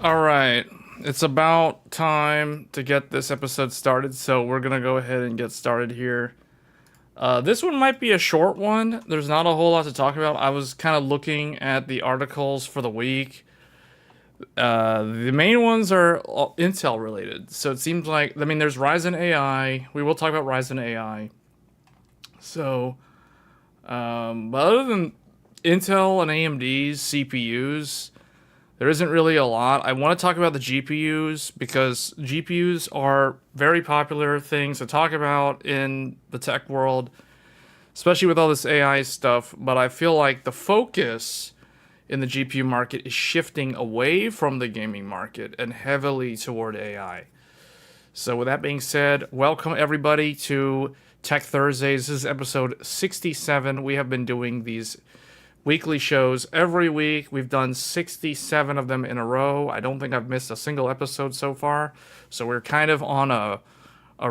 All right, it's about time to get this episode started, so we're gonna go ahead and get started here. This one might be a short one. There's not a whole lot to talk about. I was kind of looking at the articles for the week. The main ones are all Intel related, so it seems like there's Ryzen AI. We will talk about Ryzen AI. So, but other than Intel and AMD's CPUs, there isn't really a lot. I want to talk about the GPUs because GPUs are very popular things to talk about in the tech world, especially with all this AI stuff. But I feel like the focus in the GPU market is shifting away from the gaming market and heavily toward AI. So with that being said, welcome everybody to Tech Thursdays. This is episode 67. We have been doing these weekly shows every week. We've done 67 of them in a row. I don't think I've missed a single episode so far. So we're kind of on a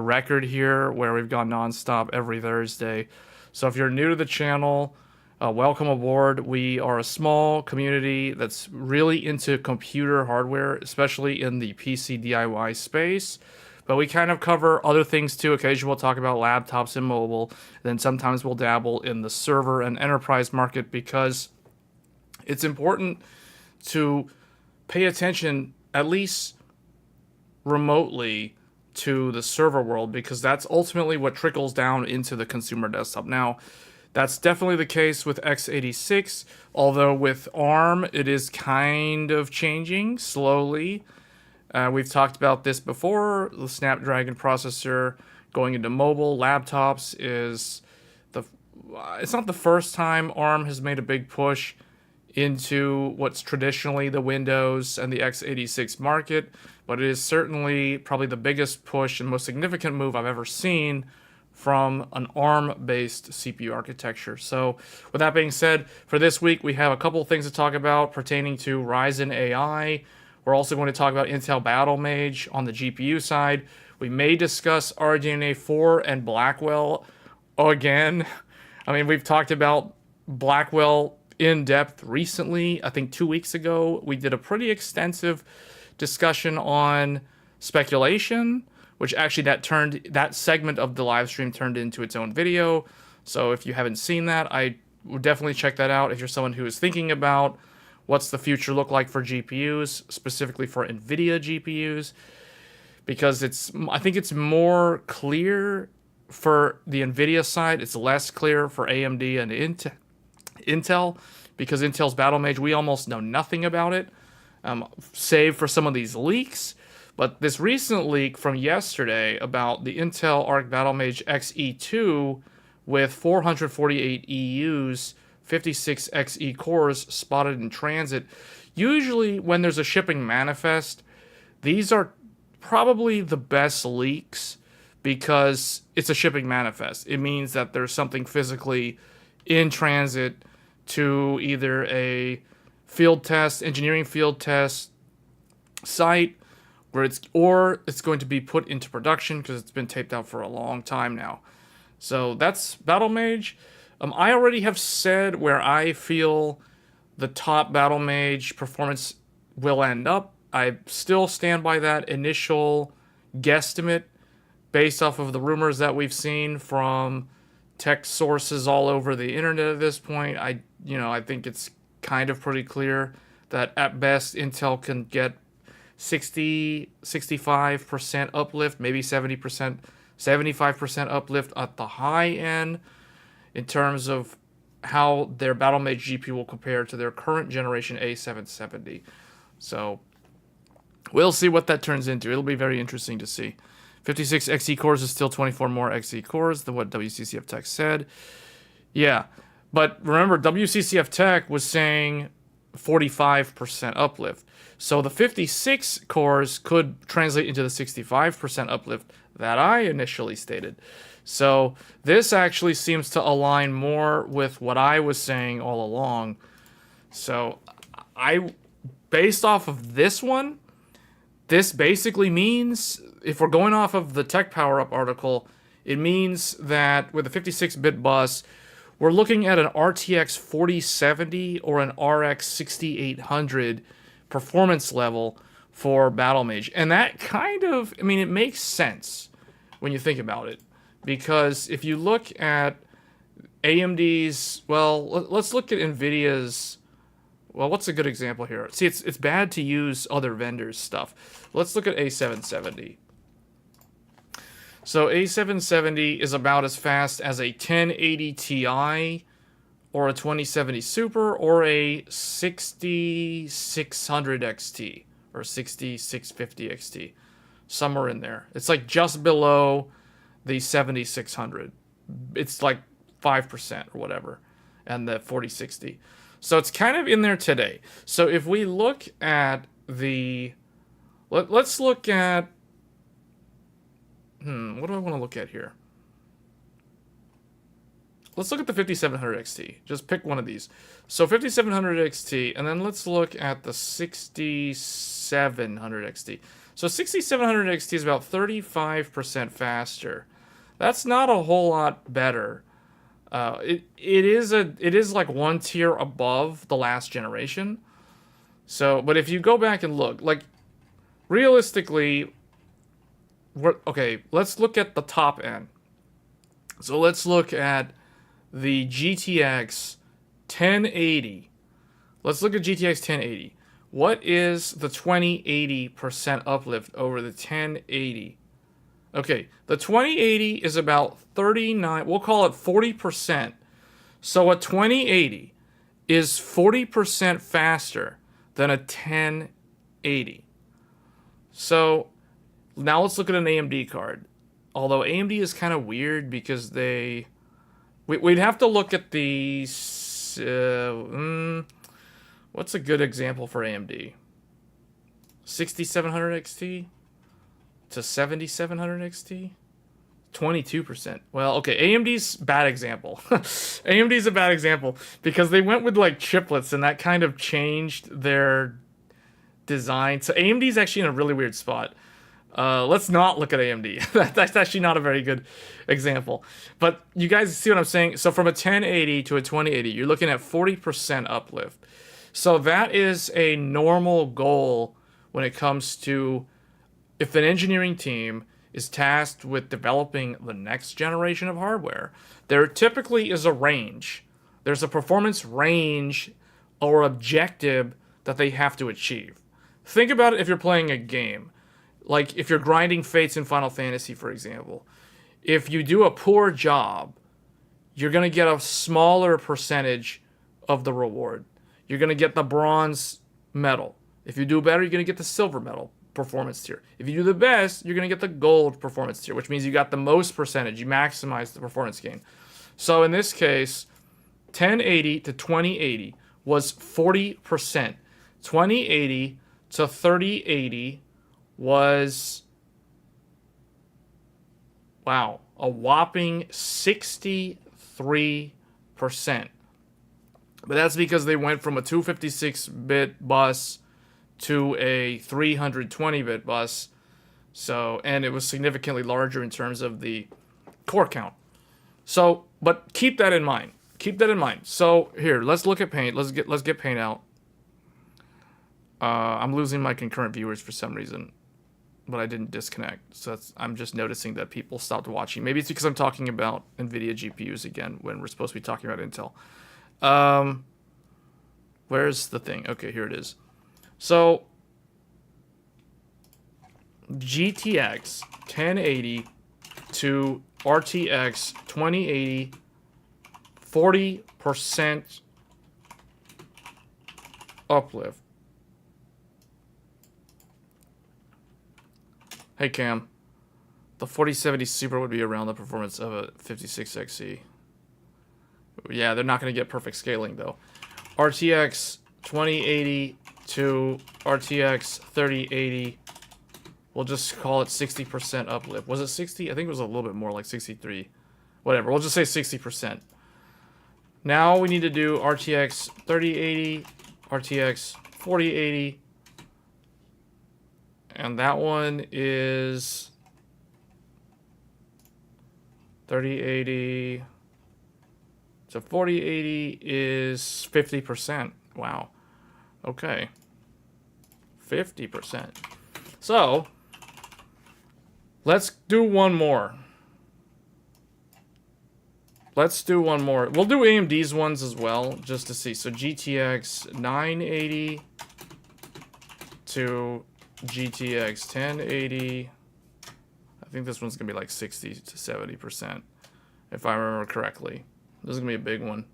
record here where we've gone nonstop every Thursday. So if you're new to the channel, welcome aboard. We are a small community that's really into computer hardware, especially in the PC DIY space. But we kind of cover other things too. Occasionally we'll talk about laptops and mobile. Then sometimes we'll dabble in the server and enterprise market because it's important to pay attention, at least remotely, to the server world because that's ultimately what trickles down into the consumer desktop. Now, that's definitely the case with x86, although with ARM it is kind of changing slowly. We've talked about this before. The Snapdragon processor going into mobile laptops is it's not the first time ARM has made a big push into what's traditionally the Windows and the x86 market, but it is certainly probably the biggest push and most significant move I've ever seen from an ARM-based CPU architecture. So with that being said, for this week we have a couple of things to talk about pertaining to Ryzen AI. We're also going to talk about Intel Battlemage on the GPU side. We may discuss RDNA 4 and Blackwell again. I mean, we've talked about Blackwell in depth recently. I think 2 weeks ago, we did a pretty extensive discussion on speculation, which actually that segment of the live stream turned into its own video. So if you haven't seen that, I would definitely check that out if you're someone who is thinking about what's the future look like for GPUs, specifically for NVIDIA GPUs, because I think it's more clear for the NVIDIA side. It's less clear for AMD and Intel, because Intel's Battlemage, we almost know nothing about it, save for some of these leaks. But this recent leak from yesterday about the Intel Arc Battlemage Xe2 with 448 EUs, 56 XE cores spotted in transit. Usually when there's a shipping manifest, these are probably the best leaks because it's a shipping manifest. It means that there's something physically in transit to either a field test, engineering field test site, where it's going to be put into production because it's been taped out for a long time now. So that's Battlemage. I already have said where I feel the top Battlemage performance will end up. I still stand by that initial guesstimate based off of the rumors that we've seen from tech sources all over the internet at this point. I think it's kind of pretty clear that at best Intel can get 65% uplift, maybe 70%, 75% uplift at the high end, in terms of how their Battlemage GPU will compare to their current generation A770. So we'll see what that turns into. It'll be very interesting to see. 56 XE cores is still 24 more XE cores than what WCCF Tech said. Yeah, but remember, WCCF Tech was saying 45% uplift. So the 56 cores could translate into the 65% uplift that I initially stated. So this actually seems to align more with what I was saying all along. So based off of this one, this basically means, if we're going off of the Tech Power Up article, it means that with a 56-bit bus, we're looking at an RTX 4070 or an RX 6800 performance level for Battlemage. And that kind of, I mean, it makes sense when you think about it. Because if you look at AMD's, well, let's look at NVIDIA's, well, what's a good example here? See, it's bad to use other vendors' stuff. Let's look at A770. So A770 is about as fast as a 1080 Ti or a 2070 Super or a 6600 XT or 6650 XT. Somewhere in there. It's like just below the 7600. It's like 5% or whatever. And the 4060. So it's kind of in there today. So if we look at the... Let's look at... what do I want to look at here? Let's look at the 5700 XT. Just pick one of these. So 5700 XT, and then let's look at the 6700 XT. So 6700 XT is about 35% faster. That's not a whole lot better. It is like one tier above the last generation. So, but if you go back and look, like realistically, okay, let's look at the top end. So let's look at the GTX 1080. Let's look at GTX 1080. What is the 2080% uplift over the 1080? Okay, the 2080 is about 39, we'll call it 40%. So a 2080 is 40% faster than a 1080. So now let's look at an AMD card. Although AMD is kind of weird because we'd have to look at the, what's a good example for AMD? 6700 XT to 7700 XT? 22%. Well, okay, AMD's bad example. AMD's a bad example because they went with like chiplets and that kind of changed their design. So AMD's actually in a really weird spot. Let's not look at AMD. That's actually not a very good example. But you guys see what I'm saying? So from a 1080 to a 2080, you're looking at 40% uplift. So that is a normal goal when it comes to if an engineering team is tasked with developing the next generation of hardware. There typically is a range. There's a performance range or objective that they have to achieve. Think about it if you're playing a game. Like if you're grinding fates in Final Fantasy, for example. If you do a poor job, you're going to get a smaller percentage of the reward. You're going to get the bronze medal. If you do better, you're going to get the silver medal performance tier. If you do the best, you're going to get the gold performance tier, which means you got the most percentage. You maximize the performance gain. So in this case, 1080 to 2080 was 40%. 2080 to 3080 was, wow, a whopping 63%. But that's because they went from a 256-bit bus to a 320-bit bus. So, and it was significantly larger in terms of the core count. So, but keep that in mind. Keep that in mind. So, here, let's look at Paint. Let's get Paint out. I'm losing my concurrent viewers for some reason, but I didn't disconnect. So I'm just noticing that people stopped watching. Maybe it's because I'm talking about NVIDIA GPUs again when we're supposed to be talking about Intel. Where's the thing? Okay, here it is. So GTX 1080 to RTX 2080, 40% uplift. Hey Cam, the 4070 Super would be around the performance of a 56XE. Yeah, they're not going to get perfect scaling though. RTX 2080 to RTX 3080, we'll just call it 60% uplift. Was it 60? I think it was a little bit more, like 63. Whatever, we'll just say 60%. Now we need to do RTX 3080, RTX 4080, and that one is 3080 to 4080 is 50%. Wow. Okay. 50%. So, let's do one more. Let's do one more. We'll do AMD's ones as well, just to see. So GTX 980 to GTX 1080. I think this one's gonna be like 60 to 70%, if I remember correctly. This is gonna be a big one.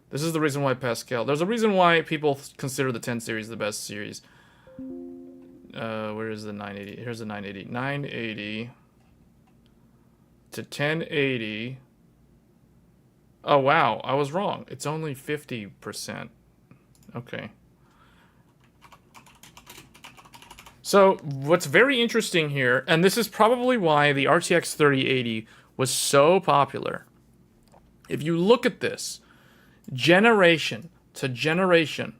This is the reason why Pascal. There's a reason why people consider the 10 series the best series. Where is the 980? Here's the 980. 980 to 1080. Oh, wow. I was wrong. It's only 50%. Okay. So, what's very interesting here, and this is probably why the RTX 3080 was so popular. If you look at this, generation to generation,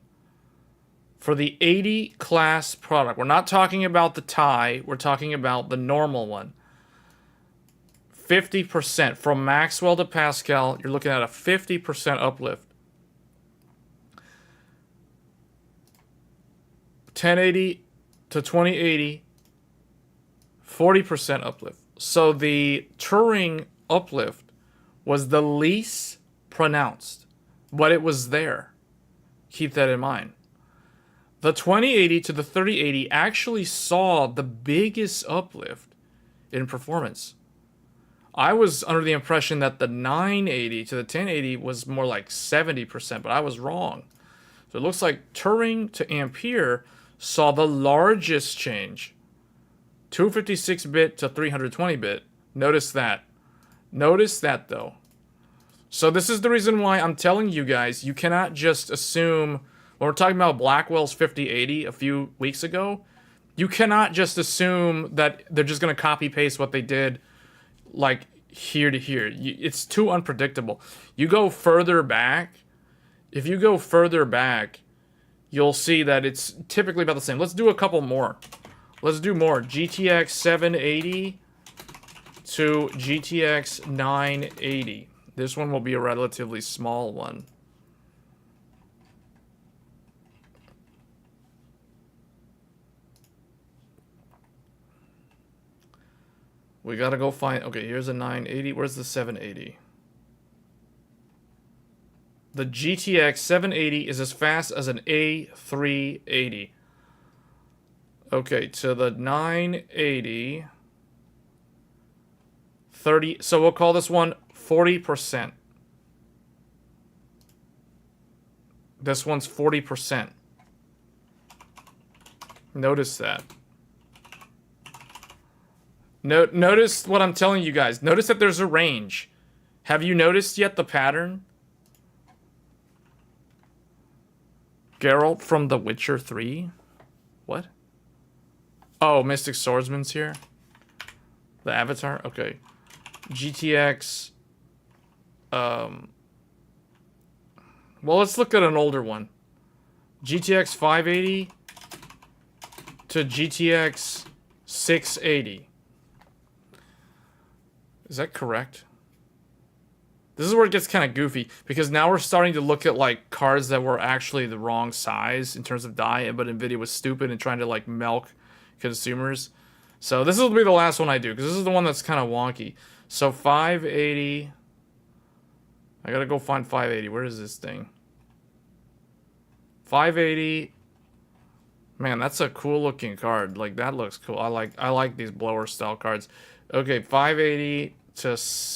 for the 80 class product, we're not talking about the Ti, we're talking about the normal one. 50% from Maxwell to Pascal, you're looking at a 50% uplift. 1080 to 2080, 40% uplift. So the Turing uplift was the least pronounced, but it was there. Keep that in mind. The 2080 to the 3080 actually saw the biggest uplift in performance. I was under the impression that the 980 to the 1080 was more like 70%, but I was wrong. So it looks like Turing to Ampere saw the largest change. 256-bit to 320-bit. Notice that. Notice that, though. So this is the reason why I'm telling you guys, you cannot just assume, when we're talking about Blackwell's 5080 a few weeks ago, you cannot just assume that they're just going to copy-paste what they did like here to here. It's too unpredictable. You go further back, if you go further back, you'll see that it's typically about the same. Let's do a couple more. Let's do more. GTX 780 to GTX 980. This one will be a relatively small one. We gotta go find... Okay, here's a 980. Where's the 780? The GTX 780 is as fast as an A380. Okay, to the 980... 30... So we'll call this one 40%. This one's 40%. Notice that. Notice what I'm telling you guys. Notice that there's a range. Have you noticed yet the pattern? Geralt from The Witcher 3? What? Oh, Mystic Swordsman's here? The Avatar? Okay. GTX... Well, let's look at an older one. GTX 580 to GTX 680. Is that correct? This is where it gets kind of goofy, because now we're starting to look at like cards that were actually the wrong size in terms of die, but Nvidia was stupid and trying to like milk consumers. So this will be the last one I do, because this is the one that's kind of wonky. So 580. I gotta go find 580. Where is this thing? 580. Man, that's a cool looking card. Like, that looks cool. I like these blower style cards. Okay, 580 to,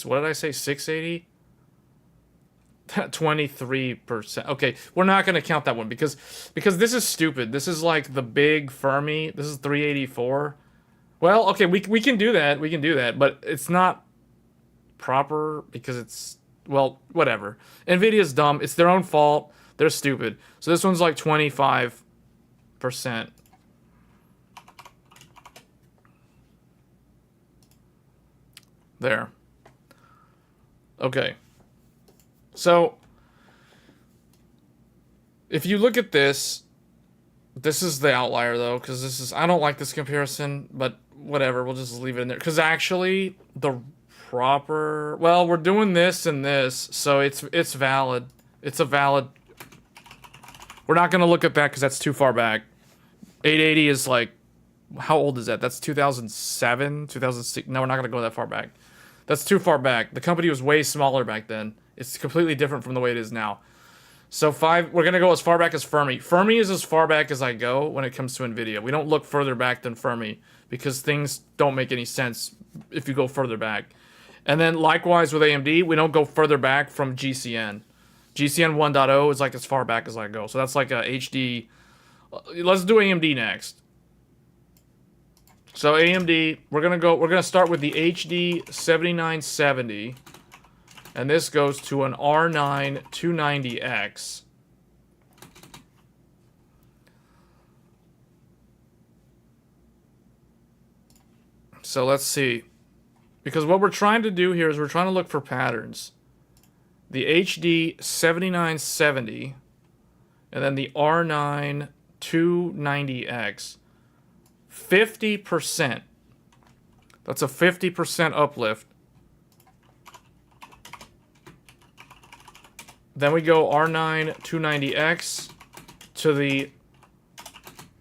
what did I say, 680? 23%. Okay, we're not going to count that one because this is stupid. This is like the big Fermi. This is 384. Well, okay, we can do that. We can do that, but it's not proper because it's, well, whatever. Nvidia's dumb. It's their own fault. They're stupid. So this one's like 25%. There. Okay. So, if you look at this, this is the outlier though, because this is, I don't like this comparison, but whatever, we'll just leave it in there. Because actually, the proper, well, we're doing this and this, so it's valid. It's a valid, we're not going to look at that because that's too far back. 880 is like, how old is that? That's 2007, 2006. No, we're not going to go that far back. That's too far back. The company was way smaller back then. It's completely different from the way it is now. So we're going to go as far back as Fermi. Fermi is as far back as I go when it comes to NVIDIA. We don't look further back than Fermi because things don't make any sense if you go further back. And then likewise with AMD, we don't go further back from GCN. GCN 1.0 is like as far back as I go. So that's like a HD. Let's do AMD next. So AMD, we're gonna start with the HD 7970. And this goes to an R9 290X. So let's see. Because what we're trying to do here is we're trying to look for patterns. The HD 7970 and then the R9 290X. 50%. That's a 50% uplift. Then we go R9 290X to the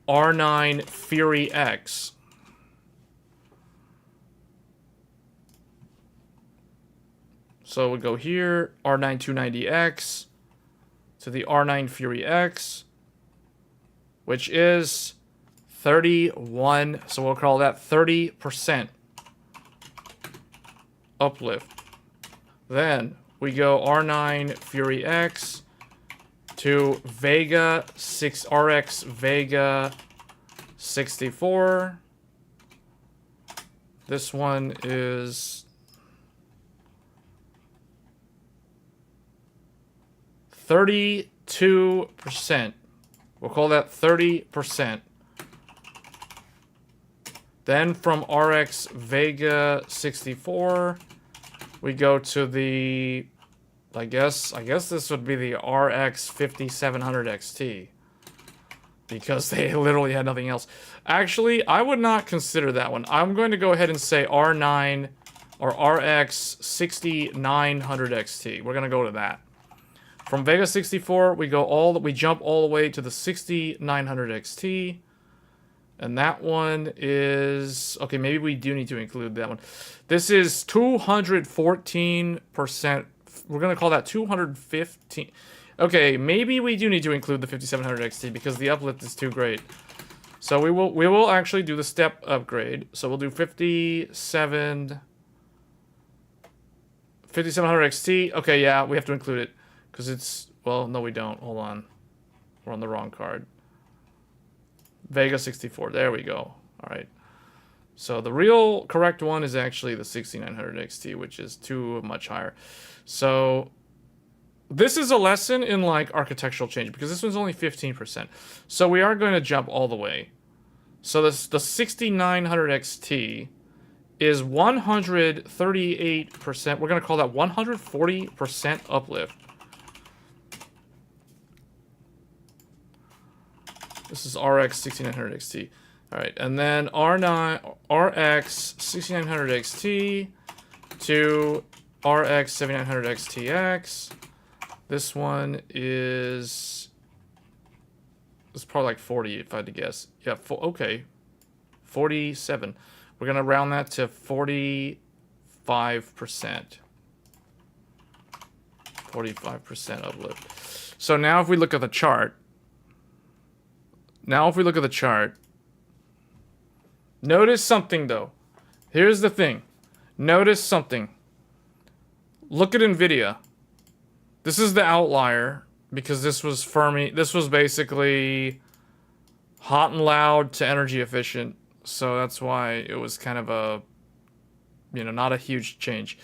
R9 Fury X. So we go here, R9 290X to the R9 Fury X, which is 31. So we'll call that 30% uplift. Then we go R9 Fury X to Vega 6 RX Vega 64. This one is 32%. We'll call that 30%. Then from RX Vega 64, we go to the, I guess this would be the RX 5700 XT. Because they literally had nothing else. Actually, I would not consider that one. I'm going to go ahead and say R9 or RX 6900 XT. We're going to go to that. From Vega 64, we jump all the way to the 6900 XT. And that one is, okay, maybe we do need to include that one. This is 214%. We're going to call that 215. Okay, maybe we do need to include the 5700 XT because the uplift is too great. So we will actually do the step upgrade. So we'll do 5700 XT. Okay, yeah, we have to include it. Because it's, well, no we don't. Hold on. We're on the wrong card. Vega 64. There we go. Alright. So the real correct one is actually the 6900 XT, which is too much higher. So this is a lesson in like architectural change because this one's only 15%. So we are going to jump all the way. So the 6900 XT is 138%. We're going to call that 140% uplift. This is RX 6900 XT. Alright, and then RX 6900 XT to RX 7900 XTX. This one is... It's probably like 40 if I had to guess. Yeah, okay. 47. We're going to round that to 45%. 45% uplift. So now if we look at the chart... Notice something, though. Here's the thing. Notice something. Look at NVIDIA. This is the outlier, because this was Fermi. This was basically hot and loud to energy efficient. So that's why it was kind of a, not a huge change.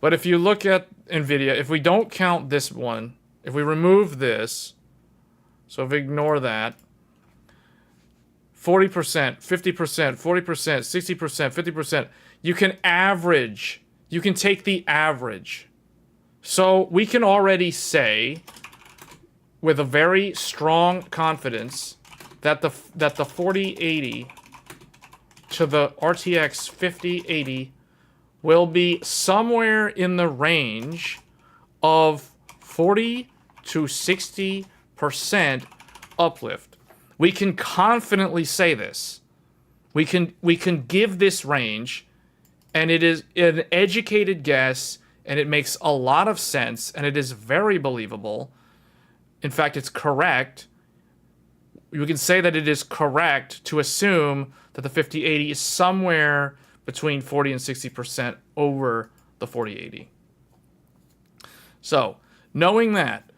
But if you look at NVIDIA, if we don't count this one, if we remove this, so if we ignore that, 40%, 50%, 40%, 60%, 50%. You can average. You can take the average. So we can already say, with a very strong confidence, that the 4080 to the RTX 5080 will be somewhere in the range of 40 to 60% uplift. We can confidently say this. We can give this range, and it is an educated guess, and it makes a lot of sense, and it is very believable. In fact, it's correct. We can say that it is correct to assume that the 5080 is somewhere between 40 and 60% over the 4080. So, knowing that,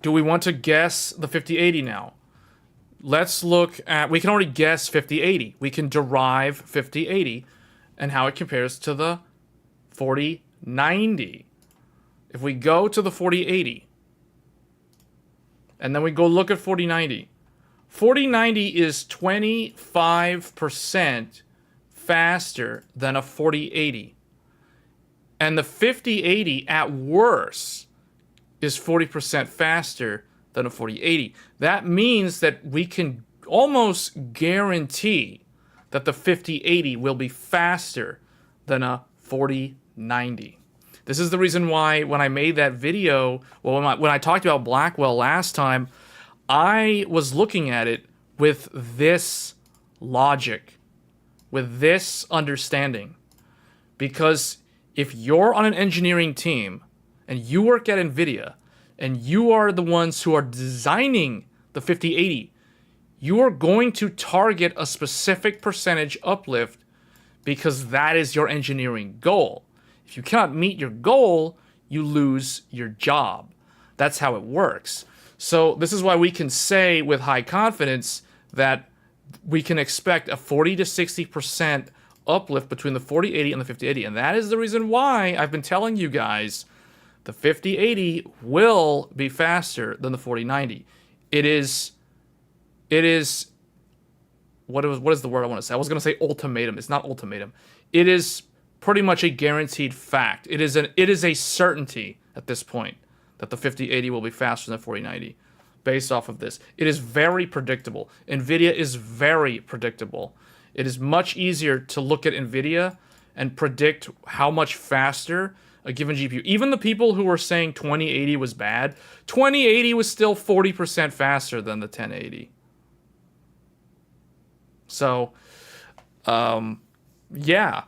do we want to guess the 5080 now? Let's look at, we can already guess 5080. We can derive 5080 and how it compares to the 4090. If we go to the 4080, and then we go look at 4090, 4090 is 25% faster than a 4080. And the 5080 at worst is 40% faster than a 4080. That means that we can almost guarantee that the 5080 will be faster than a 4090. This is the reason why when I made that video, well, when I talked about Blackwell last time, I was looking at it with this logic, with this understanding. Because if you're on an engineering team and you work at NVIDIA, and you are the ones who are designing the 5080, you are going to target a specific percentage uplift because that is your engineering goal. If you cannot meet your goal, you lose your job. That's how it works. So this is why we can say with high confidence that we can expect a 40 to 60% uplift between the 4080 and the 5080. And that is the reason why I've been telling you guys the 5080 will be faster than the 4090. It is what is the word I want to say? I was going to say ultimatum. It's not ultimatum. It is pretty much a guaranteed fact. It is a certainty at this point that the 5080 will be faster than the 4090 based off of this. It is very predictable. NVIDIA is very predictable. It is much easier to look at NVIDIA and predict how much faster a given GPU. Even the people who were saying 2080 was bad, 2080 was still 40% faster than the 1080. So, yeah.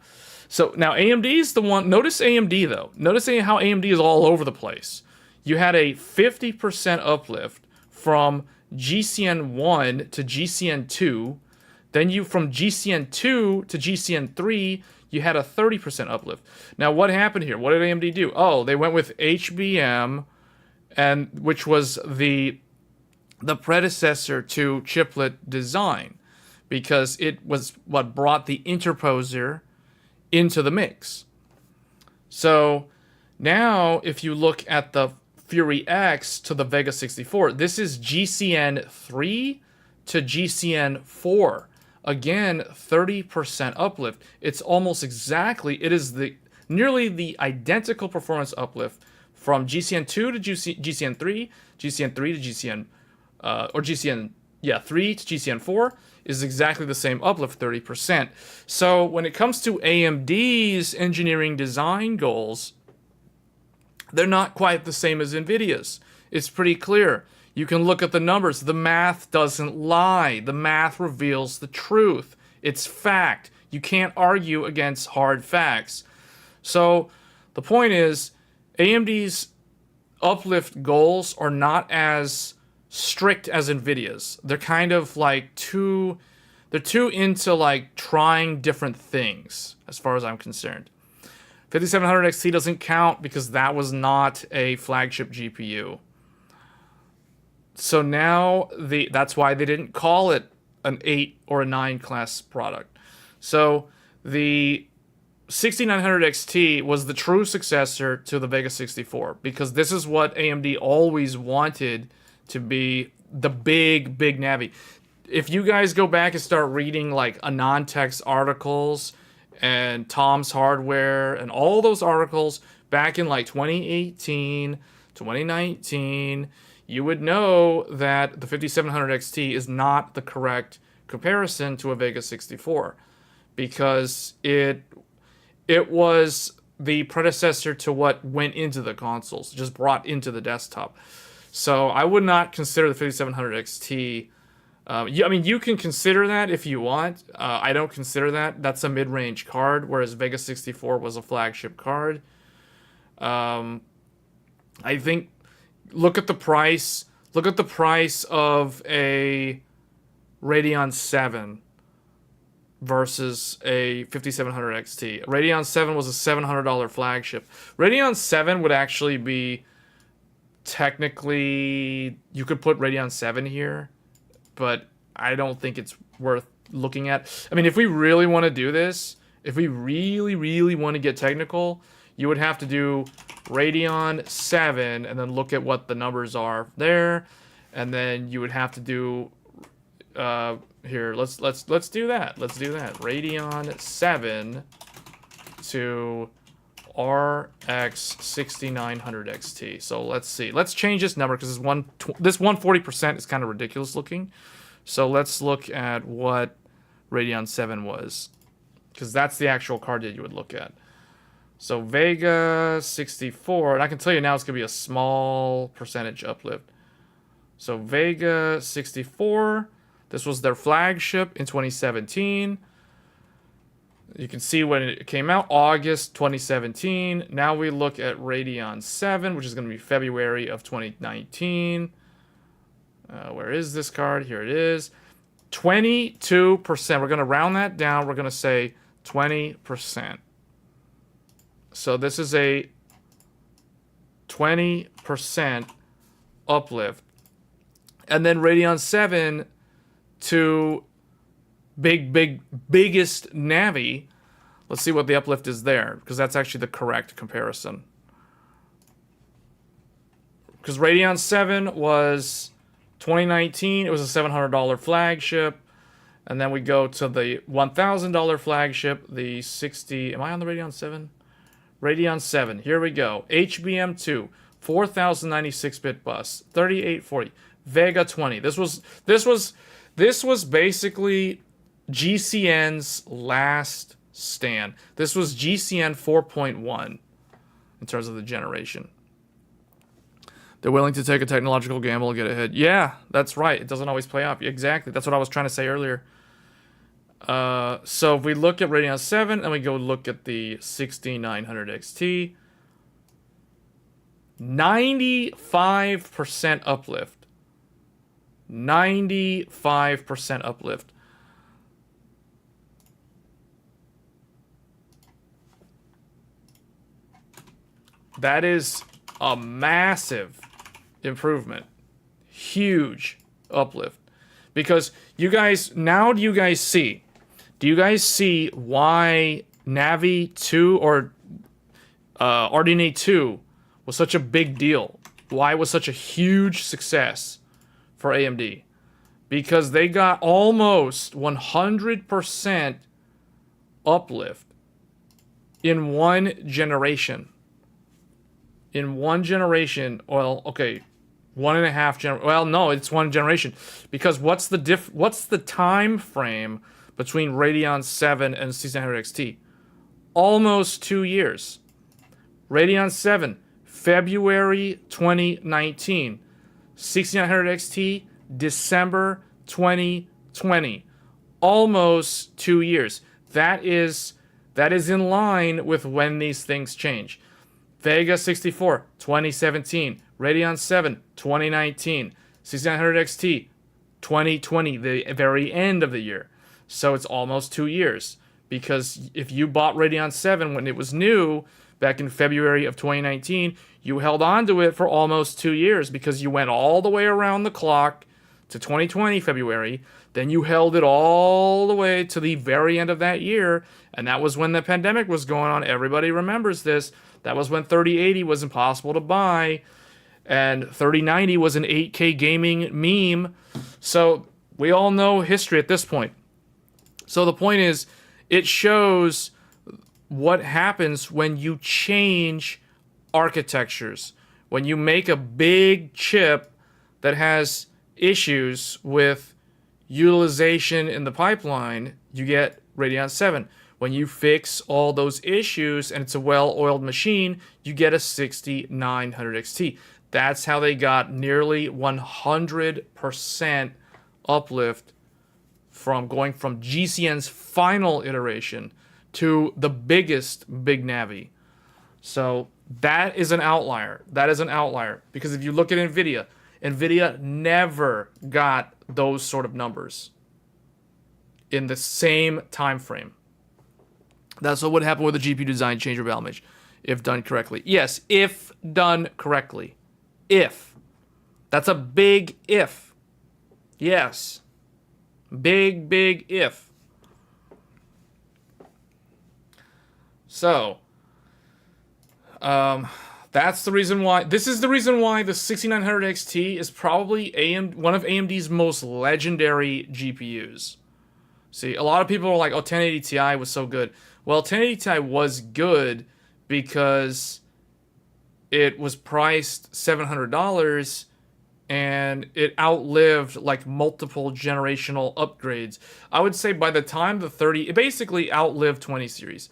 So now AMD is the one. Notice AMD though. Notice how AMD is all over the place. You had a 50% uplift from GCN1 to GCN2. Then from GCN2 to GCN3, you had a 30% uplift. Now, what happened here? What did AMD do? Oh, they went with HBM, and which was the predecessor to chiplet design, because it was what brought the interposer into the mix. So now, if you look at the Fury X to the Vega 64, this is GCN3 to GCN4. Again, 30% uplift. It's almost exactly, it is nearly the identical performance uplift from GCN2 to GCN3, GCN3 to GCN, or GCN, yeah, 3 to GCN4 is exactly the same uplift, 30%. So when it comes to AMD's engineering design goals, they're not quite the same as NVIDIA's. It's pretty clear. You can look at the numbers. The math doesn't lie. The math reveals the truth. It's fact. You can't argue against hard facts. So the point is, AMD's uplift goals are not as strict as NVIDIA's. They're kind of like they're too into like trying different things as far as I'm concerned. 5700 XT doesn't count because that was not a flagship GPU. So now that's why they didn't call it an 8 or a 9 class product. So the 6900 XT was the true successor to the Vega 64 because this is what AMD always wanted to be the big Navi. If you guys go back and start reading like Anontex articles and Tom's Hardware and all those articles back in like 2018, 2019, you would know that the 5700 XT is not the correct comparison to a Vega 64 because it was the predecessor to what went into the consoles, just brought into the desktop. So I would not consider the 5700 XT I mean, you can consider that if you want. I don't consider that. That's a mid-range card, whereas Vega 64 was a flagship card. I think look at the price. Look at the price of a Radeon 7 versus a 5700 XT. Radeon 7 was a $700 flagship. Radeon 7 would actually be technically, you could put Radeon 7 here, but I don't think it's worth looking at. I mean, if we really want to do this, if we really, really want to get technical, you would have to do Radeon 7 and then look at what the numbers are there, and then you would have to do here. Let's do that. Let's do that. Radeon 7 to RX 6900 XT. So let's see. Let's change this number because this 140% is kind of ridiculous looking. So let's look at what Radeon 7 was, because that's the actual card that you would look at. So Vega 64, and I can tell you now it's going to be a small percentage uplift. So Vega 64, this was their flagship in 2017. You can see when it came out, August 2017. Now we look at Radeon 7, which is going to be February of 2019. Where is this card? Here it is. 22%. We're going to round that down. We're going to say 20%. So this is a 20% uplift. And then Radeon 7 to biggest Navi. Let's see what the uplift is there, because that's actually the correct comparison. Because Radeon 7 was 2019, it was a $700 flagship. And then we go to the $1,000 flagship, the 60. Am I on the Radeon 7? Radeon 7, here we go. HBM2, 4096-bit bus, 3840. Vega 20. This was basically GCN's last stand. This was GCN 4.1 in terms of the generation. They're willing to take a technological gamble and get ahead. Yeah, that's right. It doesn't always play out. Exactly. That's what I was trying to say earlier. So if we look at Radeon 7 and we go look at the 6900 XT, 95% uplift. 95% uplift. That is a massive improvement. Huge uplift. Because you guys, now do you guys see why Navi 2 or RDNA 2 was such a big deal? Why it was such a huge success for AMD? Because they got almost 100% uplift in one generation. In one generation, well, okay, 1.5 generation. Well, no, it's one generation, because what's the time frame between Radeon 7 and 6900 XT? Almost 2 years. Radeon 7, February 2019. 6900 XT, December 2020. Almost 2 years. That is in line with when these things change. Vega 64, 2017. Radeon 7, 2019. 6900 XT, 2020, the very end of the year. So it's almost 2 years. Because if you bought Radeon 7 when it was new, back in February of 2019, you held on to it for almost 2 years, because you went all the way around the clock to 2020 February. Then you held it all the way to the very end of that year. And that was when the pandemic was going on. Everybody remembers this. That was when 3080 was impossible to buy, and 3090 was an 8K gaming meme. So we all know history at this point. So the point is, it shows what happens when you change architectures. When you make a big chip that has issues with utilization in the pipeline, you get Radeon 7. When you fix all those issues and it's a well-oiled machine, you get a 6900 XT. That's how they got nearly 100% uplift from going from GCN's final iteration to the biggest Big Navi. So that is an outlier. That is an outlier. Because if you look at NVIDIA, NVIDIA never got those sort of numbers in the same time frame. That's what would happen with a GPU design change or Battlemage, if done correctly. Yes, if done correctly. If. That's a big if. Yes. Big, big if. So, that's the reason why. This is the reason why the 6900 XT is probably one of AMD's most legendary GPUs. See, a lot of people are like, oh, 1080 Ti was so good. Well, 1080 Ti was good because it was priced $700 and it outlived like multiple generational upgrades. I would say by the time the 30, it basically outlived 20 series.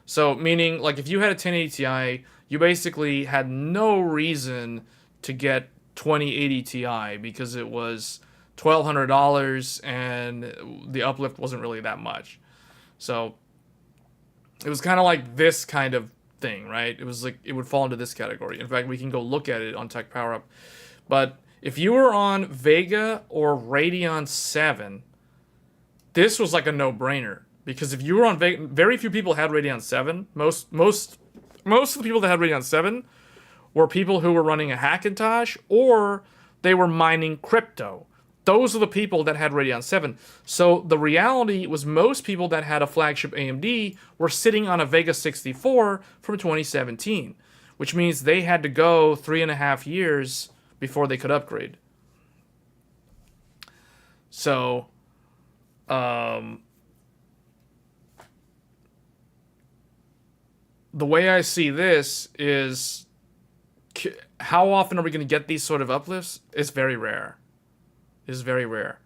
So meaning like if you had a 1080 Ti, you basically had no reason to get 2080 Ti because it was $1,200 and the uplift wasn't really that much. So it was kind of like this kind of thing, right? It was like it would fall into this category. In fact, we can go look at it on Tech Power Up. But if you were on Vega or Radeon 7, this was like a no-brainer. Because if you were on Vega, very few people had Radeon 7. Most of the people that had Radeon 7 were people who were running a Hackintosh or they were mining crypto. Those are the people that had Radeon 7. So the reality was most people that had a flagship AMD were sitting on a Vega 64 from 2017, which means they had to go 3.5 years before they could upgrade. So, the way I see this is, how often are we going to get these sort of uplifts? It's very rare. It's very rare.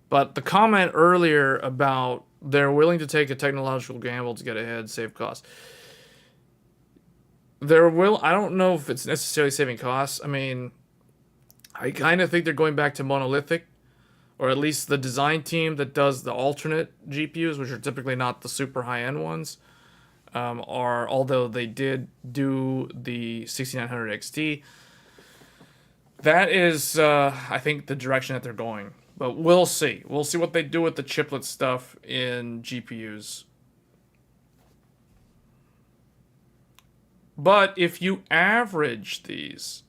But the comment earlier about they're willing to take a technological gamble to get ahead, save costs. I don't know if it's necessarily saving costs. I mean, I kind of think they're going back to monolithic, or at least the design team that does the alternate GPUs, which are typically not the super high-end ones, although they did do the 6900 XT. That is, I think, the direction that they're going. But we'll see. We'll see what they do with the chiplet stuff in GPUs. But if you average these...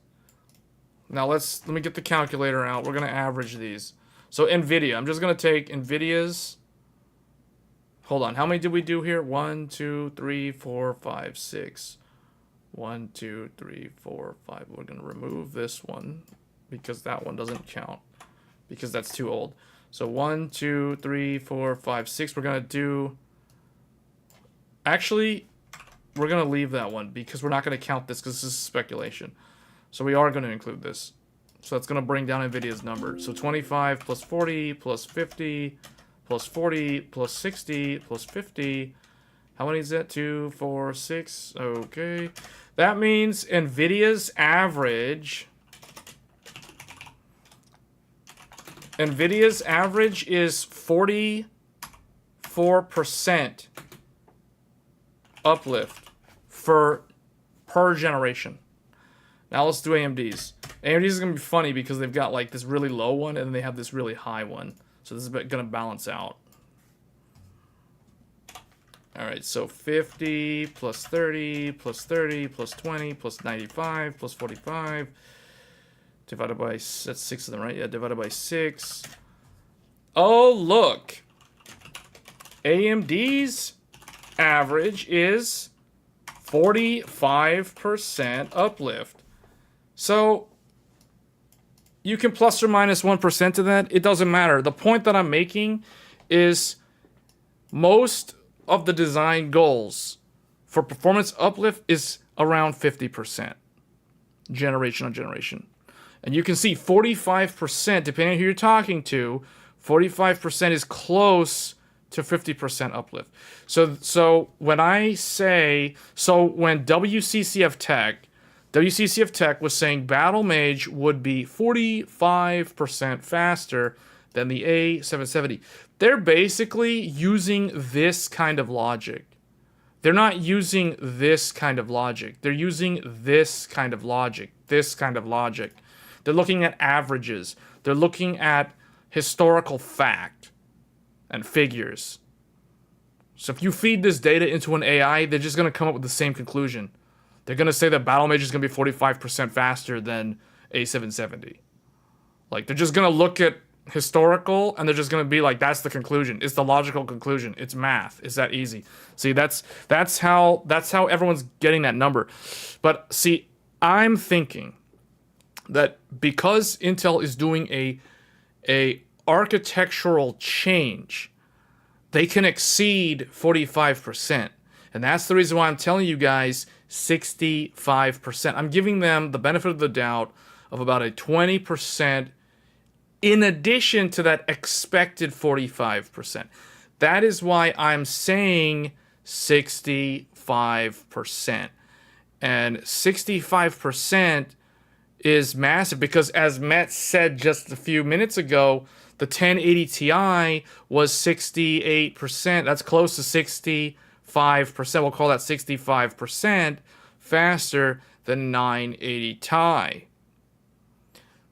Now let me get the calculator out. We're going to average these. So NVIDIA. I'm just going to take NVIDIA's... Hold on. How many did we do here? 1, 2, 3, 4, 5, 6... 1, 2, 3, 4, 5. We're going to remove this one because that one doesn't count because that's too old. So 1, 2, 3, 4, 5, 6. We're going to do... Actually, we're going to leave that one because we're not going to count this because this is speculation. So we are going to include this. So that's going to bring down NVIDIA's number. So 25 plus 40 plus 50 plus 40 plus 60 plus 50... How many is that? 2, 4, 6. Okay. That means NVIDIA's average... NVIDIA's average is 44% uplift per generation. Now let's do AMD's. AMD's is going to be funny because they've got like this really low one and then they have this really high one. So this is going to balance out. Alright, so 50 plus 30 plus 30 plus 20 plus 95 plus 45 divided by, that's 6 of them, right? Yeah, divided by 6. Oh, look. AMD's average is 45% uplift. So you can plus or minus 1% to that. It doesn't matter. The point that I'm making is most of the design goals for performance uplift is around 50%. Generation on generation. And you can see 45%, depending on who you're talking to, 45% is close to 50% uplift. So when I say, when WCCF Tech was saying Battlemage would be 45% faster than the A770. They're basically using this kind of logic. They're not using this kind of logic. They're using this kind of logic, this kind of logic. They're looking at averages. They're looking at historical fact and figures. So if you feed this data into an AI, they're just going to come up with the same conclusion. They're going to say that Battlemage is going to be 45% faster than A770. Like, they're just going to look at historical, and they're just going to be like, that's the conclusion. It's the logical conclusion. It's math. It's that easy. See, that's how everyone's getting that number. But see, I'm thinking that because Intel is doing a architectural change, they can exceed 45%. And that's the reason why I'm telling you guys 65%. I'm giving them the benefit of the doubt of about a 20% in addition to that expected 45%. That is why I'm saying 65%. And 65% is massive because, as Matt said just a few minutes ago, the 1080 Ti was 68%. That's close to 65%. We'll call that 65% faster than 980 Ti.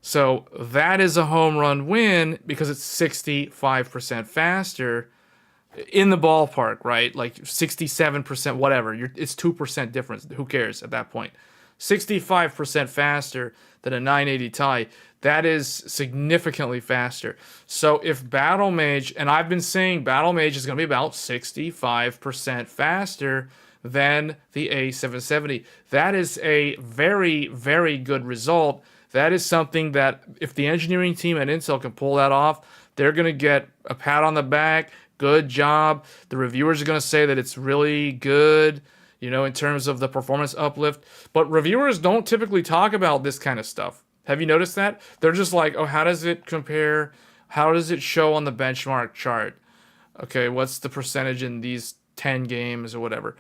So that is a home run win because it's 65% faster in the ballpark, right? Like 67%, whatever. It's 2% difference. Who cares at that point? 65% faster than a 980 Ti. That is significantly faster. So if Battlemage, and I've been saying Battlemage is going to be about 65% faster than the A770. That is a very, very good result. That is something that if the engineering team at Intel can pull that off, they're going to get a pat on the back. Good job. The reviewers are going to say that it's really good, you know, in terms of the performance uplift. But reviewers don't typically talk about this kind of stuff. Have you noticed that? They're just like, oh, how does it compare? How does it show on the benchmark chart? Okay, what's the percentage in these 10 games or whatever?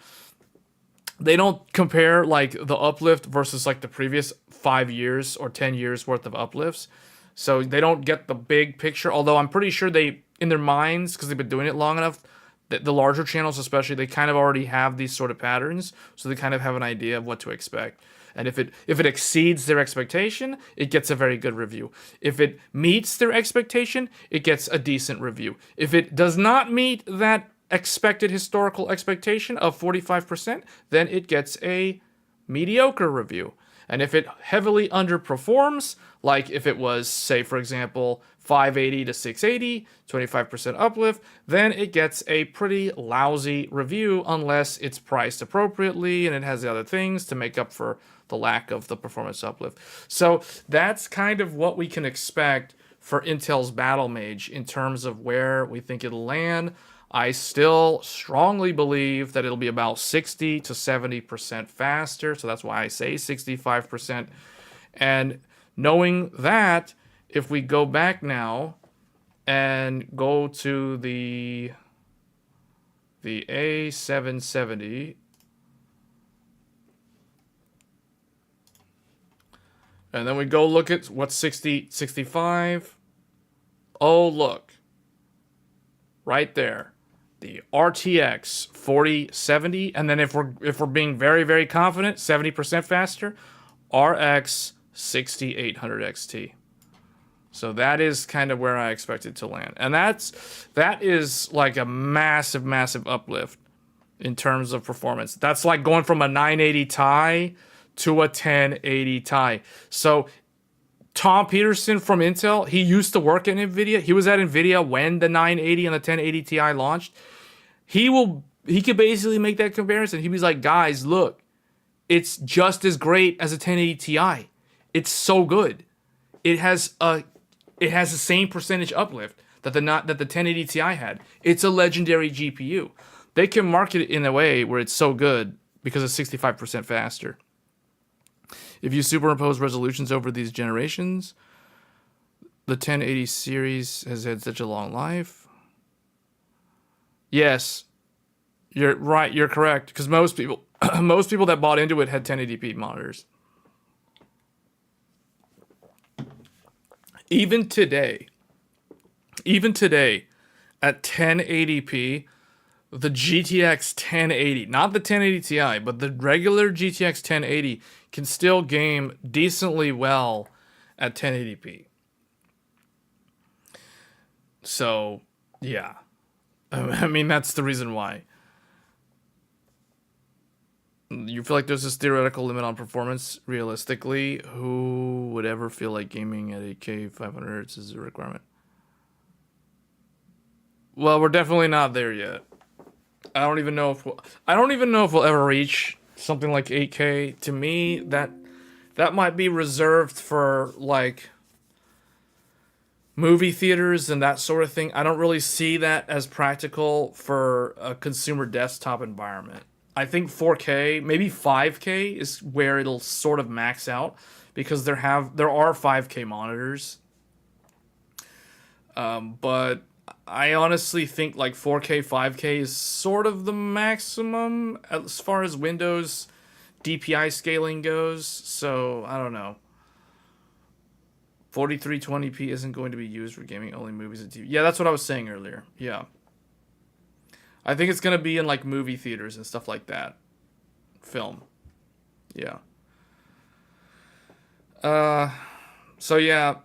They don't compare like the uplift versus like the previous 5 years or 10 years worth of uplifts. So they don't get the big picture, although I'm pretty sure they, in their minds, because they've been doing it long enough, the larger channels especially, they kind of already have these sort of patterns, so they kind of have an idea of what to expect. And if it exceeds their expectation, it gets a very good review. If it meets their expectation, it gets a decent review. If it does not meet that expected historical expectation of 45%, then it gets a mediocre review. And if it heavily underperforms, like if it was, say, for example, 580 to 680, 25% uplift, then it gets a pretty lousy review unless it's priced appropriately and it has the other things to make up for the lack of the performance uplift. So that's kind of what we can expect for Intel's Battlemage in terms of where we think it'll land. I still strongly believe that it'll be about 60 to 70% faster. So that's why I say 65%. And knowing that, if we go back now and go to the A770, and then we go look at what's 65. Oh, look. Right there. The RTX 4070, and then if we're being very, very confident, 70% faster, RX 6800 XT. So that is kind of where I expect it to land. And that is like a massive, massive uplift in terms of performance. That's like going from a 980 Ti to a 1080 Ti. So Tom Peterson from Intel, he used to work at NVIDIA. He was at NVIDIA when the 980 and the 1080 Ti launched. He could basically make that comparison. He'd be like, guys, look, it's just as great as a 1080 Ti. It's so good. It has the same percentage uplift that the 1080 Ti had. It's a legendary GPU. They can market it in a way where it's so good because it's 65% faster. If you superimpose resolutions over these generations, the 1080 series has had such a long life. Yes, you're right. You're correct. Because most people that bought into it had 1080p monitors. Even today, even today at 1080p, the GTX 1080, not the 1080 Ti, but the regular GTX 1080 can still game decently well at 1080p. So, yeah. I mean, that's the reason why. You feel like there's this theoretical limit on performance? Realistically, who would ever feel like gaming at 8K 500 Hz is a requirement? Well, we're definitely not there yet. I don't even know if we'll ever reach something like 8K. To me, that might be reserved for like movie theaters and that sort of thing. I don't really see that as practical for a consumer desktop environment. I think 4K, maybe 5K is where it'll sort of max out, because there are 5K monitors. But I honestly think like 4K, 5K is sort of the maximum as far as Windows DPI scaling goes. So I don't know. 4320p isn't going to be used for gaming, only movies and TV. Yeah, that's what I was saying earlier. Yeah. I think it's going to be in like movie theaters and stuff like that. Film. Yeah. So yeah,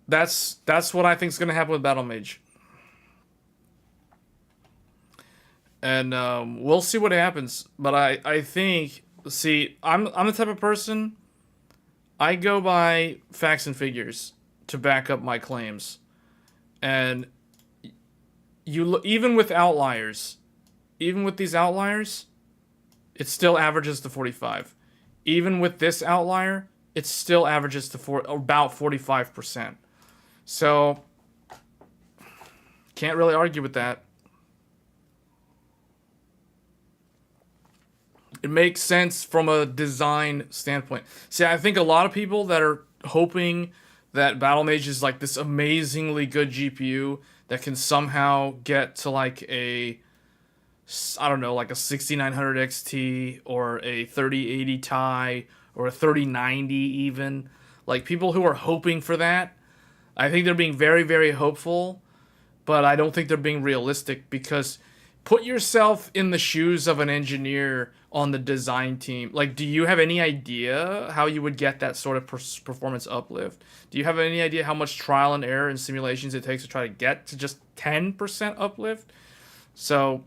that's what I think is going to happen with Battlemage. And we'll see what happens, but I think, see, I'm the type of person, I go by facts and figures to back up my claims. And even with outliers, even with these outliers, it still averages to 45. Even with this outlier, it still averages to about 45%. So can't really argue with that. It makes sense from a design standpoint. See, I think a lot of people that are hoping that Battlemage is like this amazingly good GPU that can somehow get to like I don't know, like a 6900 XT or a 3080 Ti or a 3090 even. Like people who are hoping for that, I think they're being very, very hopeful, but I don't think they're being realistic, because put yourself in the shoes of an engineer on the design team. Like, do you have any idea how you would get that sort of performance uplift? Do you have any idea how much trial and error and simulations it takes to try to get to just 10% uplift? So,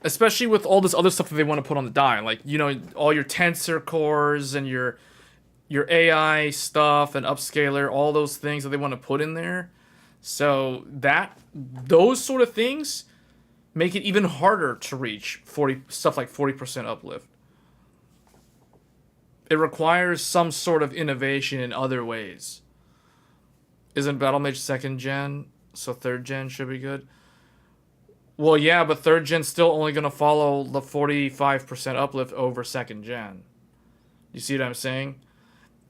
especially with all this other stuff that they want to put on the die, like, you know, all your tensor cores and your AI stuff and upscaler, all those things that they want to put in there. So those sort of things make it even harder to reach stuff like 40% uplift. It requires some sort of innovation in other ways. Isn't Battlemage 2nd gen, so 3rd gen should be good? Well, yeah, but 3rd gen's still only going to follow the 45% uplift over 2nd gen. You see what I'm saying?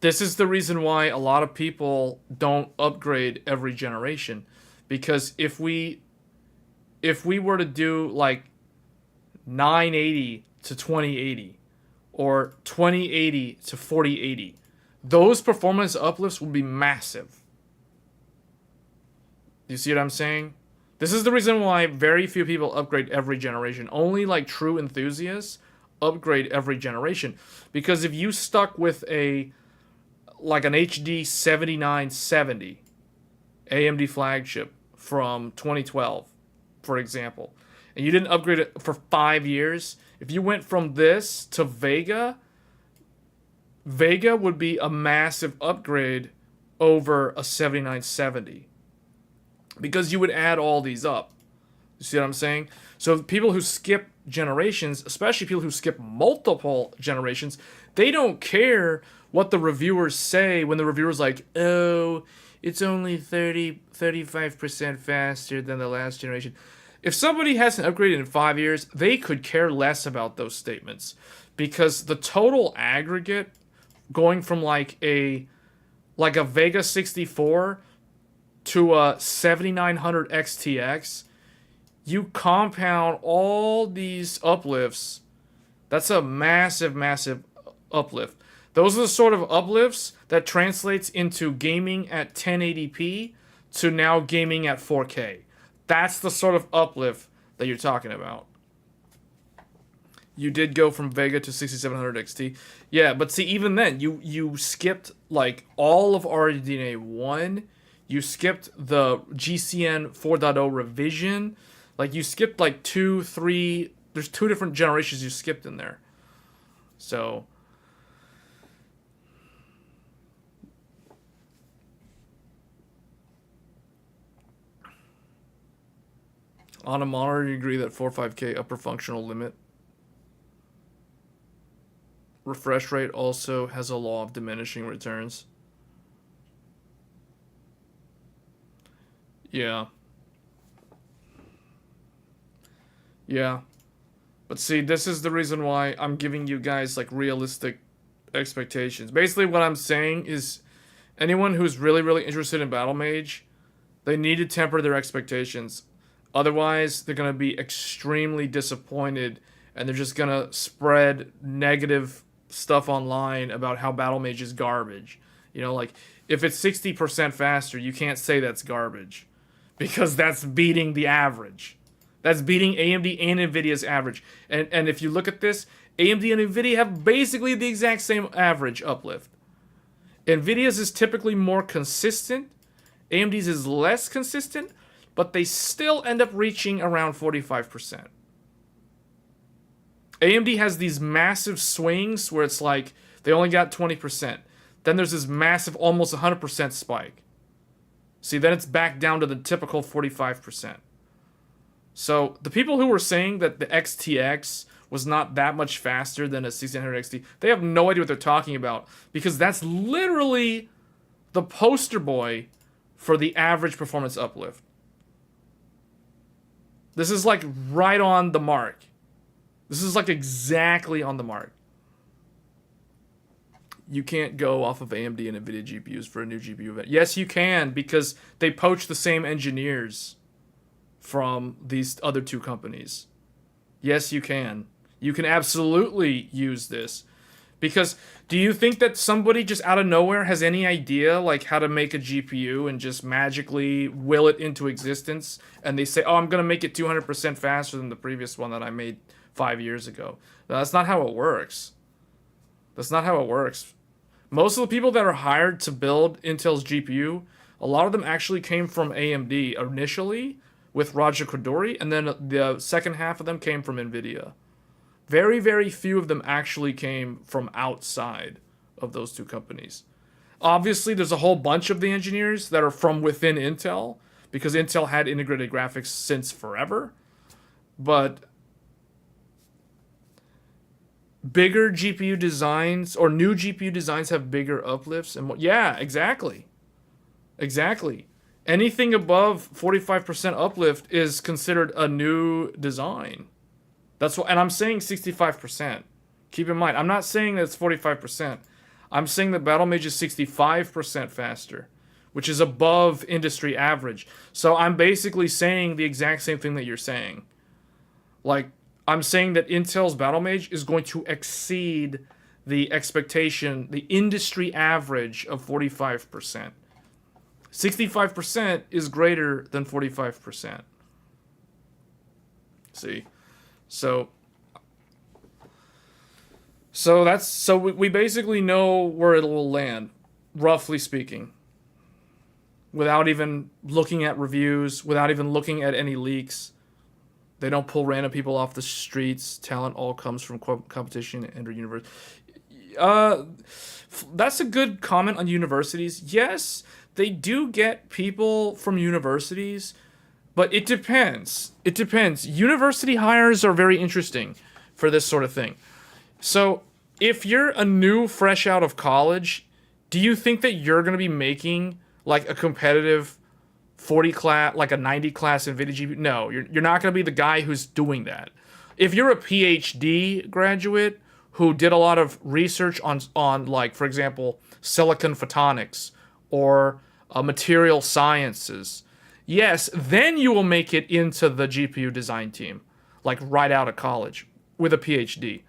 This is the reason why a lot of people don't upgrade every generation. Because if we were to do like 980 to 2080 or 2080 to 4080, those performance uplifts would be massive. You see what I'm saying? This is the reason why very few people upgrade every generation. Only like true enthusiasts upgrade every generation. Because if you stuck with like an HD 7970 AMD flagship from 2012, for example, and you didn't upgrade it for 5 years, if you went from this to Vega would be a massive upgrade over a 7970, because you would add all these up. You see what I'm saying? So people who skip generations, especially people who skip multiple generations, they don't care what the reviewers say when the reviewer's like, oh, it's only 35% faster than the last generation. If somebody hasn't upgraded in 5 years, they could care less about those statements, because the total aggregate going from like a Vega 64 to a 7900 XTX, you compound all these uplifts, that's a massive, massive uplift. Those are the sort of uplifts that translates into gaming at 1080p to now gaming at 4K. That's the sort of uplift that you're talking about. You did go from Vega to 6700 XT. Yeah, but see, even then, you skipped, like, all of RDNA 1. You skipped the GCN 4.0 revision. Like, you skipped, like, 2, 3... There's 2 different generations you skipped in there. So... On a monitor, you agree that 45K upper functional limit. Refresh rate also has a law of diminishing returns. Yeah. Yeah. But see, this is the reason why I'm giving you guys, like, realistic expectations. Basically, what I'm saying is anyone who's really, really interested in Battlemage, they need to temper their expectations. Otherwise, they're going to be extremely disappointed, and they're just going to spread negative stuff online about how Battlemage is garbage. You know, like, if it's 60% faster, you can't say that's garbage, because that's beating the average. That's beating AMD and NVIDIA's average. And if you look at this, AMD and NVIDIA have basically the exact same average uplift. NVIDIA's is typically more consistent. AMD's is less consistent, but they still end up reaching around 45%. AMD has these massive swings where it's like they only got 20%. Then there's this massive, almost 100% spike. See, then it's back down to the typical 45%. So the people who were saying that the XTX was not that much faster than a 1600 XT, they have no idea what they're talking about, because that's literally the poster boy for the average performance uplift. This is like right on the mark. This is like exactly on the mark. You can't go off of AMD and NVIDIA GPUs for a new GPU event. Yes, you can, because they poach the same engineers from these other 2 companies. Yes, you can. You can absolutely use this. Because do you think that somebody just out of nowhere has any idea like how to make a GPU and just magically will it into existence, and they say, oh, I'm going to make it 200% faster than the previous one that I made 5 years ago? No, that's not how it works. That's not how it works. Most of the people that are hired to build Intel's GPU, a lot of them actually came from AMD initially with Raja Koduri, and then the second half of them came from NVIDIA. Very, very few of them actually came from outside of those 2 companies. Obviously, there's a whole bunch of the engineers that are from within Intel, because Intel had integrated graphics since forever. But bigger GPU designs, or new GPU designs, have bigger uplifts. And yeah, exactly. Exactly. Anything above 45% uplift is considered a new design. That's what, and I'm saying 65%. Keep in mind, I'm not saying that it's 45%. I'm saying that Battlemage is 65% faster, which is above industry average. So I'm basically saying the exact same thing that you're saying. Like, I'm saying that Intel's Battlemage is going to exceed the expectation, the industry average of 45%. 65% is greater than 45%. See? So we basically know where it will land, roughly speaking, without even looking at reviews, without even looking at any leaks. They don't pull random people off the streets. Talent all comes from competition and university. That's a good comment on universities. Yes, they do get people from universities, but it depends. It depends. University hires are very interesting for this sort of thing. So if you're a new, fresh out of college, do you think that you're going to be making like a competitive 40 class, like a 90 class NVIDIA GPU? No, you're not going to be the guy who's doing that. If you're a PhD graduate who did a lot of research on like, for example, silicon photonics or material sciences, yes, then you will make it into the GPU design team, like right out of college with a PhD.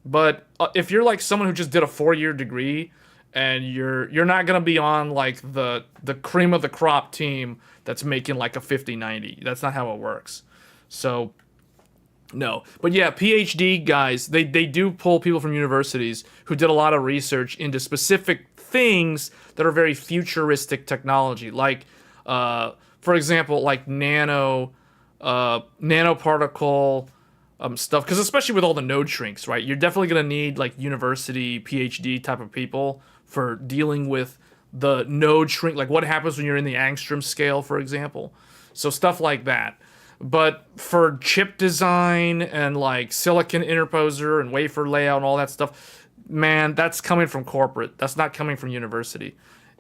But if you're like someone who just did a 4-year degree and you're not gonna be on like the cream of the crop team that's making like a 5090. That's not how it works. So no, but yeah, PhD guys, they do pull people from universities who did a lot of research into specific things that are very futuristic technology, like for example, like nanoparticle stuff, because especially with all the node shrinks, right? You're definitely going to need like university PhD type of people for dealing with the node shrink, like what happens when you're in the angstrom scale, for example. So stuff like that. But for chip design and like silicon interposer and wafer layout and all that stuff, man, that's coming from corporate. That's not coming from university.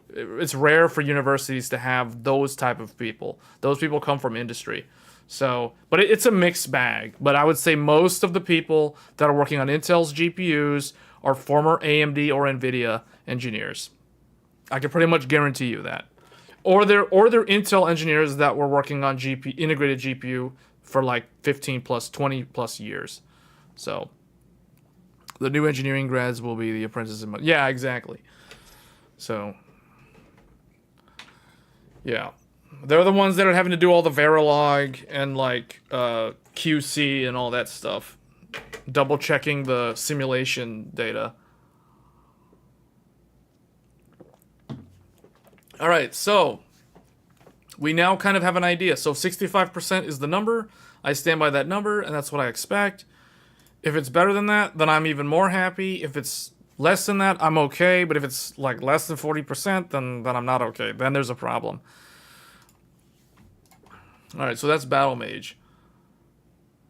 It's rare for universities to have those type of people. Those people come from industry. So, but it's a mixed bag. But I would say most of the people that are working on Intel's GPUs are former AMD or NVIDIA engineers. I can pretty much guarantee you that. Or they're Intel engineers that were working on integrated GPU for like 15 plus, 20 plus years. So, the new engineering grads will be the apprentices. Yeah, exactly. So, yeah. They're the ones that are having to do all the Verilog and like QC and all that stuff. Double checking the simulation data. All right, so we now kind of have an idea. So 65% is the number. I stand by that number, and that's what I expect. If it's better than that, then I'm even more happy. If it's less than that, I'm okay. But if it's like less than 40%, then I'm not okay. Then there's a problem. All right, so that's Battlemage.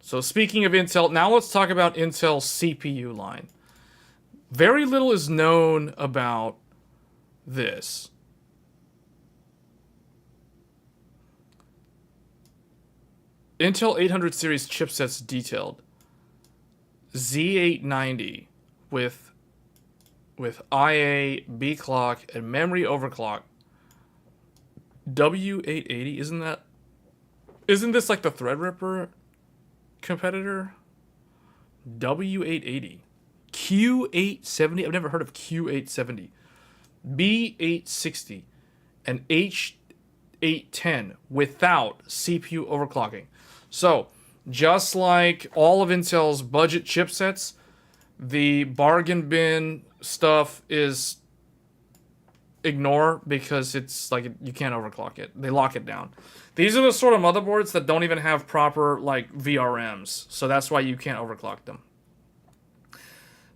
So speaking of Intel, now let's talk about Intel's CPU line. Very little is known about this. Intel 800 series chipsets detailed. Z890 with IA, B clock, and memory overclock. W880, isn't this like the Threadripper competitor? W880. Q870, I've never heard of Q870. B860 and H810 without CPU overclocking. So, just like all of Intel's budget chipsets, the bargain bin stuff is ignore because it's like you can't overclock it. They lock it down. These are the sort of motherboards that don't even have proper like VRMs, so that's why you can't overclock them.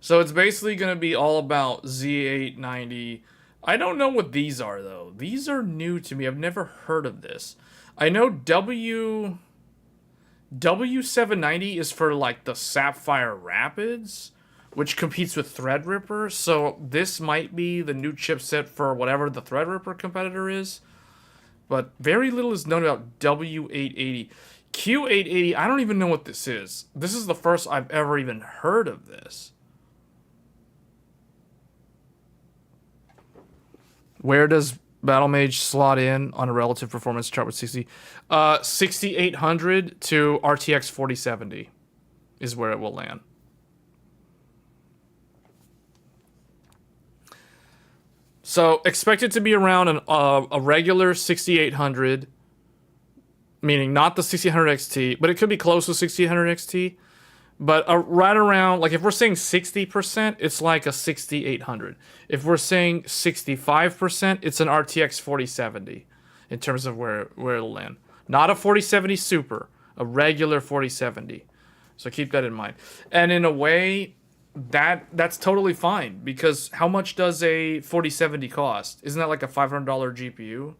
So it's basically going to be all about Z890. I don't know what these are though. These are new to me. I've never heard of this. I know W790 is for like the Sapphire Rapids, which competes with Threadripper. So this might be the new chipset for whatever the Threadripper competitor is. But very little is known about W880. Q880, I don't even know what this is. This is the first I've ever even heard of this. Where does Battlemage slot in on a relative performance chart with 6800 to RTX 4070 is where it will land. So expect it to be around a regular 6800, meaning not the 6800 XT, but it could be close to 6800 XT. But right around, like if we're saying 60%, it's like a 6800. If we're saying 65%, it's an RTX 4070 in terms of where it'll land. Not a 4070 Super, a regular 4070. So keep that in mind. And in a way, that's totally fine, because how much does a 4070 cost? Isn't that like a $500 GPU?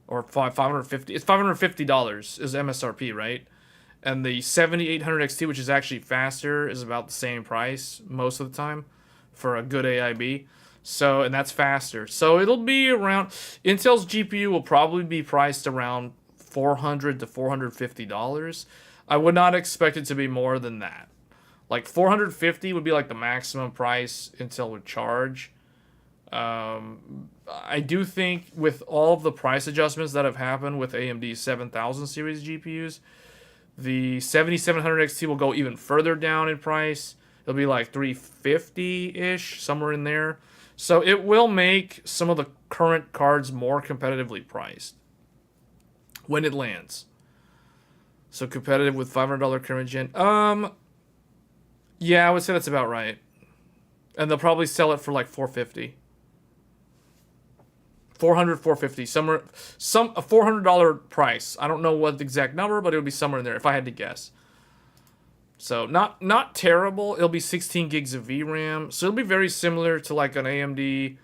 Or $550? It's $550 is MSRP, right? And the 7800 XT, which is actually faster, is about the same price most of the time for a good AIB. So, and that's faster. So it'll be around, Intel's GPU will probably be priced around $400 to $450. I would not expect it to be more than that. Like $450 would be like the maximum price Intel would charge. I do think with all of the price adjustments that have happened with AMD's 7000 series GPUs, the 7700 XT will go even further down in price. It'll be like $350-ish, somewhere in there. So it will make some of the current cards more competitively priced when it lands. So competitive with $500 current gen. Yeah, I would say that's about right. And they'll probably sell it for like 450. 400, 450, somewhere, a $400 price. I don't know what the exact number, but it would be somewhere in there if I had to guess. So not terrible. It'll be 16 gigs of VRAM, so it'll be very similar to like an AMD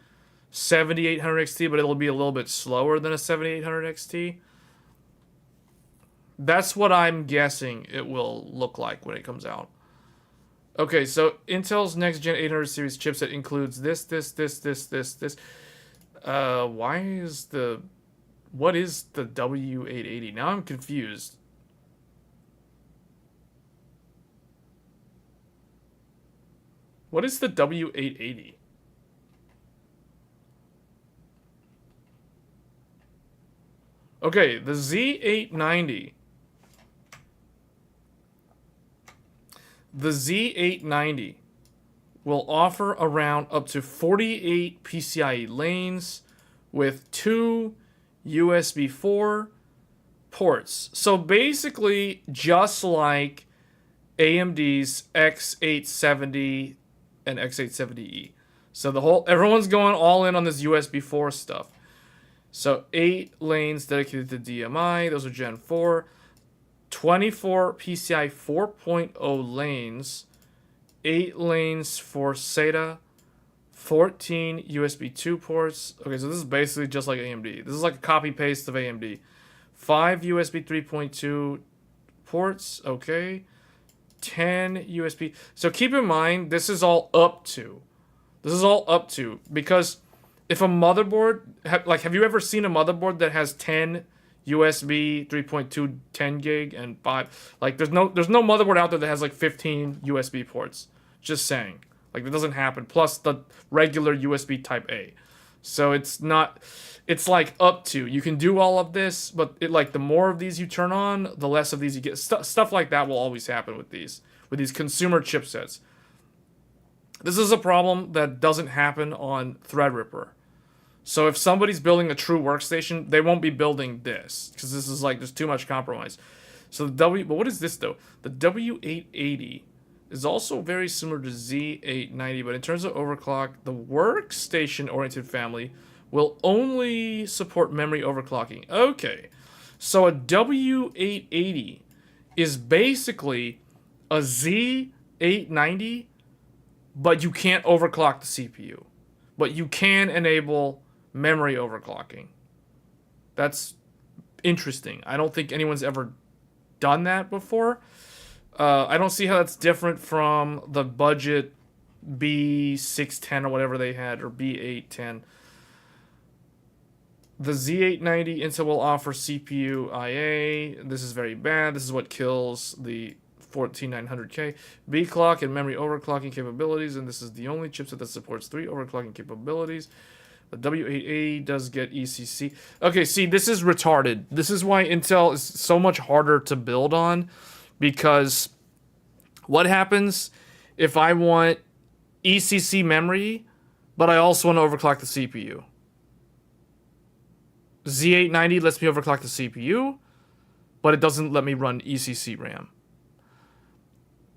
7800 XT, but it'll be a little bit slower than a 7800 XT. That's what I'm guessing it will look like when it comes out. Okay, so Intel's next gen 800 series chipset includes this. What is the W880? Now I'm confused. What is the W880? Okay, the Z890. The Z890 will offer around up to 48 PCIe lanes with 2 USB 4 ports. So basically, just like AMD's X870 and X870E. So everyone's going all in on this USB 4 stuff. So 8 lanes dedicated to DMI. Those are Gen 4. 24 PCI 4.0 lanes. 8 lanes for SATA. 14 USB 2 ports. Okay, so this is basically just like AMD. This is like a copy-paste of AMD. 5 USB 3.2 ports. Okay. 10 USB. So keep in mind, this is all up to. This is all up to. Because if a motherboard... have you ever seen a motherboard that has 10 USB 3.2 10 gig and 5? Like, there's no motherboard out there that has like 15 USB ports. Just saying. Like, that doesn't happen. Plus the regular USB type A. So it's not... It's like up to. You can do all of this, but the more of these you turn on, the less of these you get. Stuff like that will always happen with these consumer chipsets. This is a problem that doesn't happen on Threadripper. So if somebody's building a true workstation, they won't be building this because this is like there's too much compromise. So but what is this though? The W880 is also very similar to Z890, but in terms of overclock, the workstation-oriented family will only support memory overclocking. Okay, so a W880 is basically a Z890, but you can't overclock the CPU. But you can enable memory overclocking. That's interesting. I don't think anyone's ever done that before. I don't see how that's different from the budget B610 or whatever they had, or B810. The Z890 Intel will offer CPU IA. This is very bad. This is what kills the 14900K. B-clock and memory overclocking capabilities, and this is the only chipset that supports 3 overclocking capabilities. The W880 does get ECC. Okay, see, this is retarded. This is why Intel is so much harder to build on, because what happens if I want ECC memory, but I also want to overclock the CPU? Z890 lets me overclock the CPU, but it doesn't let me run ECC RAM.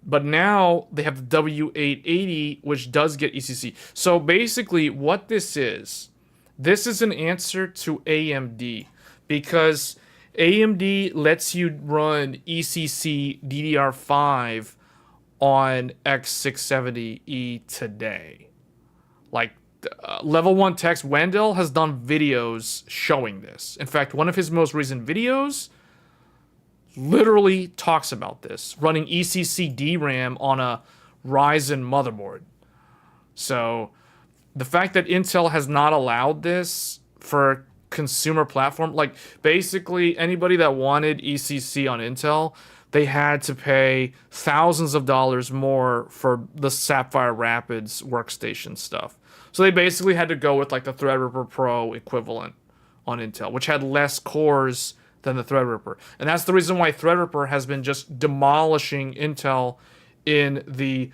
But now they have the W880, which does get ECC. So basically what this is an answer to AMD, because AMD lets you run ECC DDR5 on X670E today. Like, Level 1 Tech's Wendell has done videos showing this. In fact, one of his most recent videos literally talks about this, running ECC DRAM on a Ryzen motherboard. So the fact that Intel has not allowed this for consumer platform, like basically anybody that wanted ECC on Intel, they had to pay thousands of dollars more for the Sapphire Rapids workstation stuff. So they basically had to go with like the Threadripper Pro equivalent on Intel, which had less cores than the Threadripper. And that's the reason why Threadripper has been just demolishing Intel in the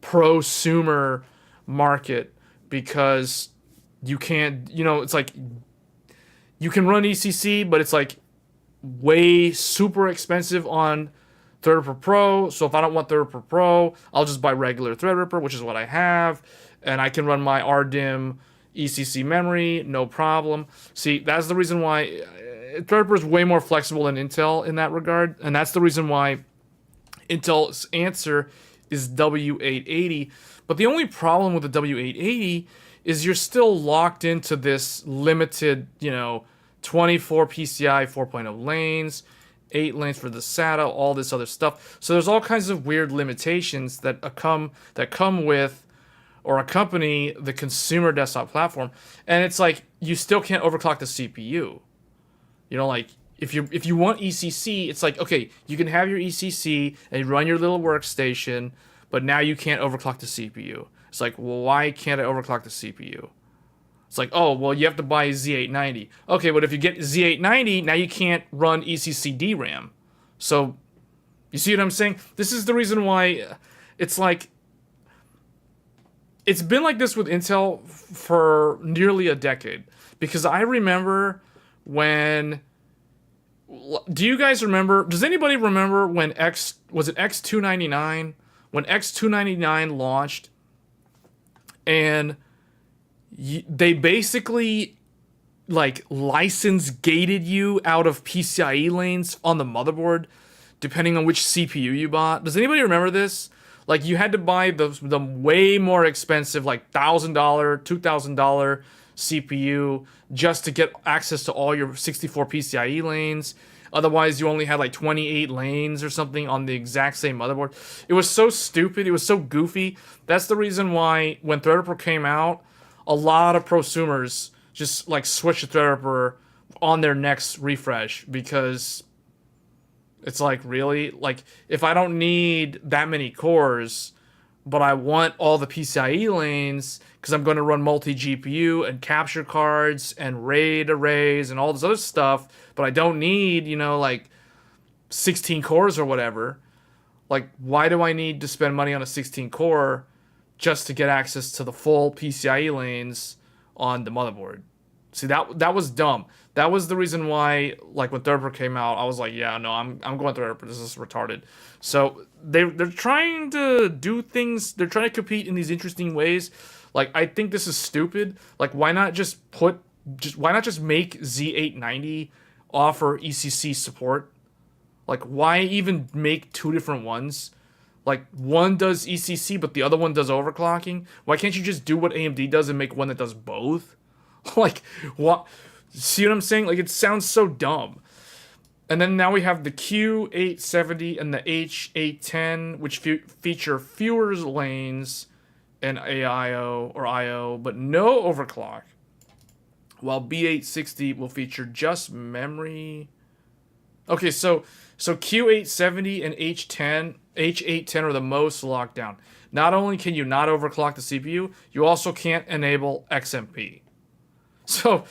prosumer market, because you can't, it's like you can run ECC, but it's like way super expensive on Threadripper Pro. So if I don't want Threadripper Pro, I'll just buy regular Threadripper, which is what I have, and I can run my RDIMM ECC memory, no problem. See, that's the reason why Threadripper is way more flexible than Intel in that regard, and that's the reason why Intel's answer is W880. But the only problem with the W880 is you're still locked into this limited, 24 PCI 4.0 lanes, 8 lanes for the SATA, all this other stuff. So there's all kinds of weird limitations that come with or accompany the consumer desktop platform. And it's like you still can't overclock the CPU. Like if you want ECC, it's like, okay, you can have your ECC and run your little workstation, but now you can't overclock the CPU. It's like, well, why can't I overclock the CPU? It's like, oh, well, you have to buy Z890. Okay, but if you get Z890, now you can't run ECC DRAM. So, you see what I'm saying? This is the reason why it's like, it's been like this with Intel for nearly a decade. Because I remember when, do you guys remember, does anybody remember when was it X299? When X299 launched, and they basically like license gated you out of PCIe lanes on the motherboard, depending on which CPU you bought. Does anybody remember this? Like you had to buy the way more expensive, like $1,000, $2,000 CPU just to get access to all your 64 PCIe lanes. Otherwise, you only had like 28 lanes or something on the exact same motherboard. It was so stupid. It was so goofy. That's the reason why when Threadripper came out, a lot of prosumers just like switched to Threadripper on their next refresh, because it's like, really? Like, if I don't need that many cores, but I want all the PCIe lanes because I'm going to run multi-GPU and capture cards and RAID arrays and all this other stuff, but I don't need, like 16 cores or whatever. Like, why do I need to spend money on a 16 core just to get access to the full PCIe lanes on the motherboard? See, that was dumb. That was the reason why, like, when Threadripper came out, I was like, yeah, no, I'm going Threadripper. This is retarded. So they're trying to do things. They're trying to compete in these interesting ways. Like, I think this is stupid. Like, why not just make Z890 offer ECC support? Like, why even make two different ones? Like, one does ECC, but the other one does overclocking. Why can't you just do what AMD does and make one that does both? Like, what? See what I'm saying? Like, it sounds so dumb. And then now we have the Q870 and the H810, which feature fewer lanes and AIO or IO, but no overclock. While B860 will feature just memory. Okay, so Q870 and H810 are the most locked down. Not only can you not overclock the CPU, you also can't enable XMP. So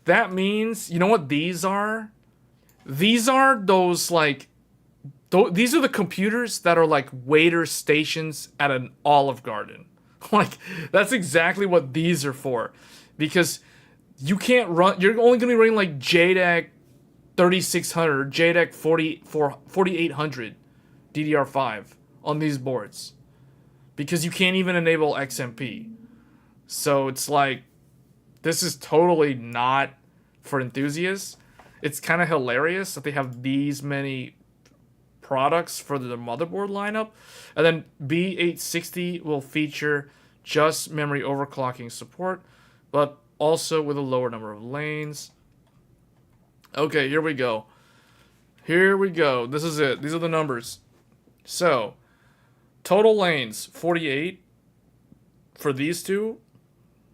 that means, you know what these are? These are those, like, these are the computers that are like waiter stations at an Olive Garden. Like, that's exactly what these are for. Because you can't run, you're only going to be running like JEDEC 3600, JEDEC 4800 DDR5 on these boards. Because you can't even enable XMP. So it's like, this is totally not for enthusiasts. It's kind of hilarious that they have these many products for the motherboard lineup. And then B860 will feature just memory overclocking support, but also with a lower number of lanes. Okay, here we go. Here we go. This is it. These are the numbers. So, total lanes, 48 for these two.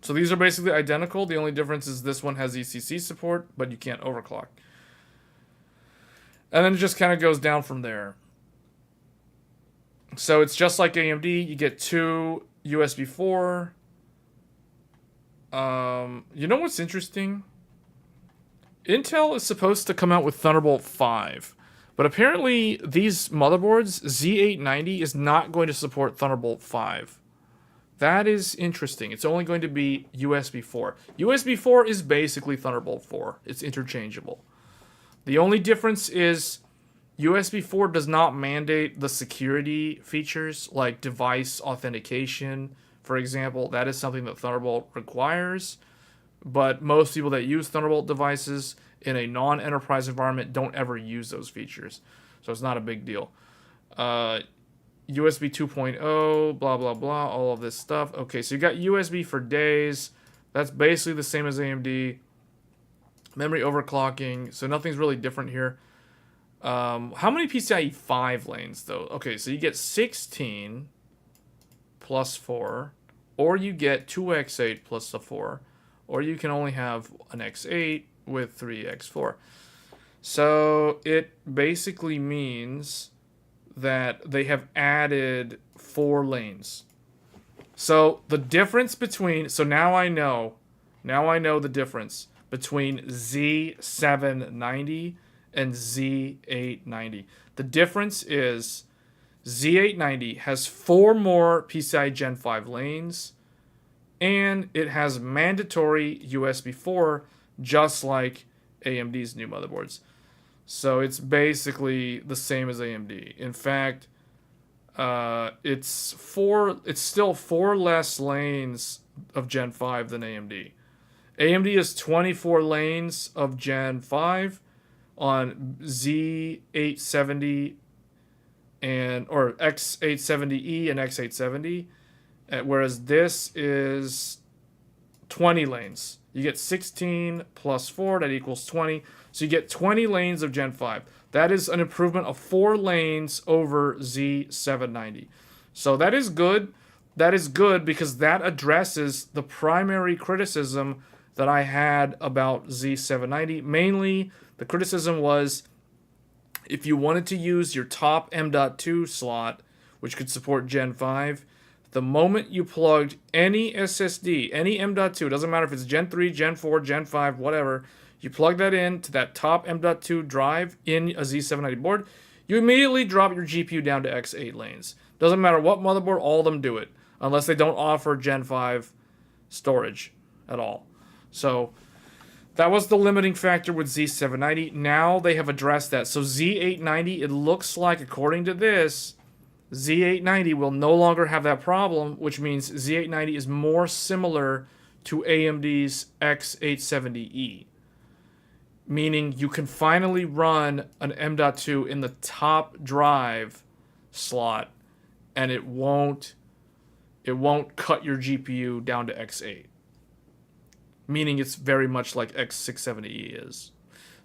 So these are basically identical. The only difference is this one has ECC support, but you can't overclock. And then it just kind of goes down from there. So it's just like AMD. You get two USB 4. You know what's interesting? Intel is supposed to come out with Thunderbolt 5. But apparently these motherboards, Z890, is not going to support Thunderbolt 5. That is interesting. It's only going to be USB 4. USB 4 is basically Thunderbolt 4. It's interchangeable. The only difference is USB 4 does not mandate the security features like device authentication, for example. That is something that Thunderbolt requires, but most people that use Thunderbolt devices in a non-enterprise environment don't ever use those features, so it's not a big deal. USB 2.0, blah, blah, blah, all of this stuff. Okay, so you got USB for days. That's basically the same as AMD. Memory overclocking, so nothing's really different here. How many PCIe 5 lanes, though? Okay, so you get 16 plus 4, or you get 2x8 plus the 4, or you can only have an x8 with 3x4. So it basically means that they have added 4 lanes. So the difference between, so now I know the difference between Z790 and Z890. The difference is Z890 has 4 more PCIe Gen 5 lanes, and it has mandatory USB 4, just like AMD's new motherboards. So it's basically the same as AMD. In fact, it's still 4 less lanes of Gen 5 than AMD. AMD is 24 lanes of Gen 5 on Z870 or X870E and X870, whereas this is 20 lanes. You get 16 plus 4, that equals 20. So you get 20 lanes of Gen 5. That is an improvement of 4 lanes over Z790. So that is good. That is good because that addresses the primary criticism that I had about Z790. Mainly, the criticism was if you wanted to use your top M.2 slot, which could support Gen 5, the moment you plugged any SSD, any M.2, doesn't matter if it's Gen 3, Gen 4, Gen 5, whatever, you plug that in to that top M.2 drive in a Z790 board, you immediately drop your GPU down to X8 lanes. Doesn't matter what motherboard, all of them do it, unless they don't offer Gen 5 storage at all. So that was the limiting factor with Z790. Now they have addressed that. So Z890, it looks like, according to this, Z890 will no longer have that problem, which means Z890 is more similar to AMD's X870E. Meaning you can finally run an M.2 in the top drive slot, and it won't cut your GPU down to X8. Meaning it's very much like X670E is.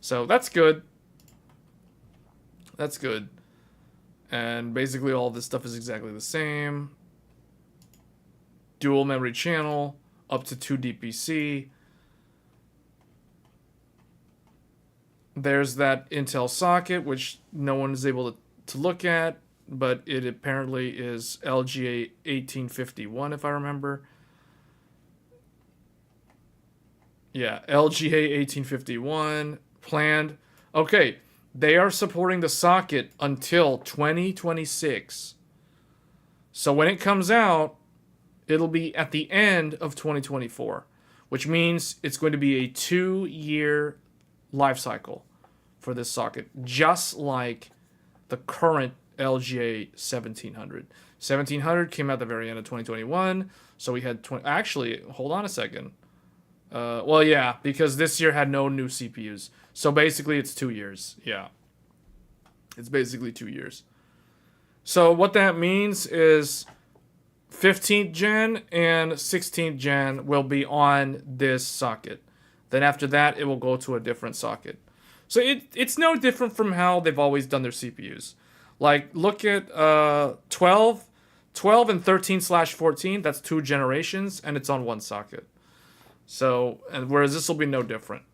So that's good. That's good. And basically all this stuff is exactly the same. Dual memory channel, up to 2 DPC. There's that Intel socket, which no one is able to look at, but it apparently is LGA 1851, if I remember. Yeah, LGA 1851, planned. Okay, they are supporting the socket until 2026. So when it comes out, it'll be at the end of 2024, which means it's going to be a 2-year life cycle for this socket, just like the current LGA 1700. 1700 came out at the very end of 2021, so we had actually, hold on a second. Well, yeah, because this year had no new CPUs. So basically it's 2 years. Yeah. It's basically 2 years. So what that means is 15th gen and 16th gen will be on this socket. Then after that, it will go to a different socket. So it's no different from how they've always done their CPUs. Like, look at 12 and 13/14, that's 2 generations, and it's on one socket. So, and whereas this will be no different.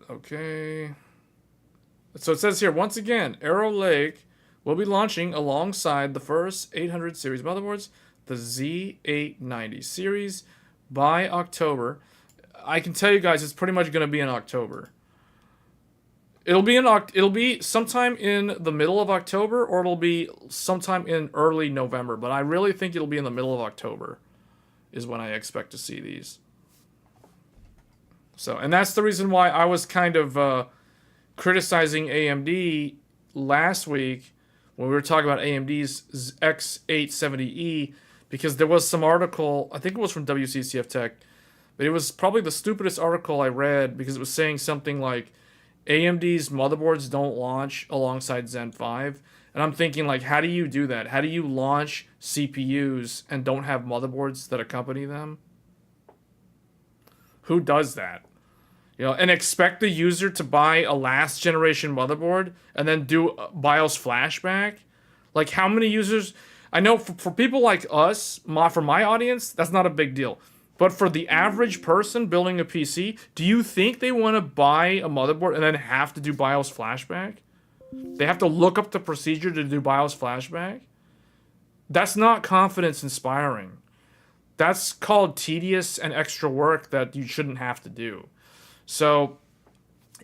Okay. So it says here, once again, Arrow Lake will be launching alongside the first 800 series motherboards, the Z890 series, by October. I can tell you guys, it's pretty much going to be in October. It'll be sometime in the middle of October, or it'll be sometime in early November. But I really think it'll be in the middle of October, is when I expect to see these. So, and that's the reason why I was kind of criticizing AMD last week when we were talking about AMD's X870E, because there was some article, I think it was from WCCF Tech, but it was probably the stupidest article I read, because it was saying something like AMD's motherboards don't launch alongside Zen 5. And I'm thinking, like, how do you do that? How do you launch CPUs and don't have motherboards that accompany them? Who does that? You know, and expect the user to buy a last generation motherboard and then do BIOS flashback? Like, how many users? I know for people like us, for my audience, that's not a big deal. But for the average person building a PC, do you think they want to buy a motherboard and then have to do BIOS flashback? They have to look up the procedure to do BIOS flashback? That's not confidence inspiring. That's called tedious and extra work that you shouldn't have to do. So,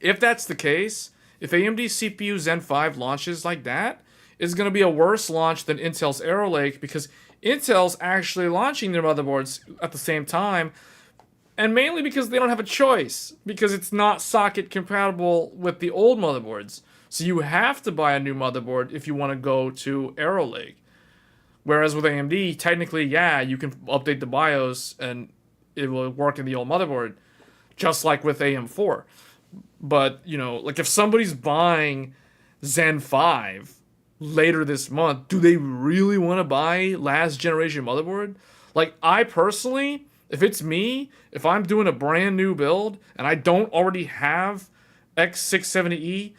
if that's the case, if AMD's CPU Zen 5 launches like that, it's going to be a worse launch than Intel's Arrow Lake, because Intel's actually launching their motherboards at the same time, and mainly because they don't have a choice, because it's not socket compatible with the old motherboards. So you have to buy a new motherboard if you want to go to Arrow Lake. Whereas with AMD, technically, yeah, you can update the BIOS and it will work in the old motherboard, just like with AM4. But, you know, like if somebody's buying Zen 5 later this month, do they really want to buy last generation motherboard? Like, I personally, if it's me, if I'm doing a brand new build and I don't already have X670E,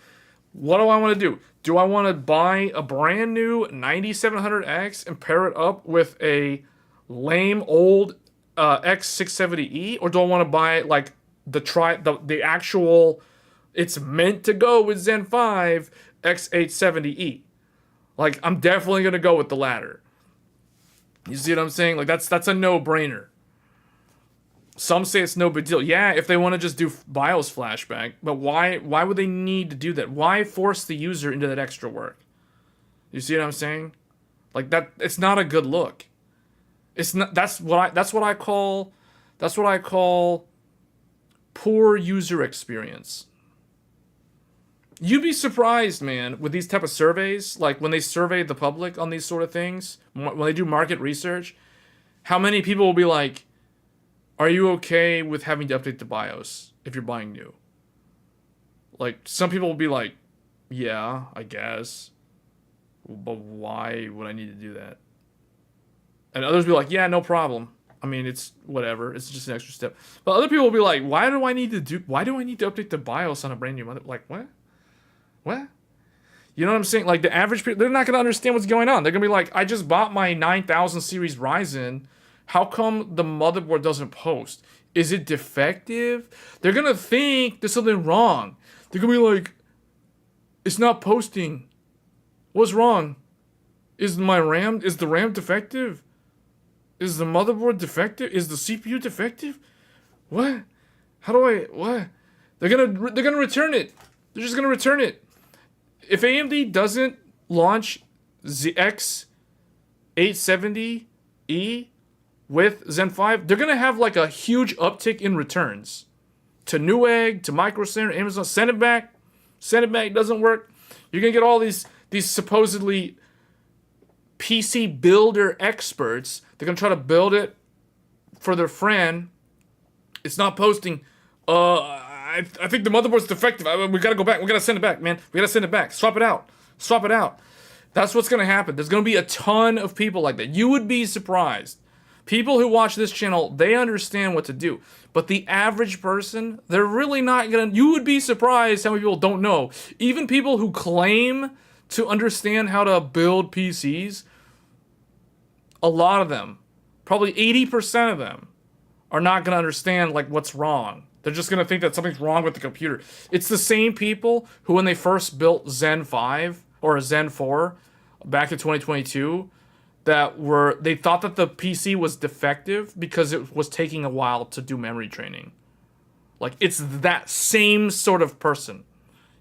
what do I want to do? Do I want to buy a brand new 9700X and pair it up with a lame old X670E, or do I want to buy like the actual, it's meant to go with Zen 5 X870E? Like, I'm definitely gonna go with the latter. You see what I'm saying? Like, that's a no-brainer. Some say it's no big deal. Yeah, if they want to just do BIOS flashback, but why would they need to do that? Why force the user into that extra work? You see what I'm saying? Like, that, it's not a good look. It's not. That's what I call poor user experience. You'd be surprised, man, with these type of surveys, like when they survey the public on these sort of things, when they do market research, how many people will be like, are you okay with having to update the BIOS if you're buying new? Like, some people will be like, yeah, I guess. But why would I need to do that? And others will be like, yeah, no problem. I mean, it's whatever. It's just an extra step. But other people will be like, why do I need to update the BIOS on a brand new mother? Like, what? What? You know what I'm saying? Like, the average people, they're not going to understand what's going on. They're going to be like, I just bought my 9000 series Ryzen. How come the motherboard doesn't post? Is it defective? They're going to think there's something wrong. They're going to be like, it's not posting. What's wrong? Is the RAM defective? Is the motherboard defective? Is the CPU defective? What? What? They're going to return it. They're just going to return it. If AMD doesn't launch the X870E with Zen 5, they're going to have like a huge uptick in returns. To Newegg, to Micro Center, Amazon. Send it back. It doesn't work. You're going to get all these supposedly PC builder experts. They're going to try to build it for their friend. It's not posting. I think the motherboard's defective. We got to go back. We got to send it back, man. We got to send it back. Swap it out. That's what's going to happen. There's going to be a ton of people like that. You would be surprised. People who watch this channel, they understand what to do. But the average person, they're really not going to... You would be surprised how many people don't know. Even people who claim to understand how to build PCs, a lot of them, probably 80% of them, are not going to understand like what's wrong. They're just going to think that something's wrong with the computer. It's the same people who, when they first built Zen 5 or Zen 4 back in 2022... they thought that the PC was defective because it was taking a while to do memory training. Like, it's that same sort of person.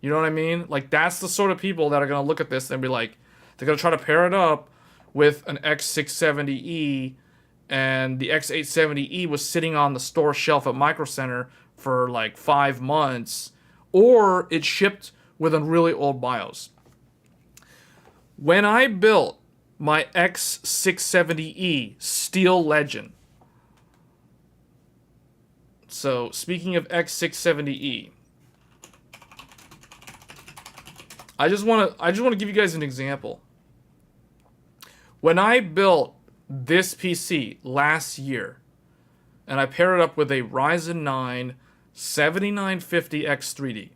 You know what I mean? Like, that's the sort of people that are going to look at this and be like, they're going to try to pair it up with an X670E, and the X870E was sitting on the store shelf at Micro Center for like 5 months, or it shipped with a really old BIOS. When I built my X670E Steel Legend, so speaking of X670E, I just want to give you guys an example. When I built this PC last year, and I paired it up with a Ryzen 9 7950X3D,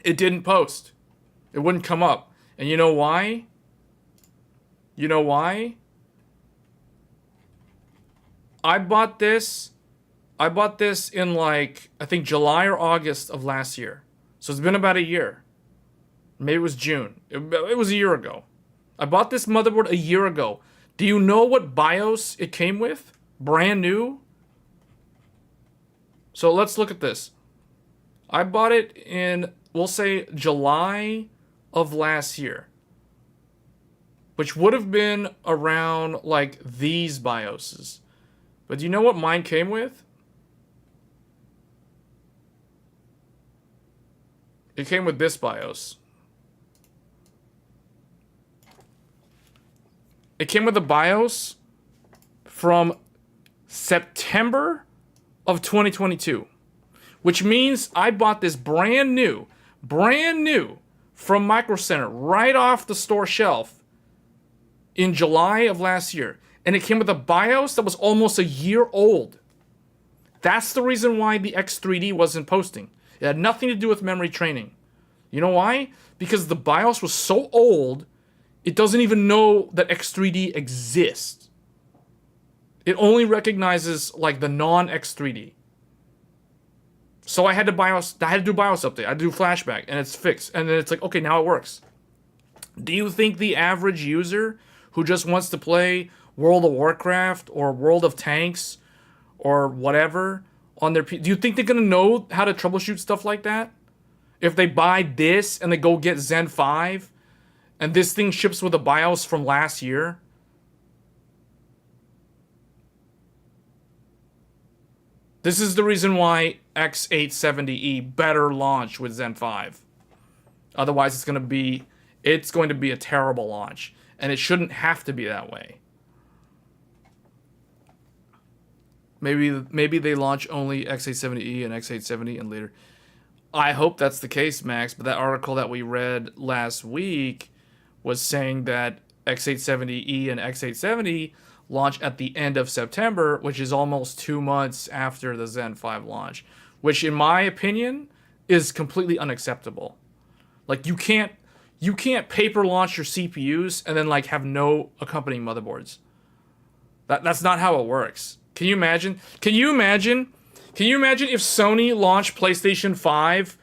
it didn't post. It wouldn't come up. And you know why? You know why? I bought this in like, I think July or August of last year. So it's been about a year. Maybe it was June. It was a year ago. I bought this motherboard a year ago. Do you know what BIOS it came with? Brand new? So let's look at this. I bought it in, we'll say, July of last year, which would have been around like these BIOSes. But do you know what mine came with? It came with this BIOS. It came with a BIOS from September of 2022, which means I bought this brand new from Micro Center right off the store shelf in July of last year. And it came with a BIOS that was almost a year old. That's the reason why the X3D wasn't posting. It had nothing to do with memory training. You know why? Because the BIOS was so old, it doesn't even know that X3D exists. It only recognizes like the non-X3D. So I had to do BIOS update. I had to do flashback, and it's fixed. And then it's like, okay, now it works. Do you think the average user who just wants to play World of Warcraft or World of Tanks or whatever on their do you think they're gonna know how to troubleshoot stuff like that? If they buy this and they go get Zen 5 and this thing ships with a BIOS from last year? This is the reason why X870E better launch with Zen 5. Otherwise, it's going to be a terrible launch, and it shouldn't have to be that way. Maybe they launch only X870E and X870 and later. I hope that's the case, Max, but that article that we read last week was saying that X870E and X870 launch at the end of September, which is almost 2 months after the Zen 5 launch, which in my opinion is completely unacceptable. Like, you can't paper launch your CPUs and then like have no accompanying motherboards. That's not how it works. Can you imagine? Can you imagine if Sony launched PlayStation 5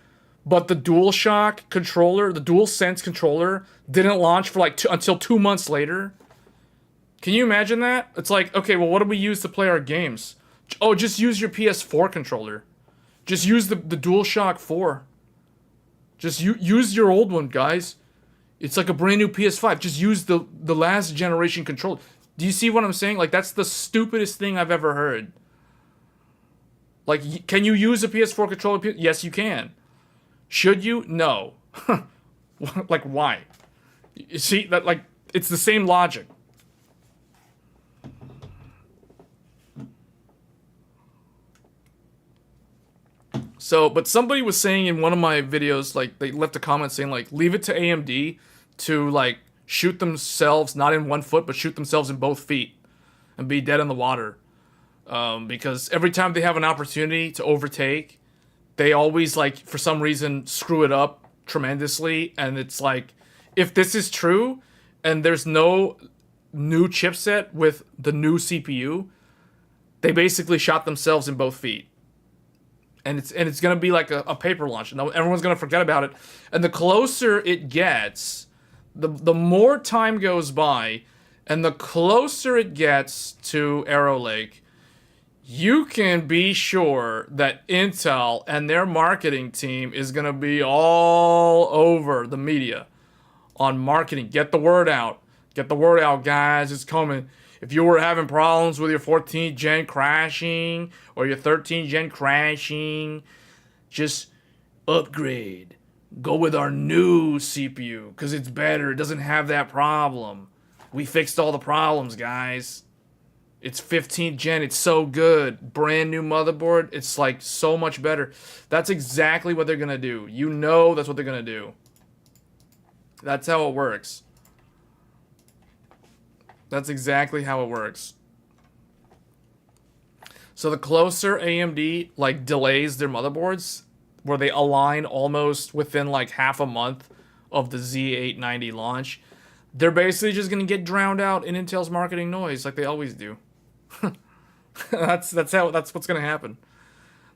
but the DualShock controller, the DualSense controller didn't launch for like until 2 months later? Can you imagine that? It's like, okay, well, what do we use to play our games? Oh, just use your PS4 controller. Just use the DualShock 4. Just use your old one, guys. It's like a brand new PS5. Just use the last generation controller. Do you see what I'm saying? Like, that's the stupidest thing I've ever heard. Like, can you use a PS4 controller? Yes, you can. Should you? No. Like, why? You see, that, like, it's the same logic. So, but somebody was saying in one of my videos, like, they left a comment saying, like, leave it to AMD to, like, shoot themselves, not in 1 foot, but shoot themselves in both feet and be dead in the water. Because every time they have an opportunity to overtake, they always, like, for some reason, screw it up tremendously. And it's like, if this is true, and there's no new chipset with the new CPU, they basically shot themselves in both feet. And it's going to be like a paper launch. And everyone's going to forget about it. And the closer it gets, the more time goes by, and the closer it gets to Arrow Lake, you can be sure that Intel and their marketing team is going to be all over the media on marketing. Get the word out. Get the word out, guys. It's coming. If you were having problems with your 14th gen crashing or your 13th gen crashing, just upgrade. Go with our new CPU because it's better. It doesn't have that problem. We fixed all the problems, guys. It's 15th gen. It's so good. Brand new motherboard. It's like so much better. That's exactly what they're going to do. You know that's what they're going to do. That's how it works. That's exactly how it works. So the closer AMD like delays their motherboards, where they align almost within like half a month of the Z890 launch, they're basically just going to get drowned out in Intel's marketing noise like they always do. That's what's going to happen.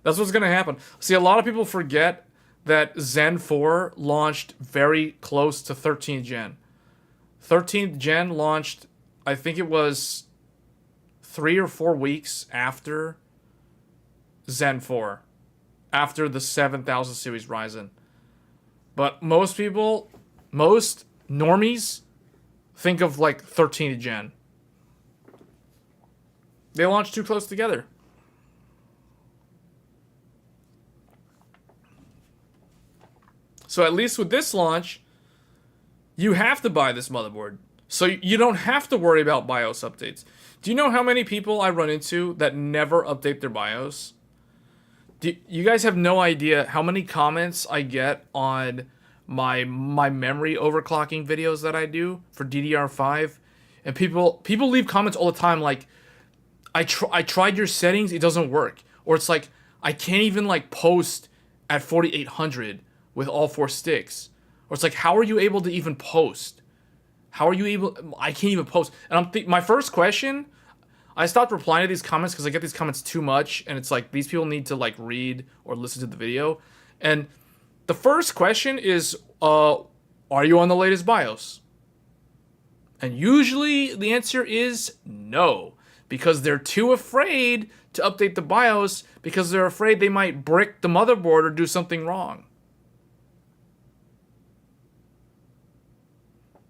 That's what's going to happen. See, a lot of people forget that Zen 4 launched very close to 13th gen. 13th gen launched, I think it was 3 or 4 weeks after Zen 4. After the 7000 series Ryzen. But most people, most normies, think of like 13th gen. They launched too close together. So at least with this launch, you have to buy this motherboard. So you don't have to worry about BIOS updates. Do you know how many people I run into that never update their BIOS? You guys have no idea how many comments I get on my memory overclocking videos that I do for DDR5. And people leave comments all the time like, I tried your settings, it doesn't work. Or it's like, I can't even like post at 4800 with all 4 sticks. Or it's like, how are you able to even post? How are you able, I can't even post. And my first question, I stopped replying to these comments because I get these comments too much. And it's like, these people need to like read or listen to the video. And the first question is, are you on the latest BIOS? And usually the answer is no. Because they're too afraid to update the BIOS because they're afraid they might brick the motherboard or do something wrong.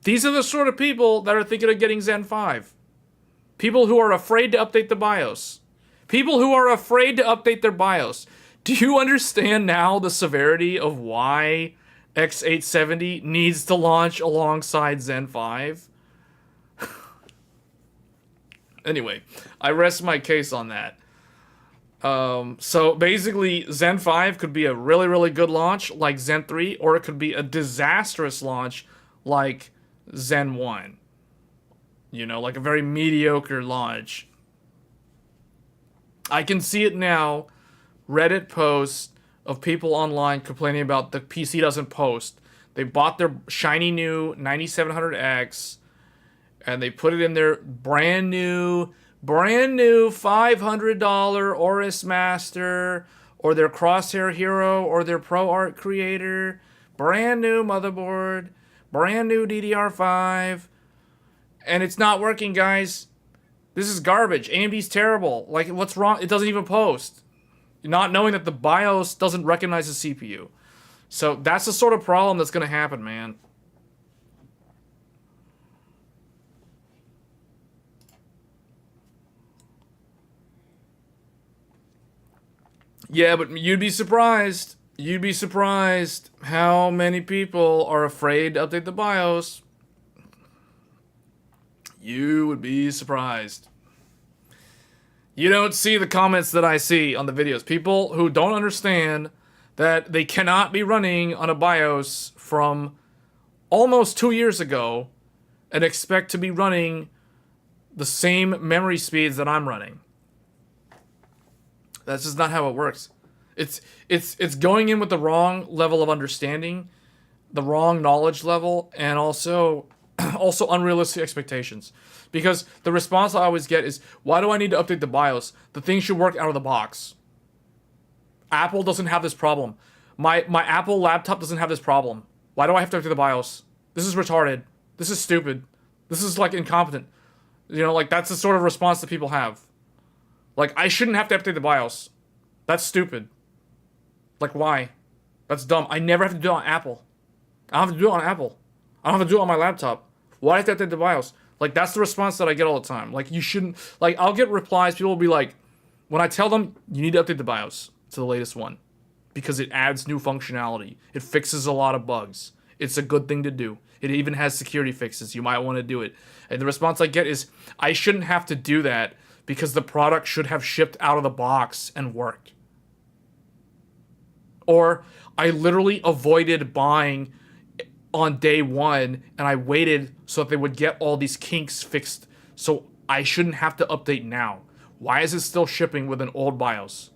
These are the sort of people that are thinking of getting Zen 5. People who are afraid to update the BIOS. People who are afraid to update their BIOS. Do you understand now the severity of why X870 needs to launch alongside Zen 5? Anyway, I rest my case on that. So basically, Zen 5 could be a really, really good launch like Zen 3, or it could be a disastrous launch like Zen 1. You know, like a very mediocre launch. I can see it now. Reddit posts of people online complaining about the PC doesn't post. They bought their shiny new 9700X and they put it in their brand new $500 Oris Master or their Crosshair Hero or their ProArt Creator. Brand new motherboard. Brand new DDR5. And it's not working, guys. This is garbage. AMD's terrible. Like, what's wrong? It doesn't even post. Not knowing that the BIOS doesn't recognize the CPU. So that's the sort of problem that's going to happen, man. Yeah, but you'd be surprised. You'd be surprised how many people are afraid to update the BIOS. You would be surprised. You don't see the comments that I see on the videos. People who don't understand that they cannot be running on a BIOS from almost 2 years ago and expect to be running the same memory speeds that I'm running. That's just not how it works. It's going in with the wrong level of understanding, the wrong knowledge level, and also unrealistic expectations. Because the response I always get is, why do I need to update the BIOS? The thing should work out of the box. Apple doesn't have this problem. My Apple laptop doesn't have this problem. Why do I have to update the BIOS? This is retarded. This is stupid. This is like incompetent. You know, like that's the sort of response that people have. Like, I shouldn't have to update the BIOS. That's stupid. Like, why? That's dumb. I never have to do it on Apple. I don't have to do it on Apple. I don't have to do it on my laptop. Why do I have to update the BIOS? Like, that's the response that I get all the time. Like, you shouldn't... Like, I'll get replies. People will be like... When I tell them, you need to update the BIOS to the latest one. Because it adds new functionality. It fixes a lot of bugs. It's a good thing to do. It even has security fixes. You might want to do it. And the response I get is, I shouldn't have to do that because the product should have shipped out of the box and worked. Or, I literally avoided buying on day one and I waited so that they would get all these kinks fixed. So I shouldn't have to update now. Why is it still shipping with an old BIOS?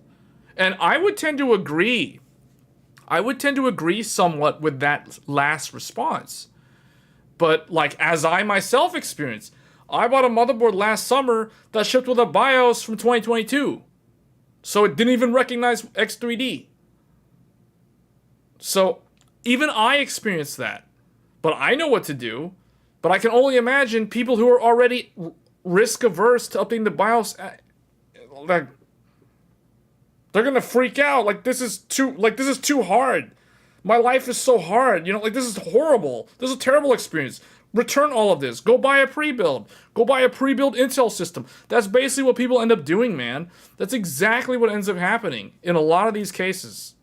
And I would tend to agree. I would tend to agree somewhat with that last response. But, like, as I myself experienced, I bought a motherboard last summer that shipped with a BIOS from 2022. So it didn't even recognize X3D. So, even I experienced that. But I know what to do. But I can only imagine people who are already risk-averse to updating the BIOS... Like, they're gonna freak out. Like, this is too hard. My life is so hard. You know, like, this is horrible. This is a terrible experience. Return all of this. Go buy a pre-build. Go buy a pre-built Intel system. That's basically what people end up doing, man. That's exactly what ends up happening in a lot of these cases.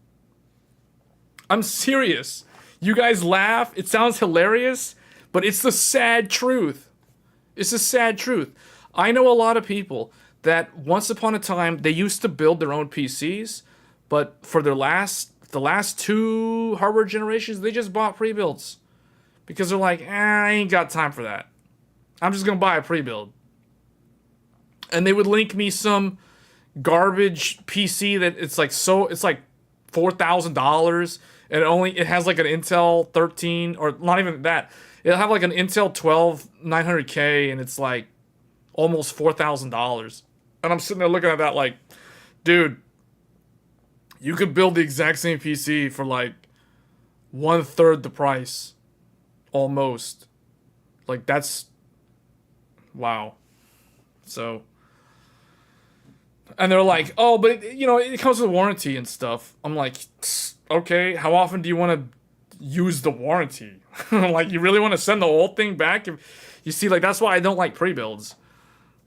I'm serious. You guys laugh. It sounds hilarious, but it's the sad truth. It's the sad truth. I know a lot of people that once upon a time, they used to build their own PCs, but for the last 2 hardware generations, they just bought pre-builds. Because they're like, I ain't got time for that. I'm just going to buy a pre-build. And they would link me some garbage PC that it's like $4,000, and it has like an Intel 13, or not even that. It'll have like an Intel 12 900K, and it's like almost $4,000. And I'm sitting there looking at that like, dude, you could build the exact same PC for like 1/3 the price. Almost. Like, that's... Wow. So... And they're like, oh, but, it comes with warranty and stuff. I'm like, okay, how often do you want to use the warranty? Like, you really want to send the whole thing back? You see, like, that's why I don't like pre-builds.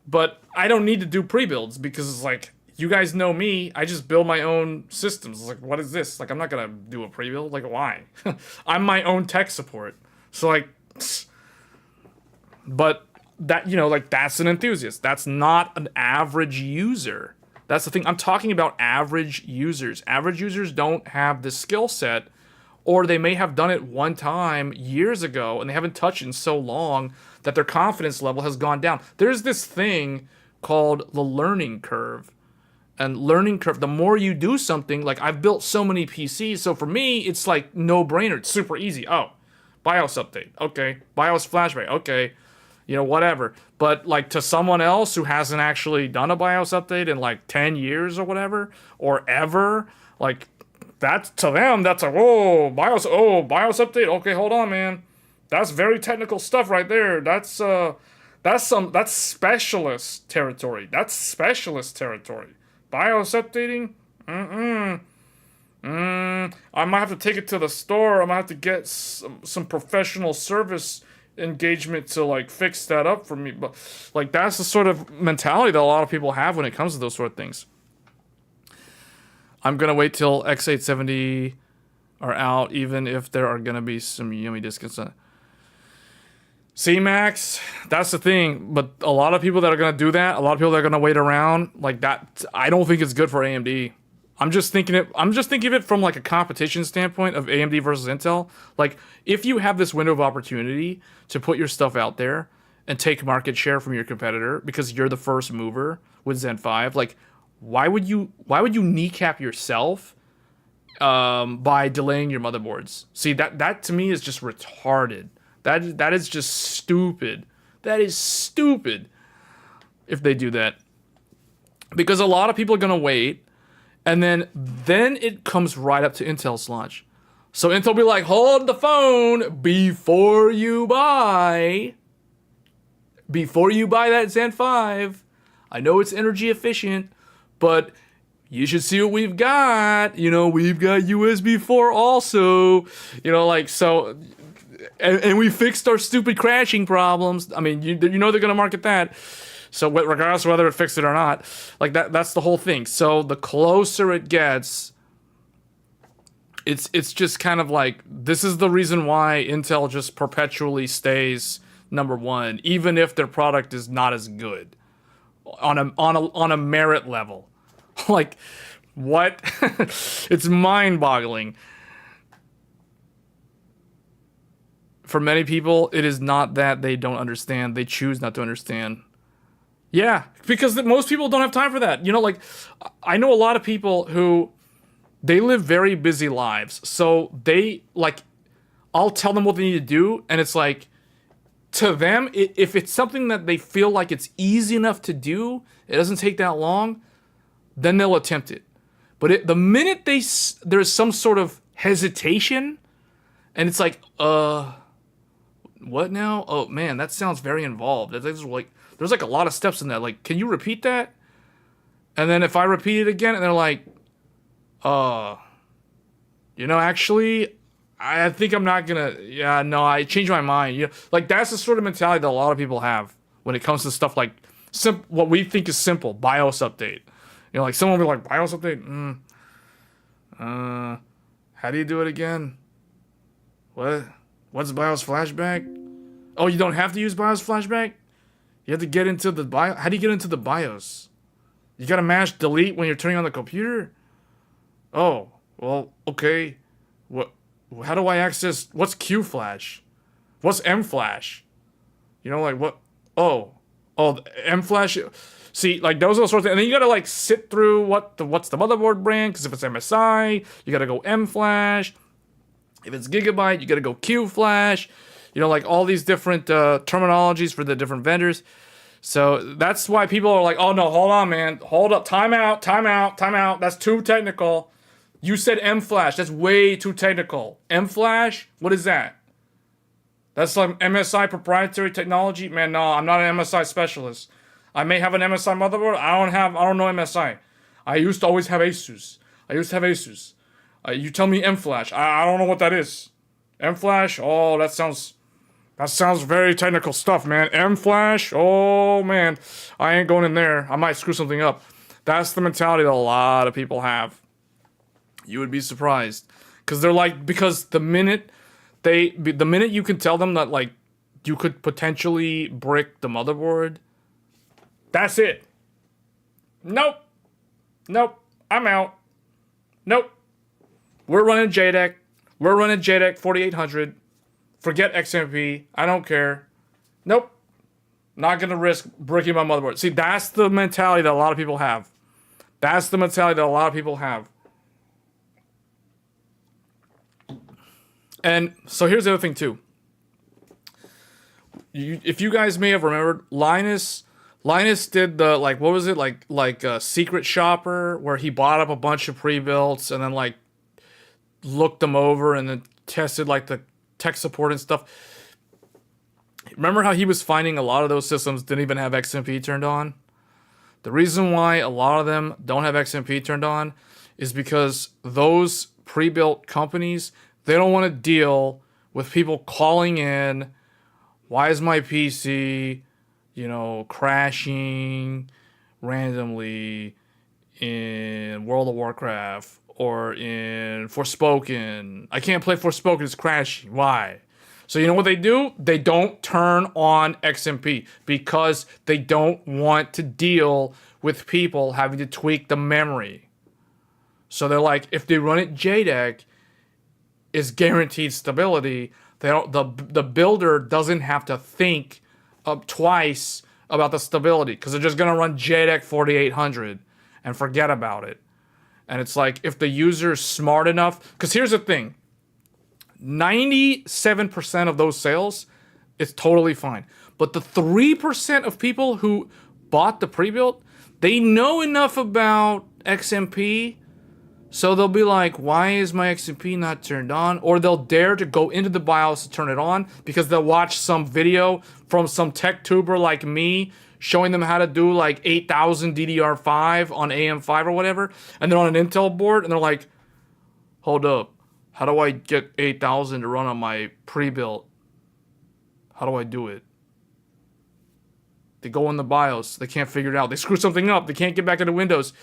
But I don't need to do pre-builds because it's like, you guys know me, I just build my own systems. It's like, what is this? Like, I'm not going to do a pre-build. Like, why? I'm my own tech support. So, like, but that, like, that's an enthusiast. That's not an average user. That's the thing. I'm talking about average users. Average users don't have the skill set, or they may have done it one time years ago and they haven't touched it in so long that their confidence level has gone down. There's this thing called the learning curve. And learning curve, the more you do something, like, I've built so many PCs, so for me, it's like no-brainer. It's super easy. Oh, BIOS update. Okay. BIOS flashback. Okay. Whatever. But, like, to someone else who hasn't actually done a BIOS update in, like, 10 years or whatever, or ever, like, that's, to them, that's like, BIOS update. Okay, hold on, man. That's very technical stuff right there. That's specialist territory. That's specialist territory. BIOS updating? I might have to take it to the store. I might have to get some professional service engagement to, like, fix that up for me. But, like, that's the sort of mentality that a lot of people have when it comes to those sort of things. I'm gonna wait till X870 are out, even if there are gonna be some yummy discounts on it. C-Max, that's the thing, but a lot of people that are going to do that, a lot of people that are going to wait around, like that, I don't think it's good for AMD. I'm just thinking of it from, like, a competition standpoint of AMD versus Intel. Like, if you have this window of opportunity to put your stuff out there and take market share from your competitor because you're the first mover with Zen 5, like, why would you kneecap yourself by delaying your motherboards? See, that to me is just retarded. That is just stupid. That is stupid if they do that. Because a lot of people are going to wait, and then it comes right up to Intel's launch. So Intel will be like, hold the phone before you buy that Zen 5. I know it's energy efficient, but you should see what we've got. You know, we've got USB 4 also. You know, like, so, and we fixed our stupid crashing problems. I mean, you know they're going to market that. So regardless of whether it fixed it or not, like that's the whole thing. So the closer it gets, it's just kind of like, this is the reason why Intel just perpetually stays number one, even if their product is not as good on a merit level. Like, what? It's mind-boggling. For many people, it is not that they don't understand. They choose not to understand. Yeah, because most people don't have time for that. You know, like, I know a lot of people who, they live very busy lives. So they, like, I'll tell them what they need to do, and it's like, to them, if it's something that they feel like it's easy enough to do, it doesn't take that long, then they'll attempt it. But the minute there's some sort of hesitation, and it's like, what now? Oh man, that sounds very involved. There's like a lot of steps in that. Like, can you repeat that? And then if I repeat it again, and they're like, you know, actually, I think I'm not gonna. Yeah, no, I changed my mind. You know, like that's the sort of mentality that a lot of people have when it comes to stuff like what we think is simple, BIOS update. You know, like someone will be like, BIOS update? How do you do it again? What? What's BIOS flashback? Oh, you don't have to use BIOS flashback? You have to get into the BIOS? How do you get into the BIOS? You gotta mash delete when you're turning on the computer? Oh, well, okay. What? How do I access? What's Q flash? What's M flash? You know, like what? Oh, M flash. See, like those are the sorts of things. And then you gotta like sit through what's the motherboard brand, because if it's MSI, you gotta go M flash. If it's Gigabyte, you gotta go Q flash. You know, like all these different terminologies for the different vendors. So that's why people are like, oh no, hold on, man. Hold up, time out. That's too technical. You said M flash, that's way too technical. M flash, what is that? That's like MSI proprietary technology? Man, no, I'm not an MSI specialist. I may have an MSI motherboard. I don't know MSI. I used to always have Asus. You tell me M flash. I don't know what that is. M flash. Oh, that sounds very technical stuff, man. M flash. Oh man, I ain't going in there. I might screw something up. That's the mentality that a lot of people have. You would be surprised, because they're like, because the minute you can tell them that like you could potentially brick the motherboard, that's it. Nope. I'm out. Nope. We're running JDEC. We're running JDEC 4800. Forget XMP. I don't care. Nope. Not gonna risk bricking my motherboard. See, that's the mentality that a lot of people have. And so here's the other thing too. If you guys may have remembered, Linus did the, like, what was it, like a secret shopper where he bought up a bunch of pre-builts and then like looked them over and then tested like the tech support and stuff. Remember how he was finding a lot of those systems didn't even have XMP turned on? The reason why a lot of them don't have XMP turned on is because those pre-built companies, they don't want to deal with people calling in, why is my PC, you know, crashing randomly in World of Warcraft or in Forspoken. I can't play Forspoken, it's crashing. Why? So you know what they do? They don't turn on XMP because they don't want to deal with people having to tweak the memory. So they're like, if they run it JDEC, is guaranteed stability. The builder doesn't have to think up twice about the stability, because they're just gonna run JDEC 4800 and forget about it. And it's like, if the user's smart enough, because here's the thing, 97% of those sales is totally fine, but the 3% of people who bought the pre-built, they know enough about XMP So they'll be like, why is my XMP not turned on? Or they'll dare to go into the BIOS to turn it on because they'll watch some video from some tech tuber like me showing them how to do like 8000 DDR5 on AM5 or whatever. And they're on an Intel board and they're like, hold up, how do I get 8000 to run on my pre-built? How do I do it? They go in the BIOS. They can't figure it out. They screw something up. They can't get back into Windows.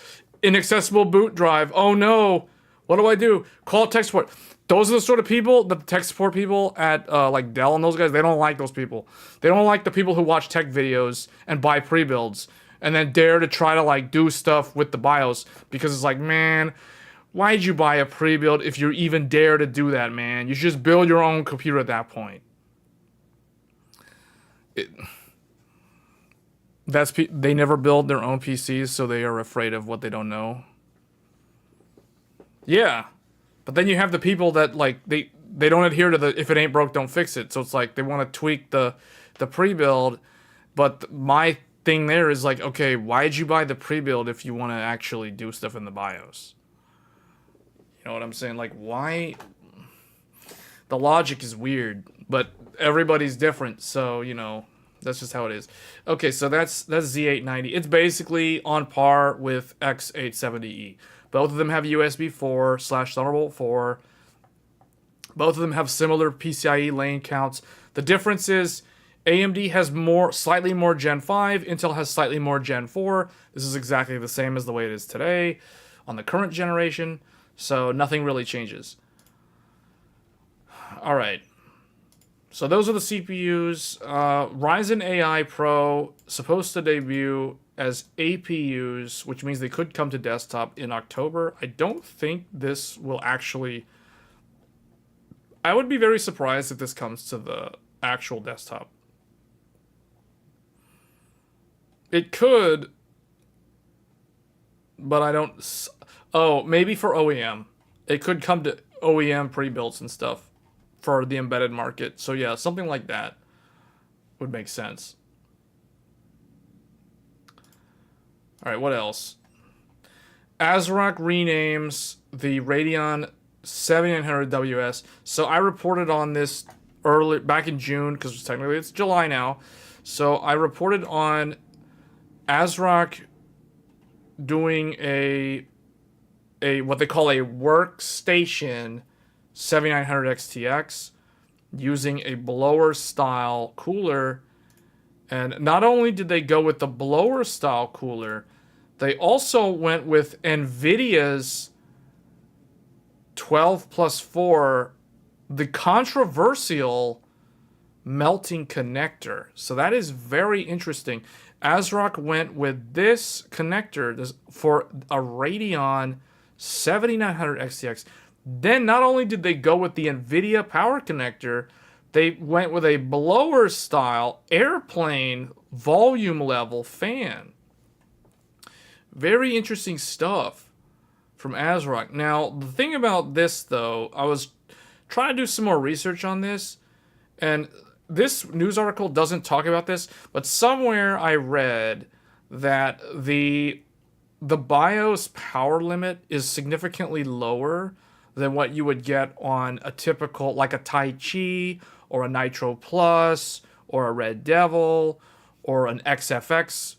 Inaccessible boot drive. Oh no. What do I do? Call tech support. Those are the sort of people that the tech support people at like Dell and those guys, they don't like those people. They don't like the people who watch tech videos and buy pre-builds and then dare to try to like do stuff with the BIOS because it's like, man, why'd you buy a pre-build if you even dare to do that, man? You should just build your own computer at that point. They never build their own PCs, so they are afraid of what they don't know. Yeah, but then you have the people that like they don't adhere to the if it ain't broke, don't fix it. So it's like they want to tweak the pre-build, but my thing there is like, okay, why'd you buy the pre-build if you want to actually do stuff in the BIOS? You know what I'm saying? Like, why? The logic is weird, but everybody's different, so you know. That's just how it is. Okay, so that's Z890. It's basically on par with X870E. Both of them have USB 4/Thunderbolt 4. Both of them have similar PCIe lane counts. The difference is AMD has slightly more Gen 5. Intel has slightly more Gen 4. This is exactly the same as the way it is today on the current generation. So nothing really changes. All right. So those are the CPUs. Ryzen AI Pro supposed to debut as APUs, which means they could come to desktop in October. I don't think this will actually... I would be very surprised if this comes to the actual desktop. It could, but I don't... Oh, maybe for OEM. It could come to OEM pre-builts and stuff for the embedded market. So yeah, something like that would make sense. All right, what else? ASRock renames the Radeon 7900WS. So I reported on this back in June, because technically it's July now. So I reported on ASRock doing a what they call a workstation 7900 XTX using a blower style cooler. And not only did they go with the blower style cooler, they also went with NVIDIA's 12+4, the controversial melting connector. So that is very interesting. ASRock went with this connector for a Radeon 7900 XTX. Then not only did they go with the NVIDIA power connector, they went with a blower style airplane volume level fan. Very interesting stuff from ASRock. Now, the thing about this though, I was trying to do some more research on this, and this news article doesn't talk about this, but somewhere I read that the BIOS power limit is significantly lower than what you would get on a typical, like a Tai Chi, or a Nitro Plus, or a Red Devil, or an XFX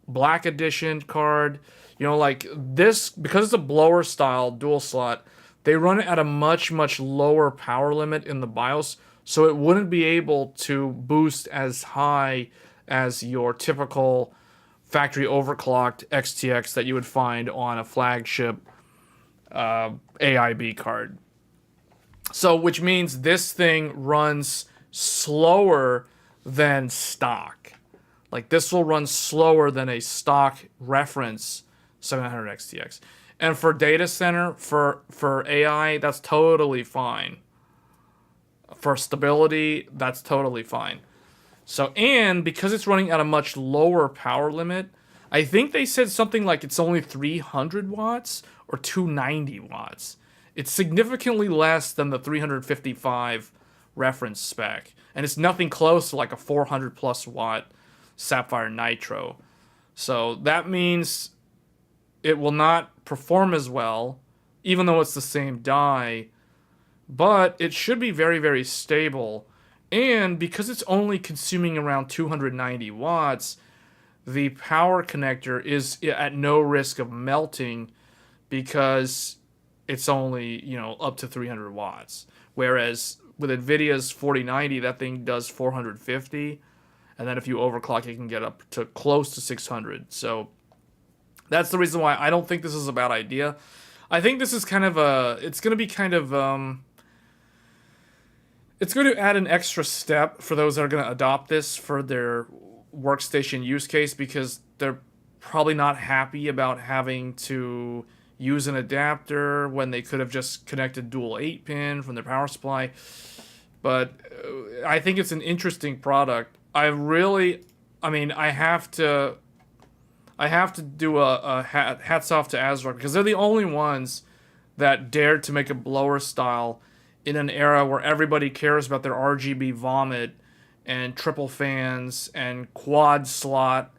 Black Edition card. You know, like this, because it's a blower style dual slot, they run it at a much, much lower power limit in the BIOS, so it wouldn't be able to boost as high as your typical factory overclocked XTX that you would find on a flagship AIB card. So, which means this thing runs slower than stock. Like, this will run slower than a stock reference 700 XTX. And for data center, for AI, that's totally fine. For stability, that's totally fine. So, and because it's running at a much lower power limit, I think they said something like it's only 300 watts or 290 watts. It's significantly less than the 355 reference spec. And it's nothing close to like a 400 plus watt Sapphire Nitro. So that means it will not perform as well, even though it's the same die, but it should be very, very stable. And because it's only consuming around 290 watts, the power connector is at no risk of melting because it's only, up to 300 watts. Whereas with NVIDIA's 4090, that thing does 450. And then if you overclock, it can get up to close to 600. So that's the reason why I don't think this is a bad idea. I think this is kind of it's going to be kind of, it's going to add an extra step for those that are going to adopt this for their workstation use case, because they're probably not happy about having to use an adapter when they could have just connected dual 8-pin from their power supply. But I think it's an interesting product. I have to do a hats off to ASRock, because they're the only ones that dared to make a blower style in an era where everybody cares about their RGB vomit and triple fans and quad slot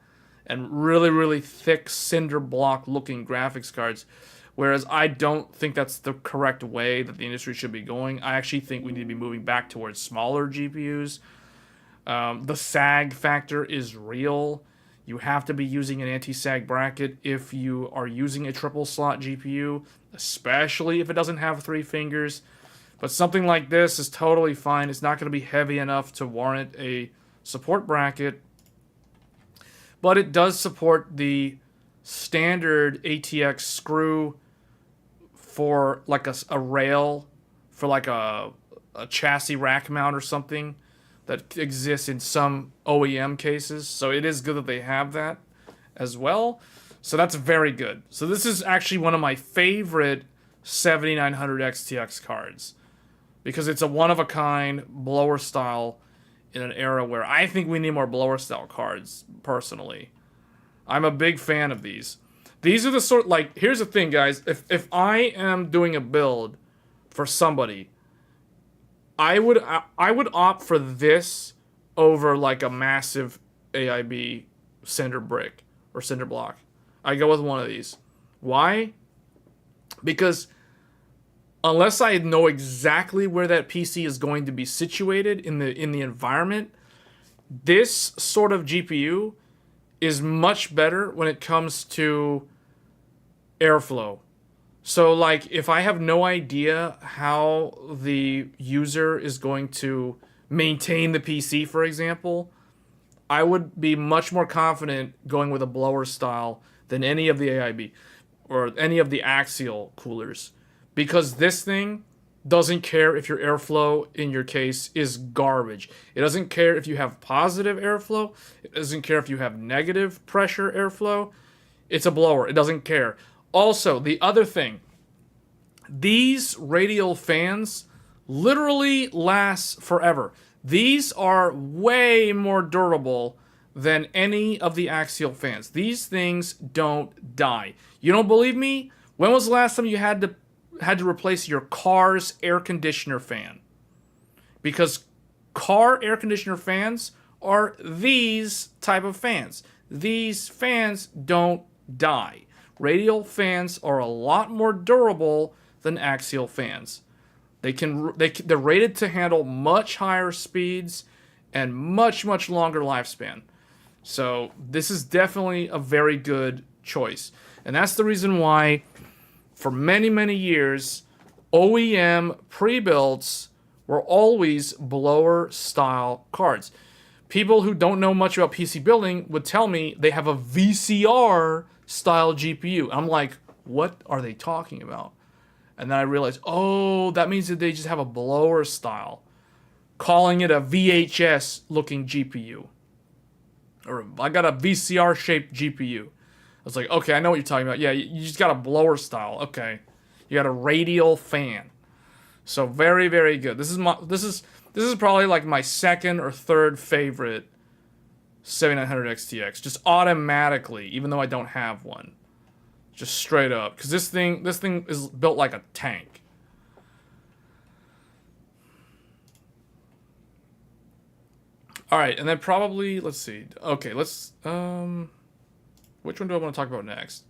and really, really thick cinder block looking graphics cards. Whereas I don't think that's the correct way that the industry should be going. I actually think we need to be moving back towards smaller GPUs. The sag factor is real. You have to be using an anti-sag bracket if you are using a triple slot GPU, especially if it doesn't have 3 fingers. But something like this is totally fine. It's not going to be heavy enough to warrant a support bracket. But it does support the standard ATX screw for like a rail, for like a chassis rack mount or something that exists in some OEM cases. So it is good that they have that as well. So that's very good. So this is actually one of my favorite 7900 XTX cards, because it's a one-of-a-kind blower style in an era where I think we need more blower style cards, personally. I'm a big fan of these. These are the sort, like, here's the thing, guys. If I am doing a build for somebody, I would opt for this over, like, a massive AIB cinder brick or cinder block. I go with one of these. Why? Because unless I know exactly where that PC is going to be situated in the environment, this sort of GPU is much better when it comes to airflow. So, like, if I have no idea how the user is going to maintain the PC, for example, I would be much more confident going with a blower style than any of the AIB or any of the axial coolers. Because this thing doesn't care if your airflow in your case is garbage. It doesn't care if you have positive airflow. It doesn't care if you have negative pressure airflow. It's a blower. It doesn't care. Also, the other thing, these radial fans literally last forever. These are way more durable than any of the axial fans. These things don't die. You don't believe me? When was the last time you had to replace your car's air conditioner fan? Because car air conditioner fans are these type of fans. These fans don't die. Radial fans are a lot more durable than axial fans. They're rated to handle much higher speeds and much, much longer lifespan. So this is definitely a very good choice. And that's the reason why for many, many years, OEM pre-builds were always blower-style cards. People who don't know much about PC building would tell me they have a VCR-style GPU. I'm like, what are they talking about? And then I realized, oh, that means that they just have a blower style, calling it a VHS-looking GPU. Or I got a VCR-shaped GPU. I was like, okay, I know what you're talking about. Yeah, you just got a blower style. Okay, you got a radial fan. So very, very good. This is probably like my second or third favorite 7900 XTX. Just automatically, even though I don't have one. Just straight up, because this thing is built like a tank. All right, and then probably let's see. Okay, let's which one do I want to talk about next?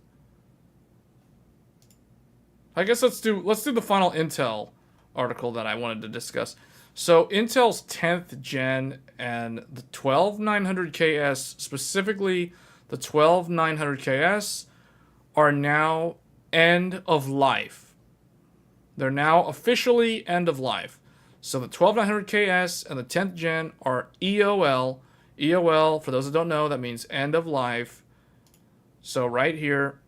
I guess let's do the final Intel article that I wanted to discuss. So Intel's 10th gen and the 12900KS, specifically the 12900KS, are now end of life. They're now officially end of life. So the 12900KS and the 10th gen are EOL. EOL, for those that don't know, that means end of life. So right here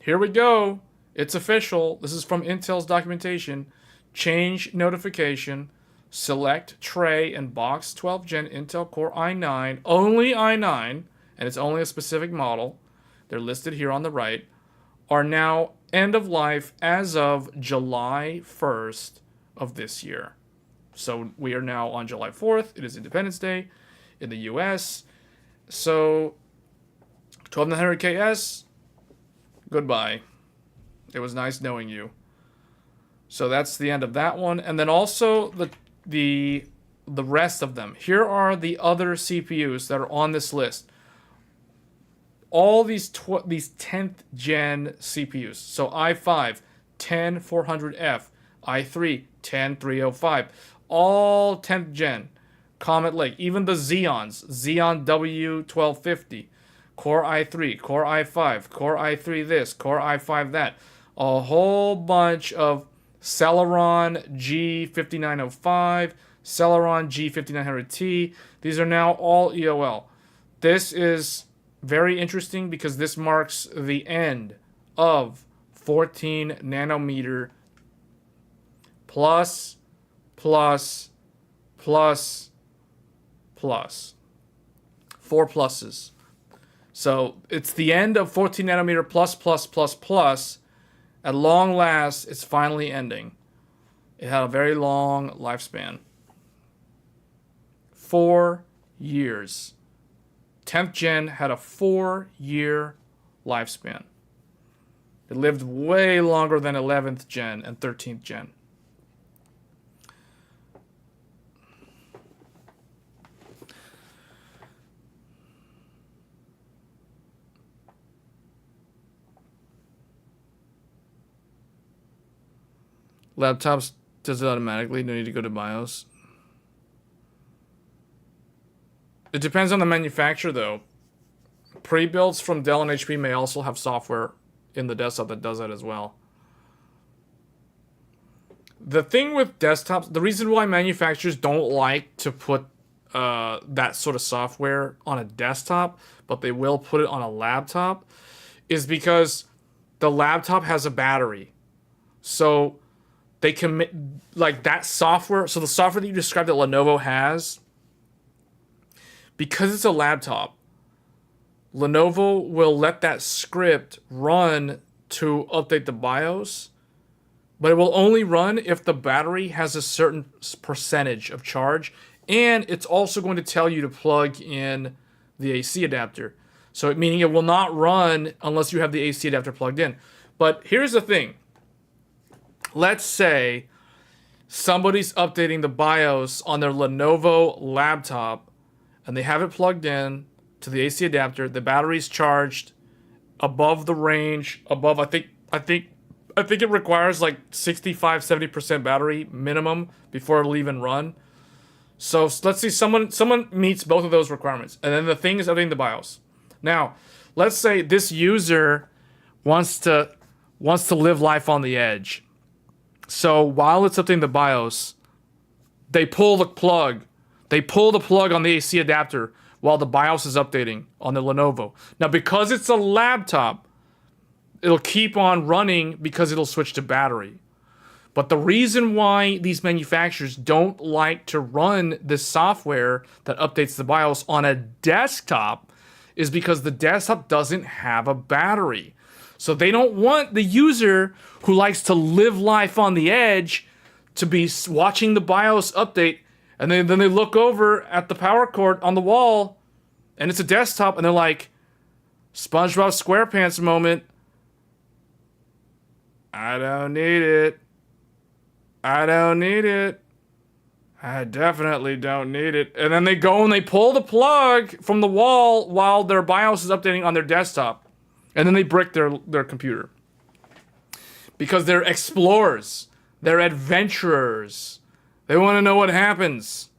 we go. It's official. This is from Intel's documentation. Change notification. Select tray and box 12 gen Intel Core i9. Only i9, and it's only a specific model. They're listed here on the right. Are now end of life as of July 1st of this year. So we are now on July 4th. It is Independence Day in the US. So 12900KS, goodbye. It was nice knowing you. So that's the end of that one. And then also the rest of them. Here are the other CPUs that are on this list. All these 10th gen CPUs. So i5 10400F, i3 10305, all 10th gen. Comet Lake, even the Xeons, Xeon W1250, Core i3, Core i5, Core i3 this, Core i5 that. A whole bunch of Celeron G5905, Celeron G5900T. These are now all EOL. This is very interesting because this marks the end of 14 nanometer plus. Four pluses. So it's the end of 14 nanometer plus. At long last, it's finally ending. It had a very long lifespan. 4 years. 10th gen had a 4-year lifespan. It lived way longer than 11th gen and 13th gen. Laptops does it automatically. No need to go to BIOS. It depends on the manufacturer, though. Pre-builds from Dell and HP may also have software in the desktop that does that as well. The thing with desktops, the reason why manufacturers don't like to put that sort of software on a desktop, but they will put it on a laptop, is because the laptop has a battery. So they commit, like that software, so the software that you described that Lenovo has, because it's a laptop, Lenovo will let that script run to update the BIOS, but it will only run if the battery has a certain percentage of charge, and it's also going to tell you to plug in the AC adapter. So meaning it will not run unless you have the AC adapter plugged in. But here's the thing. Let's say somebody's updating the BIOS on their Lenovo laptop and they have it plugged in to the AC adapter. The battery's charged above the range, above, I think it requires like 65-70% battery minimum before it'll even run. So let's see, someone meets both of those requirements, and then the thing is updating the BIOS. Now, let's say this user wants to live life on the edge. So while it's updating the BIOS, they pull the plug. They pull the plug on the AC adapter while the BIOS is updating on the Lenovo. Now, because it's a laptop, it'll keep on running because it'll switch to battery. But the reason why these manufacturers don't like to run this software that updates the BIOS on a desktop is because the desktop doesn't have a battery. So they don't want the user who likes to live life on the edge to be watching the BIOS update, and then they look over at the power cord on the wall, and it's a desktop, and they're like, SpongeBob SquarePants moment. I don't need it. I don't need it. I definitely don't need it. And then they go and they pull the plug from the wall while their BIOS is updating on their desktop. And then they brick their computer. Because they're explorers. They're adventurers. They want to know what happens.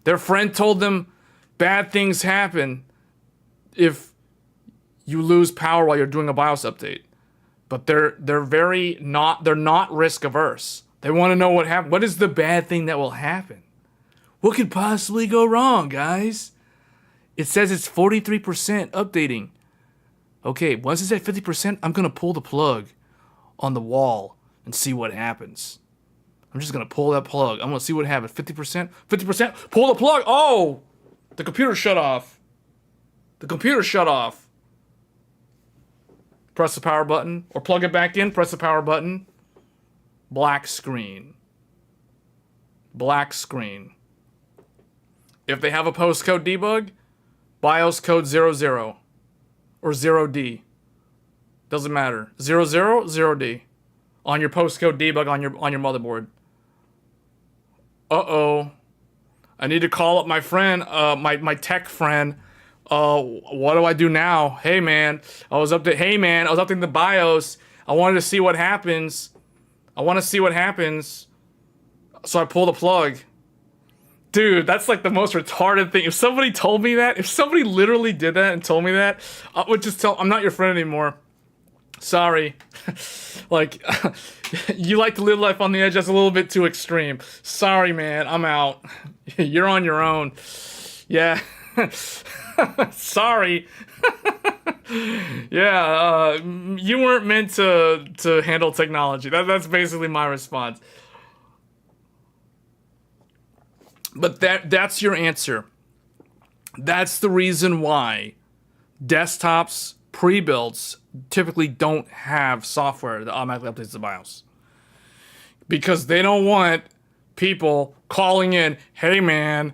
Their friend told them bad things happen if you lose power while you're doing a BIOS update. But they're not risk averse. They want to know what happened. What is the bad thing that will happen? What could possibly go wrong, guys? It says it's 43% updating. Okay, once it's at 50%, I'm going to pull the plug on the wall and see what happens. I'm just going to pull that plug. I'm going to see what happens. 50%? 50%? Pull the plug! Oh! The computer shut off. The computer shut off. Press the power button. Or plug it back in. Press the power button. Black screen. Black screen. If they have a postcode debug, BIOS code 00. Or 0D. Doesn't matter. 00, 0D. On your postcode debug on your motherboard. Uh-oh. I need to call up my friend, my tech friend. What do I do now? Hey man, I was updating the BIOS. I wanted to see what happens. So I pull the plug. Dude, that's like the most retarded thing. If somebody told me that, if somebody literally did that and told me that, I would just tell, I'm not your friend anymore. Sorry. Like, you like to live life on the edge. That's a little bit too extreme. Sorry, man. I'm out. You're on your own. Yeah. Sorry. Yeah, you weren't meant to handle technology. That's basically my response. But that's your answer. That's the reason why desktops, pre-builds, typically don't have software that automatically updates the BIOS. Because they don't want people calling in, hey man,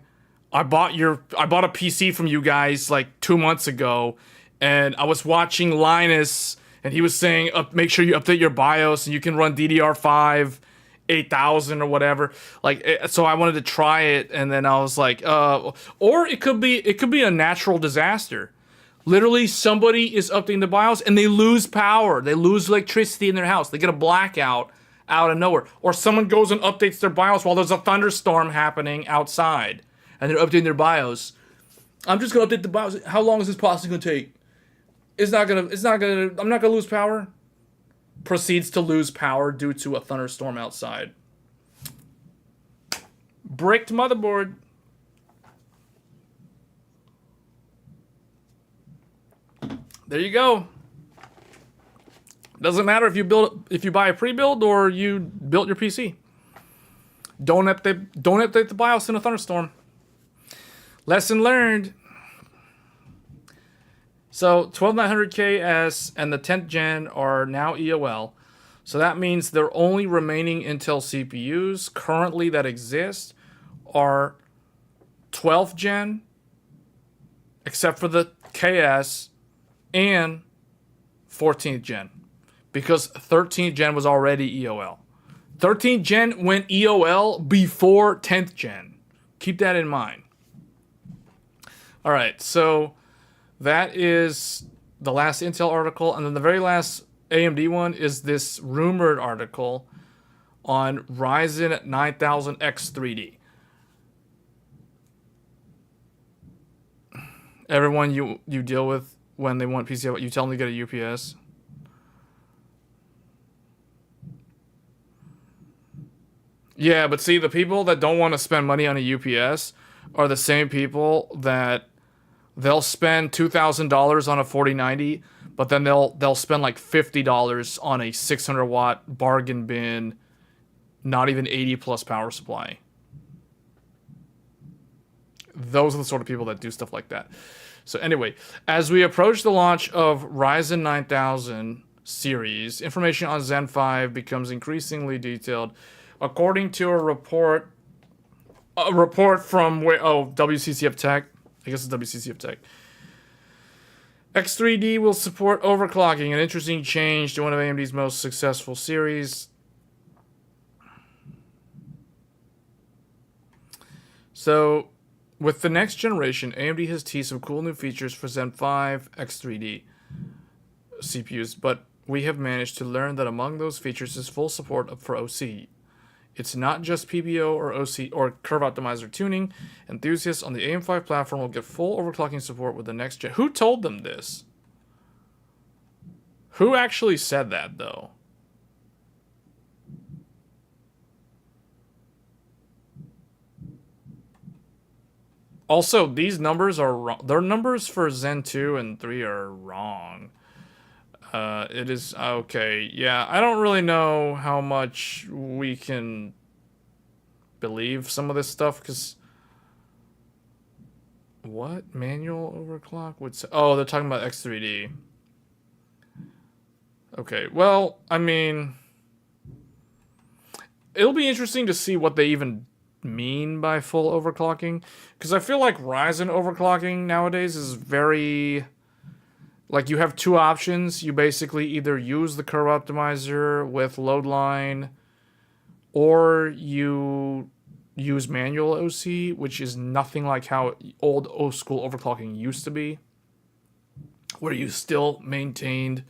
I bought a PC from you guys like 2 months ago, and I was watching Linus, and he was saying, make sure you update your BIOS, and you can run DDR5 8000 or whatever. Like, so I wanted to try it, and then I was like, or it could be a natural disaster. Literally, somebody is updating the BIOS, and they lose power. They lose electricity in their house. They get a blackout out of nowhere. Or someone goes and updates their BIOS while there's a thunderstorm happening outside, and they're updating their BIOS. I'm just gonna update the BIOS. How long is this possibly gonna take? I'm not gonna lose power. Proceeds to lose power due to a thunderstorm outside. Bricked motherboard. There you go. Doesn't matter if you buy a pre-build or you built your PC. Don't update the BIOS in a thunderstorm. Lesson learned. So 12900KS and the 10th gen are now EOL. So that means the only remaining Intel CPUs currently that exist are 12th gen, except for the KS, and 14th gen. Because 13th gen was already EOL. 13th gen went EOL before 10th gen. Keep that in mind. Alright, so that is the last Intel article, and then the very last AMD one is this rumored article on Ryzen 9000X3D. Everyone you deal with when they want PC, you tell them to get a UPS. Yeah, but see, the people that don't want to spend money on a UPS are the same people that they'll spend $2,000 on a 4090, but then they'll spend like $50 on a 600 watt bargain bin, not even 80 plus power supply. Those are the sort of people that do stuff like that. So anyway, as we approach the launch of Ryzen 9000 series, information on Zen 5 becomes increasingly detailed. According to a report from WCCF Tech, I guess it's WCCF Tech. X3D will support overclocking, an interesting change to one of AMD's most successful series. So, with the next generation, AMD has teased some cool new features for Zen 5 X3D CPUs, but we have managed to learn that among those features is full support for OC. It's not just PBO or OC or curve optimizer tuning. Enthusiasts on the AM5 platform will get full overclocking support with the next gen. Who told them this? Who actually said that, though? Also, these numbers are wrong. Their numbers for Zen 2 and 3 are wrong. It is okay. Yeah, I don't really know how much we can believe some of this stuff because what manual overclock would say? Oh, they're talking about X3D. Okay, well, I mean, it'll be interesting to see what they even mean by full overclocking because I feel like Ryzen overclocking nowadays is very. Like, you have two options. You basically either use the curve optimizer with load line, or you use manual OC, which is nothing like how old school overclocking used to be, where you still maintained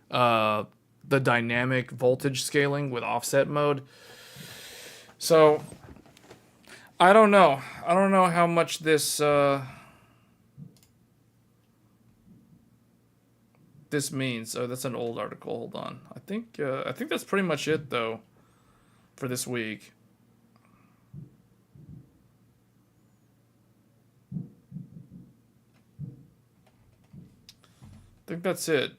the dynamic voltage scaling with offset mode. So, I don't know. I don't know how much this... this means. Oh, that's an old article. Hold on. I think that's pretty much it though for this week. I think that's it.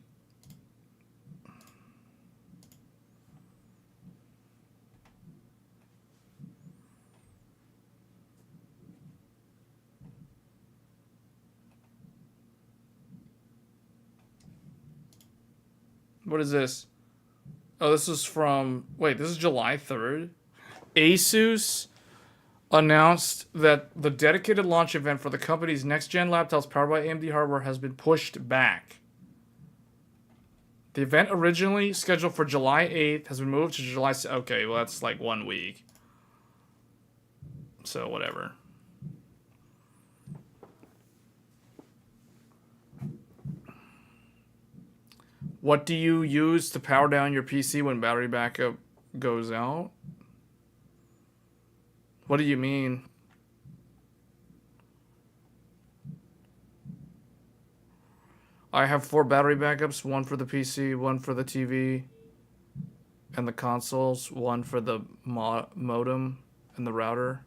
What is this? Oh, this is from... Wait, this is July 3rd? ASUS announced that the dedicated launch event for the company's next-gen laptops powered by AMD hardware has been pushed back. The event originally scheduled for July 8th has been moved to July... Okay, well, that's like 1 week. So, whatever. What do you use to power down your PC when battery backup goes out? What do you mean? I have 4 battery backups, 1 for the PC, 1 for the TV and the consoles, 1 for the modem and the router,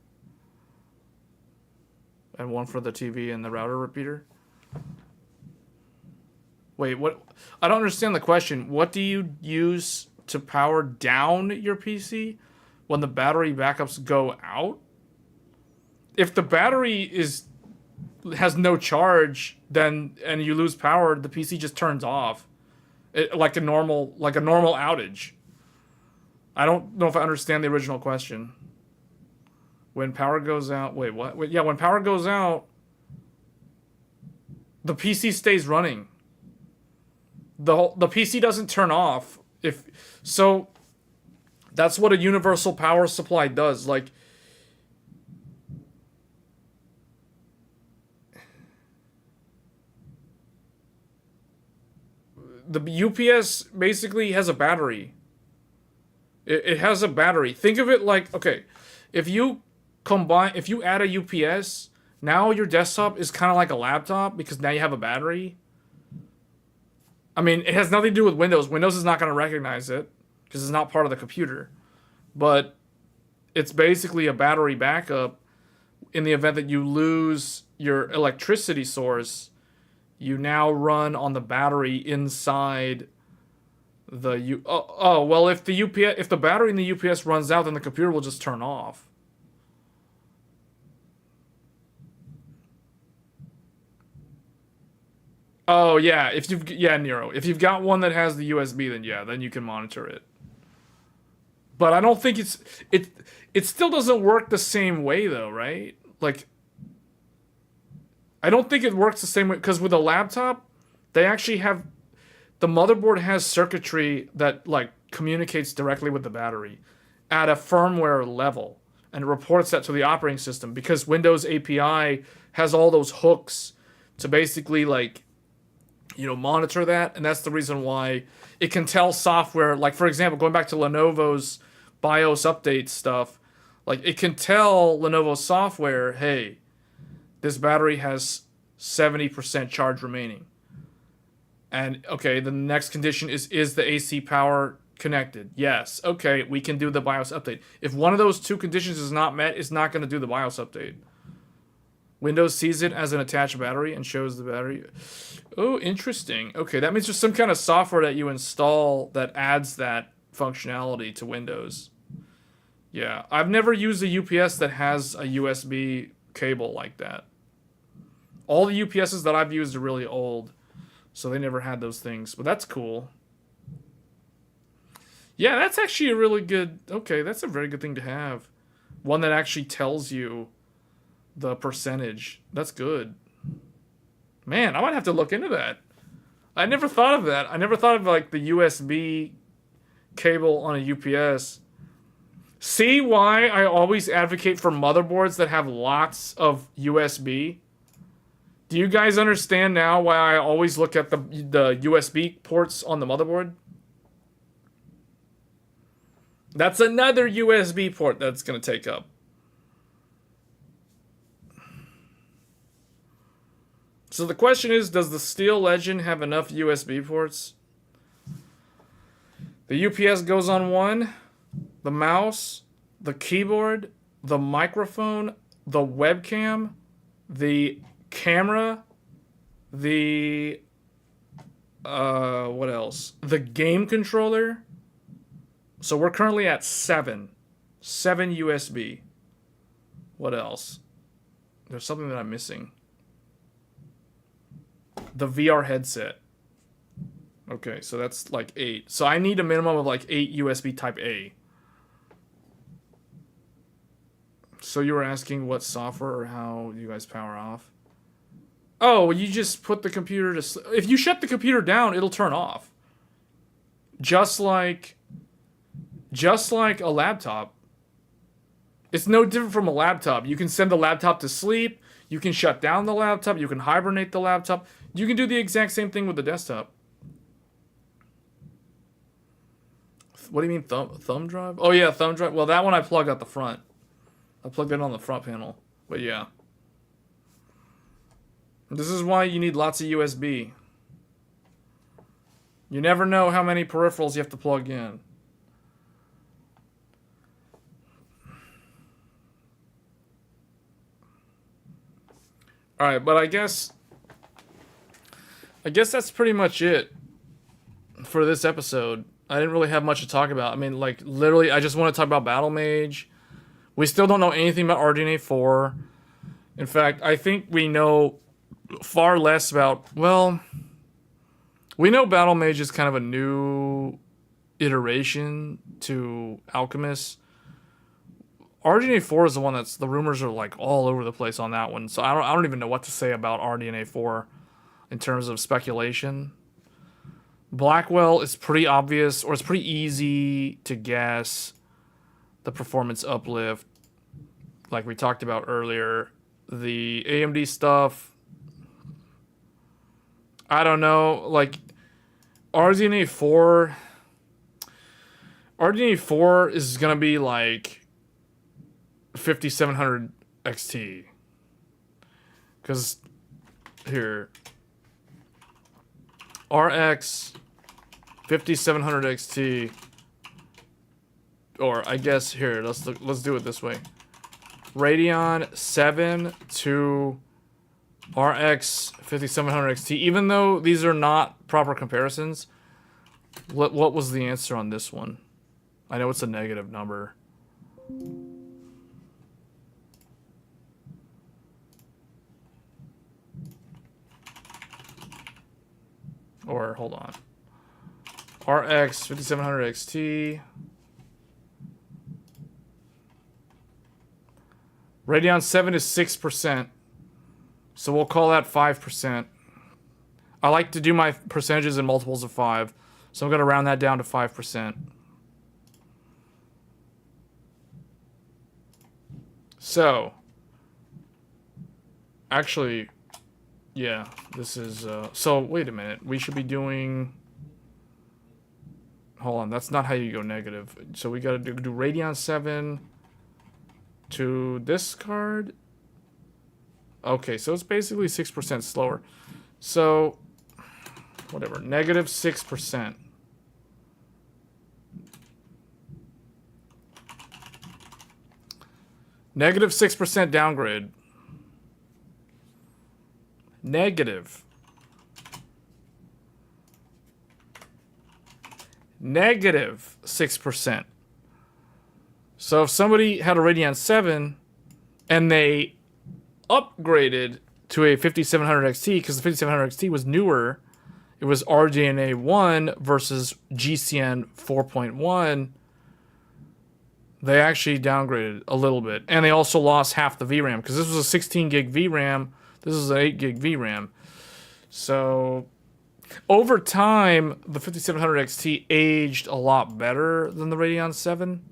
and 1 for the TV and the router repeater. Wait, what? I don't understand the question. What do you use to power down your PC when the battery backups go out? If the battery has no charge, then and you lose power, the PC just turns off, like a normal outage. I don't know if I understand the original question. When power goes out, wait, what? Wait, yeah, when power goes out, the PC stays running. The PC doesn't turn off. So that's what a universal power supply does. Like, the UPS basically has a battery. It has a battery. Think of it like, okay, if you add a UPS, now your desktop is kind of like a laptop because now you have a battery. I mean, it has nothing to do with Windows. Windows is not going to recognize it because it's not part of the computer. But it's basically a battery backup in the event that you lose your electricity source. You now run on the battery inside the well, if the battery in the UPS runs out, then the computer will just turn off. Oh yeah, Nero. If you've got one that has the USB, then yeah, then you can monitor it. But I don't think it still doesn't work the same way though, right? Like, I don't think it works the same way because with a laptop, they actually have the motherboard has circuitry that like communicates directly with the battery at a firmware level and reports that to the operating system because Windows API has all those hooks to basically like monitor that, and that's the reason why it can tell software. Like, for example, going back to Lenovo's BIOS update stuff, like it can tell Lenovo software, hey, this battery has 70% charge remaining. And okay, the next condition is the AC power connected? Yes. Okay, we can do the BIOS update. If one of those two conditions is not met, it's not going to do the BIOS update. Windows sees it as an attached battery and shows the battery. Oh, interesting. Okay, that means there's some kind of software that you install that adds that functionality to Windows. Yeah, I've never used a UPS that has a USB cable like that. All the UPSs that I've used are really old, so they never had those things. But that's cool. Yeah, that's actually a really good... Okay, that's a very good thing to have. One that actually tells you the percentage. That's good. Man, I might have to look into that. I never thought of that. I never thought of like the USB cable on a UPS. See why I always advocate for motherboards that have lots of USB? Do you guys understand now why I always look at the USB ports on the motherboard? That's another USB port that's going to take up. So the question is, does the Steel Legend have enough USB ports? The UPS goes on one, the mouse, the keyboard, the microphone, the webcam, the camera, the what else? The game controller. So we're currently at 7 USB. What else? There's something that I'm missing. The VR headset. Okay, so that's like 8. So I need a minimum of like 8 USB type A. So you were asking what software or how you guys power off? Oh, you just put the computer to... If you shut the computer down, it'll turn off. Just like a laptop. It's no different from a laptop. You can send the laptop to sleep. You can shut down the laptop. You can hibernate the laptop. You can do the exact same thing with the desktop. What do you mean thumb drive? Oh yeah, thumb drive. Well, that one I plug out the front. I plugged it on the front panel. But yeah. This is why you need lots of USB. You never know how many peripherals you have to plug in. Alright, but I guess that's pretty much it for this episode. I didn't really have much to talk about. I mean, like, literally, I just want to talk about Battlemage. We still don't know anything about RDNA 4. In fact, I think we know far less about... Well, we know Battlemage is kind of a new iteration to Alchemist. RDNA 4 is the one that's... The rumors are, like, all over the place on that one. So I don't even know what to say about RDNA 4 in terms of speculation. Blackwell is pretty obvious, or it's pretty easy to guess the performance uplift, like we talked about earlier. The AMD stuff, I don't know, like RDNA 4 is gonna be like 5700 XT, because here RX 5700 XT, or I guess here, let's do it this way. Radeon 7 to RX 5700 XT. Even though these are not proper comparisons, what was the answer on this one? I know it's a negative number. Or hold on. RX 5700 XT. Radeon 7 is 6%. So we'll call that 5%. I like to do my percentages in multiples of 5. So I'm going to round that down to 5%. So, actually, Yeah, this is, so wait a minute. We should be doing, hold on, that's not how you go negative. So we gotta do Radeon 7 to this card. Okay, so it's basically 6% slower. So, whatever, negative 6%. Negative 6% downgrade. Negative 6%. So if somebody had a Radeon 7 and they upgraded to a 5700 XT, because the 5700 XT was newer, it was RDNA 1 versus GCN 4.1, they actually downgraded a little bit. And they also lost half the VRAM, because this was a 16 gig VRAM. This is an 8 gig VRAM. So over time, the 5700 XT aged a lot better than the Radeon 7.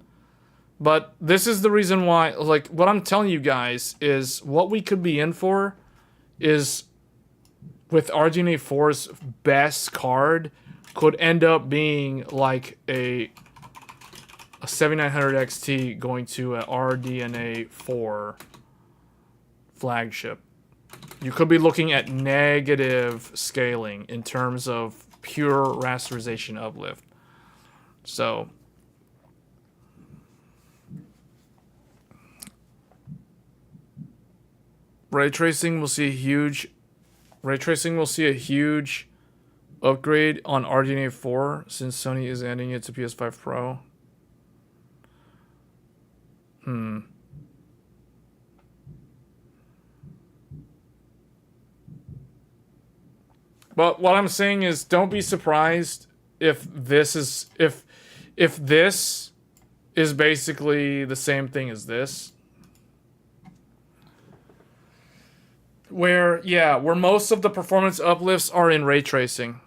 But this is the reason why, like, what I'm telling you guys is what we could be in for is with RDNA 4's best card could end up being like a 7900 XT going to a RDNA 4 flagship. You could be looking at negative scaling in terms of pure rasterization uplift. So ray tracing will see a huge upgrade on RDNA 4 since Sony is adding it to PS5 Pro. But what I'm saying is, don't be surprised if this is if this is basically the same thing as this. Where most of the performance uplifts are in ray tracing.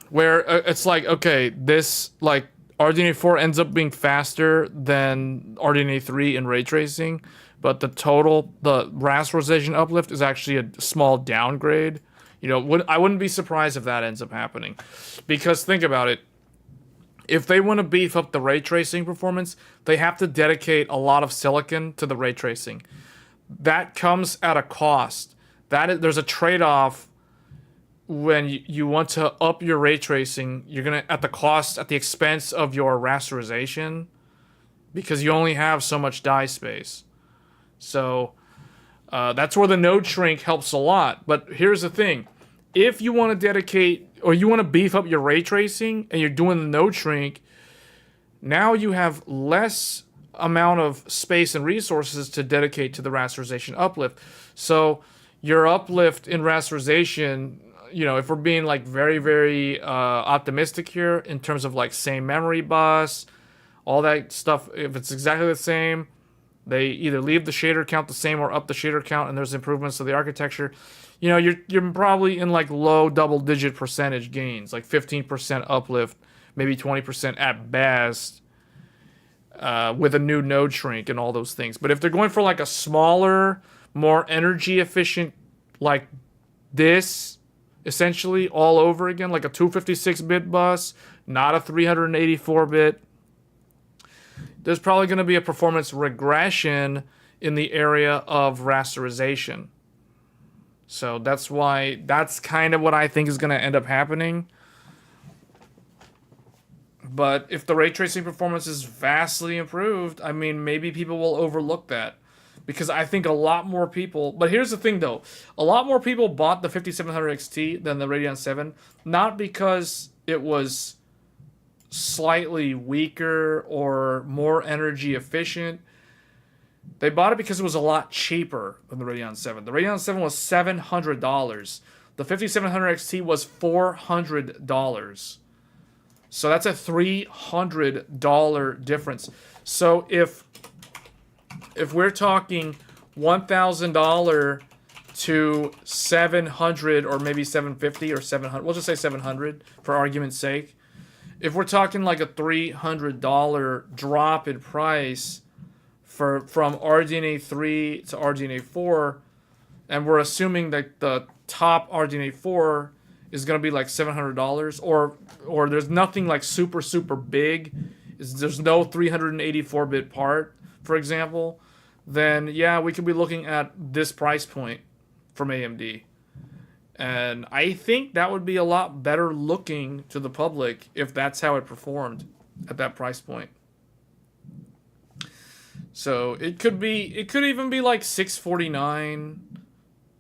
Where it's like, okay, this, like, RDNA 4 ends up being faster than RDNA 3 in ray tracing, but the rasterization uplift is actually a small downgrade. You know, I wouldn't be surprised if that ends up happening. Because think about it. If they want to beef up the ray tracing performance, they have to dedicate a lot of silicon to the ray tracing. That comes at a cost. There's a trade-off when you want to up your ray tracing. You're gonna at the expense of your rasterization, because you only have so much die space. So that's where the node shrink helps a lot. But here's the thing: if you want to dedicate or you want to beef up your ray tracing and you're doing the node shrink, now you have less amount of space and resources to dedicate to the rasterization uplift. So your uplift in rasterization, you know, if we're being like very, very optimistic here in terms of like same memory bus, all that stuff, if it's exactly the same, they either leave the shader count the same or up the shader count and there's improvements to the architecture, you know, you're probably in like low double-digit percentage gains, like 15% uplift, maybe 20% at best, with a new node shrink and all those things. But if they're going for like a smaller, more energy efficient, like this, essentially all over again, like a 256-bit bus, not a 384-bit, there's probably going to be a performance regression in the area of rasterization. So that's kind of what I think is going to end up happening. But if the ray tracing performance is vastly improved, I mean, maybe people will overlook that. Because I think a lot more people... But here's the thing, though. A lot more people bought the 5700 XT than the Radeon 7. Not because it was slightly weaker or more energy efficient. They bought it because it was a lot cheaper than the Radeon 7. The Radeon 7 was $700. The 5700 XT was $400. So that's a $300 difference. So if we're talking $1,000 to $700 or maybe $750 or $700, we'll just say $700 for argument's sake. If we're talking like a $300 drop in price from RDNA 3 to RDNA 4, and we're assuming that the top RDNA 4 is going to be like $700, or there's nothing like super big, there's no 384-bit part, for example, then yeah, we could be looking at this price point from AMD. And I think that would be a lot better looking to the public if that's how it performed at that price point. So it could even be like 649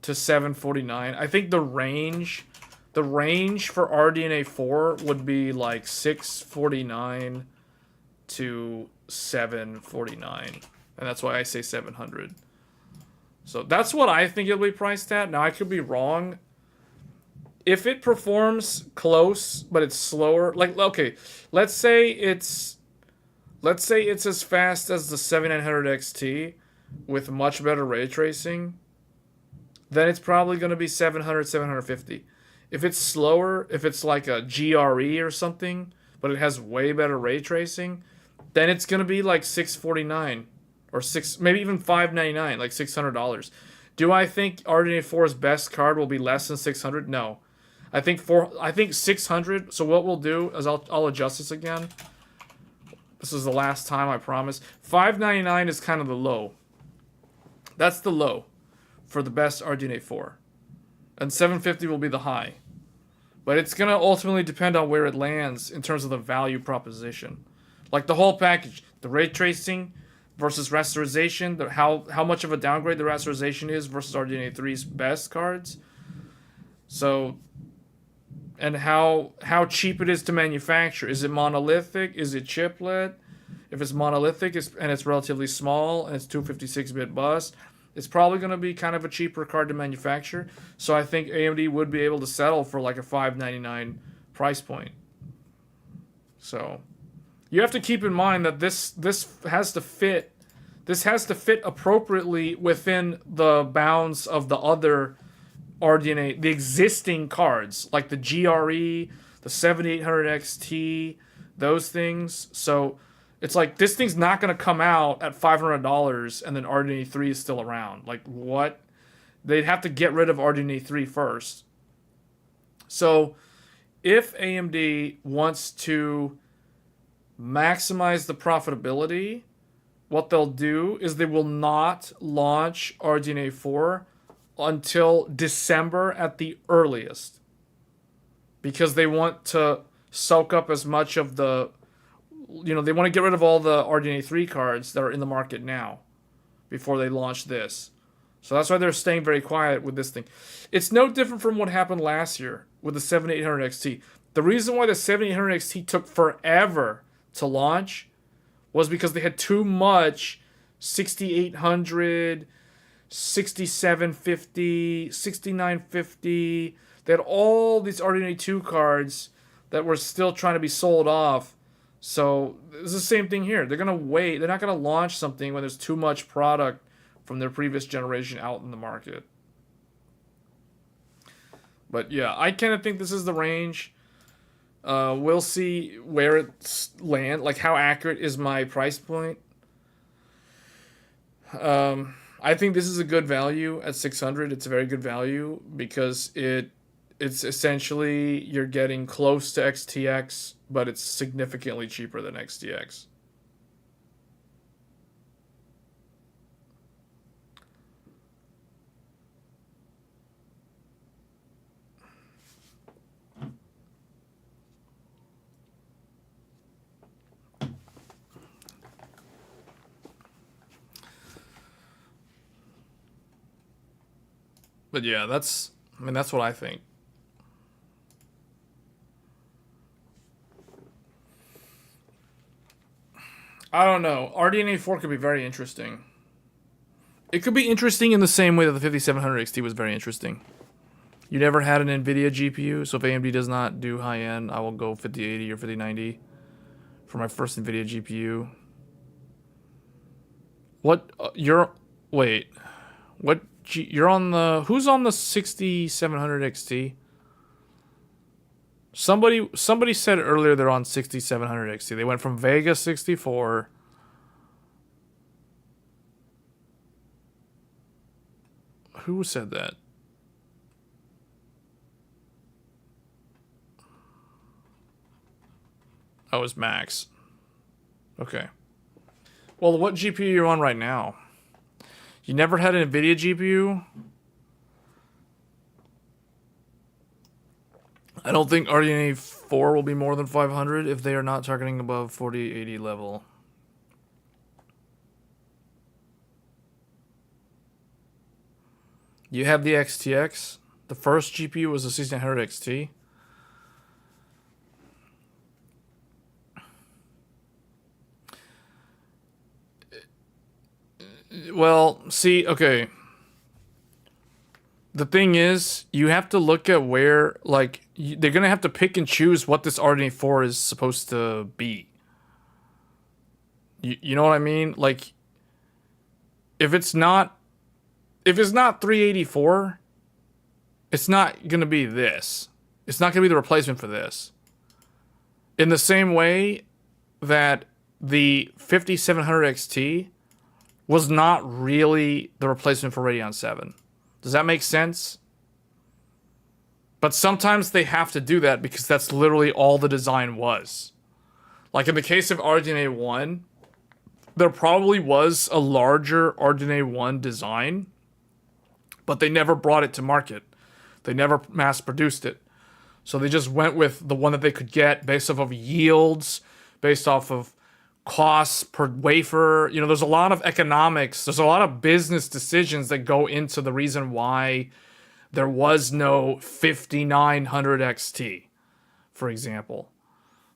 to 749. I think the range for RDNA 4 would be like 649 to 749. And that's why I say 700. So that's what I think it'll be priced at. Now I could be wrong. If it performs close, but it's slower, like, okay, let's say it's as fast as the 7900 XT with much better ray tracing, then it's probably going to be 700, 750. If it's slower, if it's like a GRE or something, but it has way better ray tracing, then it's going to be like 649 or maybe even 599, like $600. Do I think RDNA 4's best card will be less than 600? No. I think 600. So what we'll do is I'll adjust this again. This is the last time, I promise. 599 is kind of the low. That's the low for the best RDNA 4. And 750 will be the high. But it's going to ultimately depend on where it lands in terms of the value proposition. Like the whole package. The ray tracing versus rasterization. How much of a downgrade the rasterization is versus RDNA 3's best cards. So... and how cheap it is to manufacture. Is it monolithic? Is it chiplet? If it's monolithic and it's relatively small and it's 256-bit bus, it's probably going to be kind of a cheaper card to manufacture. So I think AMD would be able to settle for like a $599 price point. So you have to keep in mind that this has to fit appropriately within the bounds of the other RDNA, the existing cards, like the GRE, the 7800 XT, those things. So it's like, this thing's not going to come out at $500 and then RDNA 3 is still around. Like, what? They'd have to get rid of RDNA 3 first. So if AMD wants to maximize the profitability, what they'll do is they will not launch RDNA 4 until December at the earliest, because they want to soak up as much of the, they want to get rid of all the RDNA 3 cards that are in the market now before they launch this. So that's why they're staying very quiet with this thing. It's no different from what happened last year with the 7800 XT. The reason why the 7800 XT took forever to launch was because they had too much 6800, 6750, 6950. They had all these RDNA 2 cards that were still trying to be sold off. So it's the same thing here. They're going to wait. They're not going to launch something when there's too much product from their previous generation out in the market. But yeah, I kind of think this is the range. We'll see where it lands. Like, how accurate is my price point? I think this is a good value at 600. It's a very good value because it's essentially, you're getting close to XTX, but it's significantly cheaper than XTX. But yeah, that's what I think. I don't know. RDNA 4 could be very interesting. It could be interesting in the same way that the 5700 XT was very interesting. You never had an NVIDIA GPU, so if AMD does not do high-end, I will go 5080 or 5090 for my first NVIDIA GPU. What? Wait. What? You're on the... Who's on the 6700 XT? Somebody said earlier they're on 6700 XT. They went from Vega 64... Who said that? Oh, it's Max. Okay. Well, what GPU are you on right now? You never had an NVIDIA GPU? I don't think RDNA 4 will be more than 500 if they are not targeting above 4080 level. You have the XTX. The first GPU was the 1600 XT. Well, see, okay. The thing is, you have to look at where, like, they're going to have to pick and choose what this RDNA 4 is supposed to be. You know what I mean? Like, if it's not 384, it's not going to be this. It's not going to be the replacement for this. In the same way that the 5700 XT was not really the replacement for Radeon 7. Does that make sense? But sometimes they have to do that because that's literally all the design was. Like in the case of RDNA 1, there probably was a larger RDNA 1 design, but they never brought it to market. They never mass produced it. So they just went with the one that they could get based off of yields, based off of costs per wafer. You know, there's a lot of economics, there's a lot of business decisions that go into the reason why there was no 5900 XT, for example.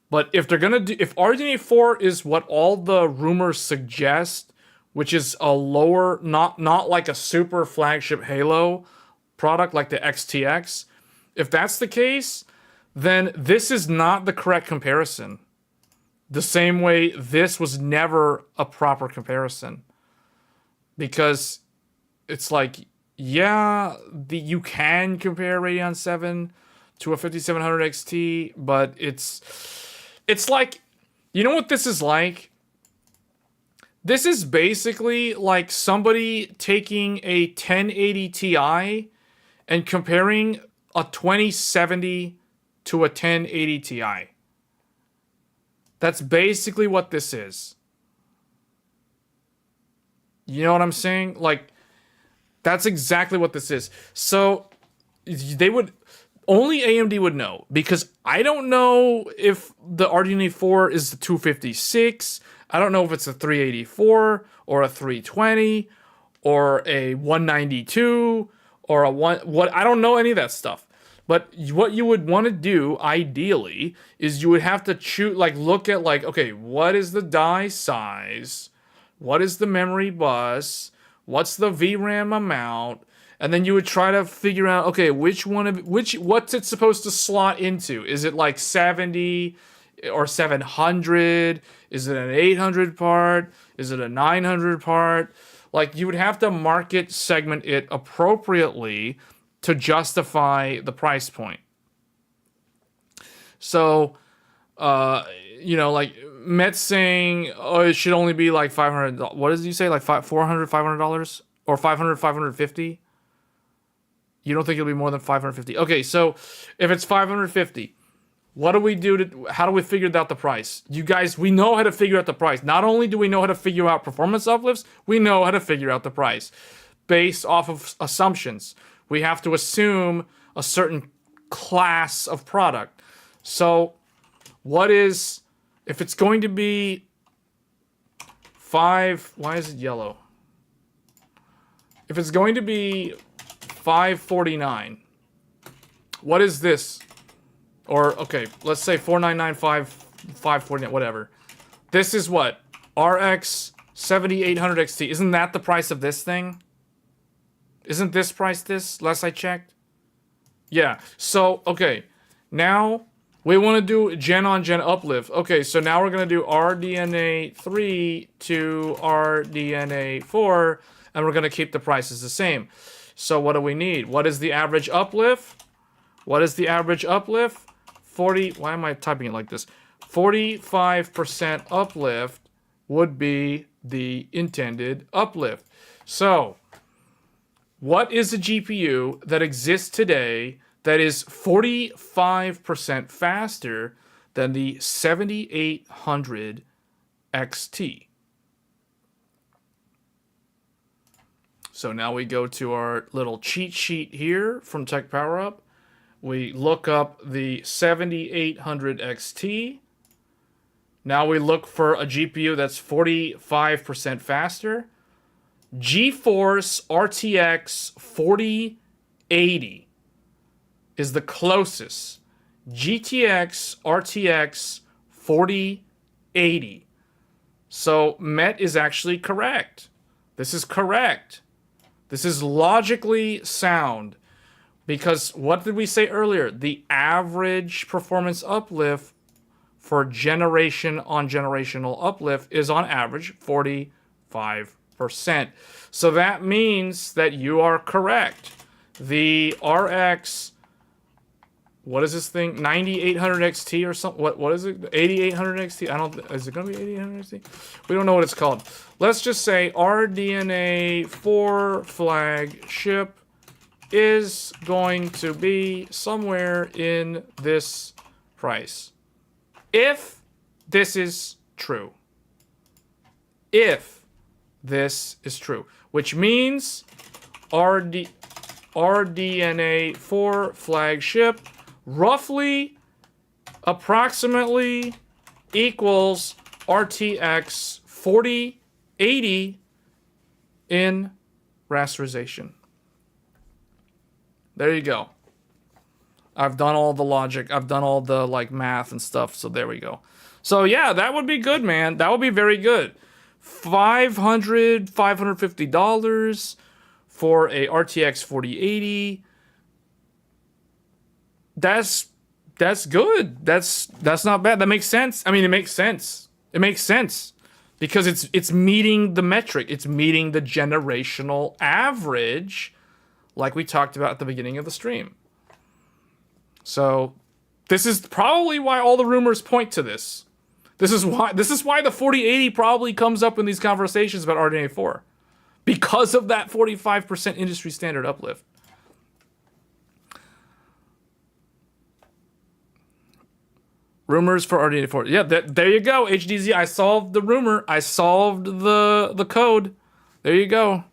But if they're gonna do, if RDNA 4 is what all the rumors suggest, which is a lower, not like a super flagship Halo product like the XTX, if that's the case, then this is not the correct comparison. The same way this was never a proper comparison. Because it's like, yeah, you can compare Radeon 7 to a 5700 XT, but it's like, you know what this is like? This is basically like somebody taking a 1080 Ti and comparing a 2070 to a 1080 Ti. That's basically what this is. You know what I'm saying? Like, that's exactly what this is. So, they would... Only AMD would know, because I don't know if the RDNA 4 is the 256. I don't know if it's a 384 or a 320 or a 192 or a what. I don't know any of that stuff. But what you would want to do, ideally, is you would have to look at, okay, what is the die size? What is the memory bus? What's the VRAM amount? And then you would try to figure out, okay, what's it supposed to slot into? Is it like 70 or 700? Is it an 800 part? Is it a 900 part? Like, you would have to market segment it appropriately to justify the price point. So, like Met's saying, oh, it should only be like $500. What does he say? Like $400, $500? Or $500, $550? You don't think it'll be more than $550? Okay, so if it's $550, what do we do how do we figure out the price? You guys, we know how to figure out the price. Not only do we know how to figure out performance uplifts, we know how to figure out the price based off of assumptions. We have to assume a certain class of product. So, if it's going to be why is it yellow? If it's going to be $549, what is this? Or, okay, let's say $499, $549, whatever. This is what? RX 7800 XT. Isn't that the price of this thing? Isn't this price this, last I checked? Yeah, so, okay. Now, we want to do gen-on-gen uplift. Okay, so now we're going to do RDNA 3 to RDNA 4, and we're going to keep the prices the same. So what do we need? What is the average uplift? What is the average uplift? Why am I typing it like this? 45% uplift would be the intended uplift. So, What is a GPU that exists today that is 45% faster than the 7800 XT? So now we go to our little cheat sheet here from Tech Power Up. We look up the 7800 XT. Now we look for a GPU that's 45% faster. GeForce RTX 4080 is the closest. GTX RTX 4080. So Met is actually correct. This is correct. This is logically sound. Because what did we say earlier? The average performance uplift for generation on generational uplift is on average 45%. So that means that you are correct. The RX, what is this thing? 9800 XT or something? What is it? 8800 XT? I don't. Is it gonna be 8800 XT? We don't know what it's called. Let's just say RDNA 4 flagship is going to be somewhere in this price. If this is true. If this is true. Which means RDNA 4 flagship roughly, approximately equals RTX 4080 in rasterization. There you go. I've done all the logic. I've done all the math and stuff. So there we go. So yeah, that would be good, man. That would be very good. $550 for a RTX 4080. That's good. That's not bad. That makes sense. I mean, it makes sense. It makes sense because it's meeting the metric. It's meeting the generational average, like we talked about at the beginning of the stream. So this is probably why all the rumors point to this. This is why the 4080 probably comes up in these conversations about RDNA 4. Because of that 45% industry standard uplift. Rumors for RDNA 4. Yeah, there you go, HDZ. I solved the rumor. I solved the code. There you go.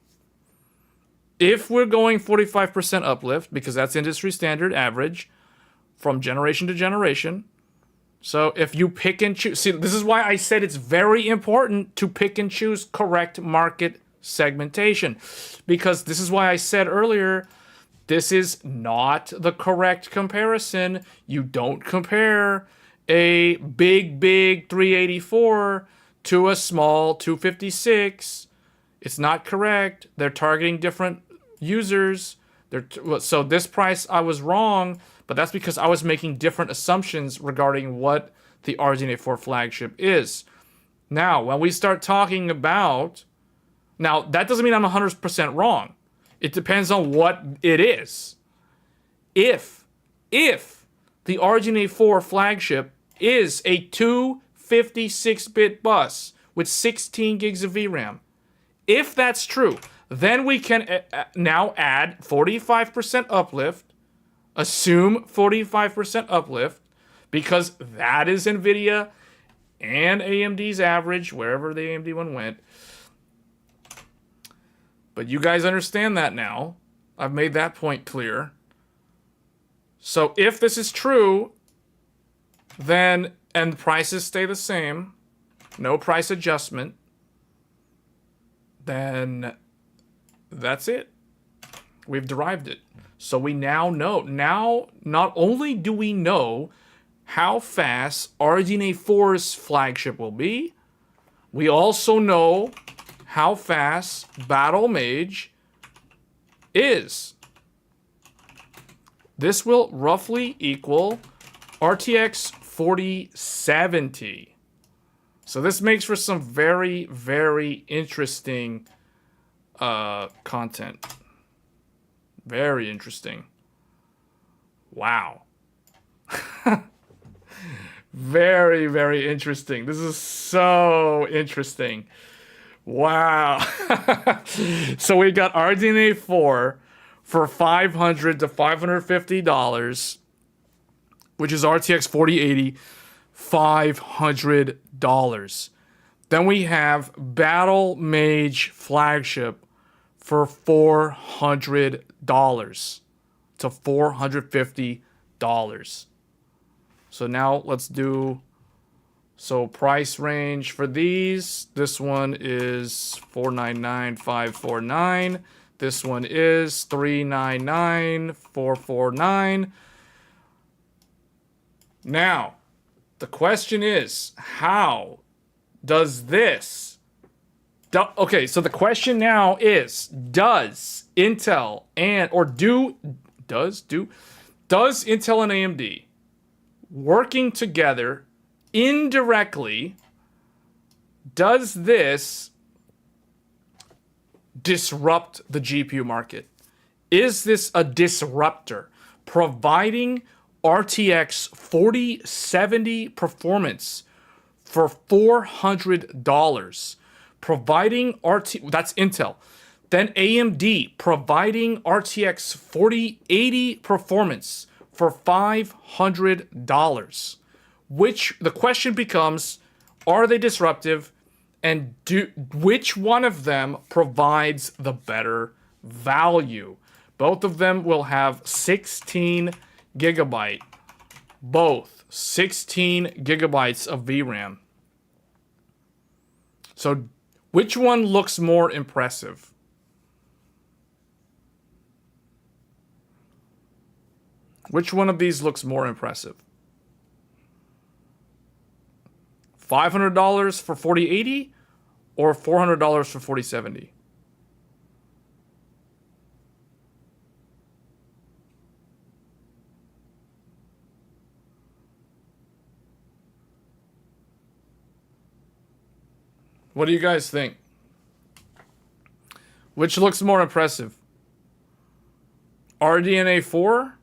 If we're going 45% uplift, because that's industry standard average from generation to generation. So if you pick and choose, see, this is why I said it's very important to pick and choose correct market segmentation. Because this is why I said earlier, this is not the correct comparison. You don't compare a big 384 to a small 256. It's not correct. They're targeting different users. So this price, I was wrong, but that's because I was making different assumptions regarding what the RDNA 4 flagship is. Now, when we start talking about... Now, that doesn't mean I'm 100% wrong. It depends on what it is. If the RDNA 4 flagship is a 256-bit bus with 16 gigs of VRAM, if that's true, then we can now add 45% uplift, assume 45% uplift, because that is NVIDIA and AMD's average, wherever the AMD one went. But you guys understand that now. I've made that point clear. So if this is true, then, and prices stay the same, no price adjustment, then that's it. We've derived it. So we now know. Now, not only do we know how fast RDNA 4's flagship will be, we also know how fast Battlemage is. This will roughly equal RTX 4070. So this makes for some very, very interesting content. Very interesting. Wow. Very, very interesting. This is so interesting. Wow. So we got RDNA 4 for $500 to $550, which is RTX 4080, $500. Then we have Battlemage flagship for $400 to $450. So now let's do, so price range for these. This one is $499,549. This one is $399,449. Now, the question is, how does this... Okay, so the question now is, does Intel and... or does Intel and AMD working together indirectly, does this disrupt the GPU market? Is this a disruptor providing RTX 4070 performance for $400, providing that's Intel. Then AMD providing RTX 4080 performance for $500. Which the question becomes, are they disruptive, and which one of them provides the better value? Both of them will have 16 gigabyte, both 16 gigabytes of VRAM. So which one looks more impressive? Which one of these looks more impressive? $500 for 4080 or $400 for 4070? What do you guys think? Which looks more impressive? RDNA 4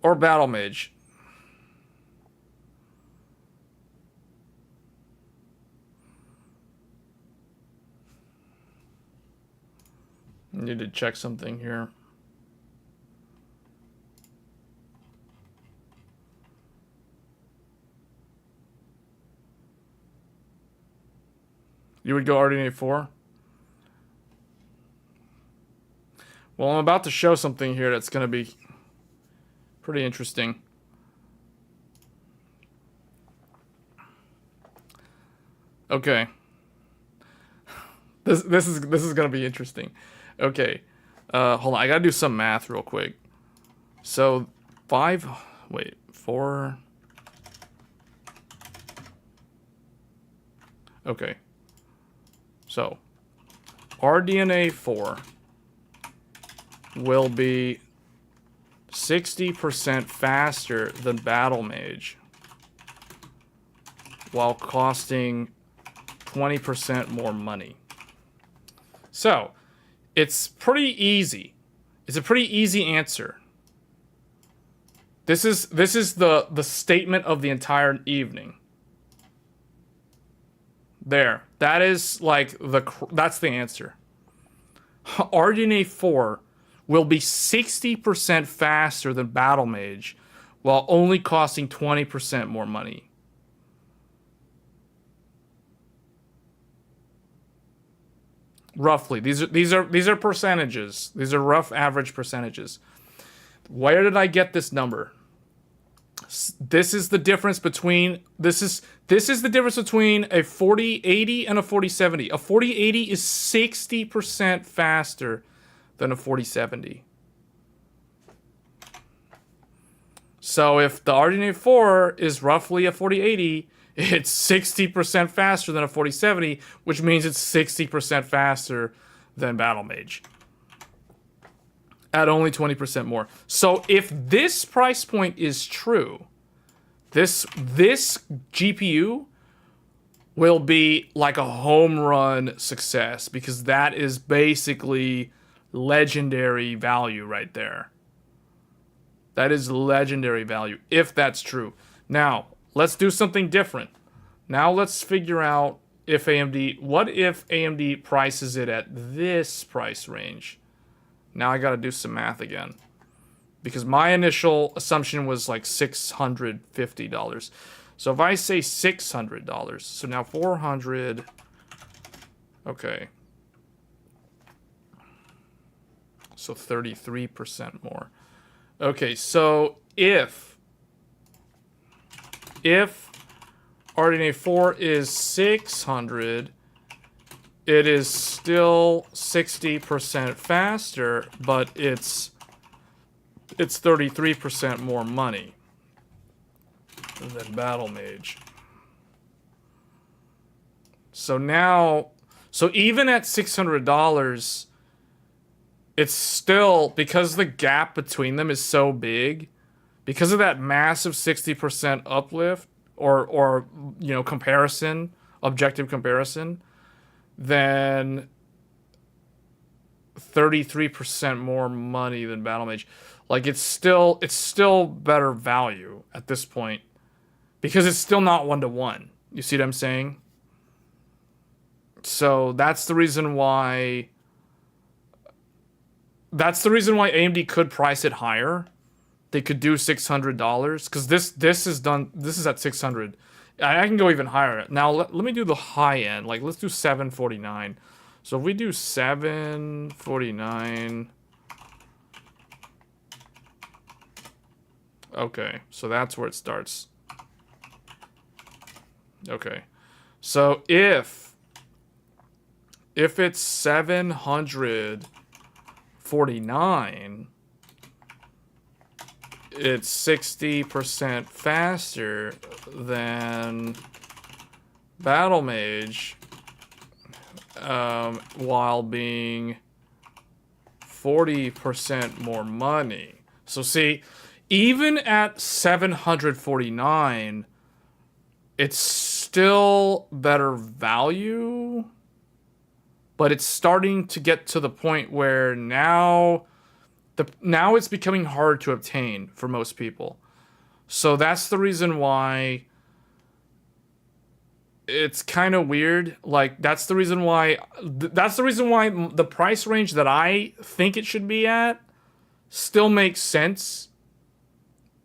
or Battlemage? I need to check something here. You would go RDNA 4? Well, I'm about to show something here that's going to be pretty interesting. Okay. This is going to be interesting. Okay. Hold on. I got to do some math real quick. So, 4. Okay. So, RDNA 4 will be 60% faster than Battlemage while costing 20% more money. So, it's pretty easy. It's a pretty easy answer. This is the statement of the entire evening. There. That is like that's the answer. RDNA 4 will be 60% faster than Battlemage while only costing 20% more money. Roughly. These are percentages. These are rough average percentages. Where did I get this number? This is the difference between this is the difference between a 4080 and a 4070. A 4080 is 60% faster than a 4070. So if the RDNA 4 is roughly a 4080, it's 60% faster than a 4070, which means it's 60% faster than Battlemage. At only 20% more. So if this price point is true, this GPU will be like a home run success, because that is basically legendary value right there. That is legendary value, if that's true. Now, let's do something different. Now let's figure out if AMD prices it at this price range? Now I gotta do some math again. Because my initial assumption was like $650. So if I say $600, so now 400, okay. So 33% more. Okay, so if RDNA 4 is 600, it is still 60% faster, but it's 33% more money than Battlemage. So now, so even at $600, it's still, because the gap between them is so big, because of that massive 60% uplift, or you know, comparison, objective comparison, then 33% more money than Battlemage. Like, it's still better value at this point, because it's still not 1-to-1. You see what I'm saying? So that's the reason why AMD could price it higher. They could do $600, because this is at 600. I can go even higher. Now let me do the high end. Like, let's do 749. So if we do 749, okay, so that's where it starts. Okay, so if it's 749, it's 60% faster than Battlemage, while being 40% more money. So see, even at 749, it's still better value, but it's starting to get to the point where now it's becoming hard to obtain for most people. So that's the reason why it's kind of weird. Like, that's the reason why the price range that I think it should be at still makes sense.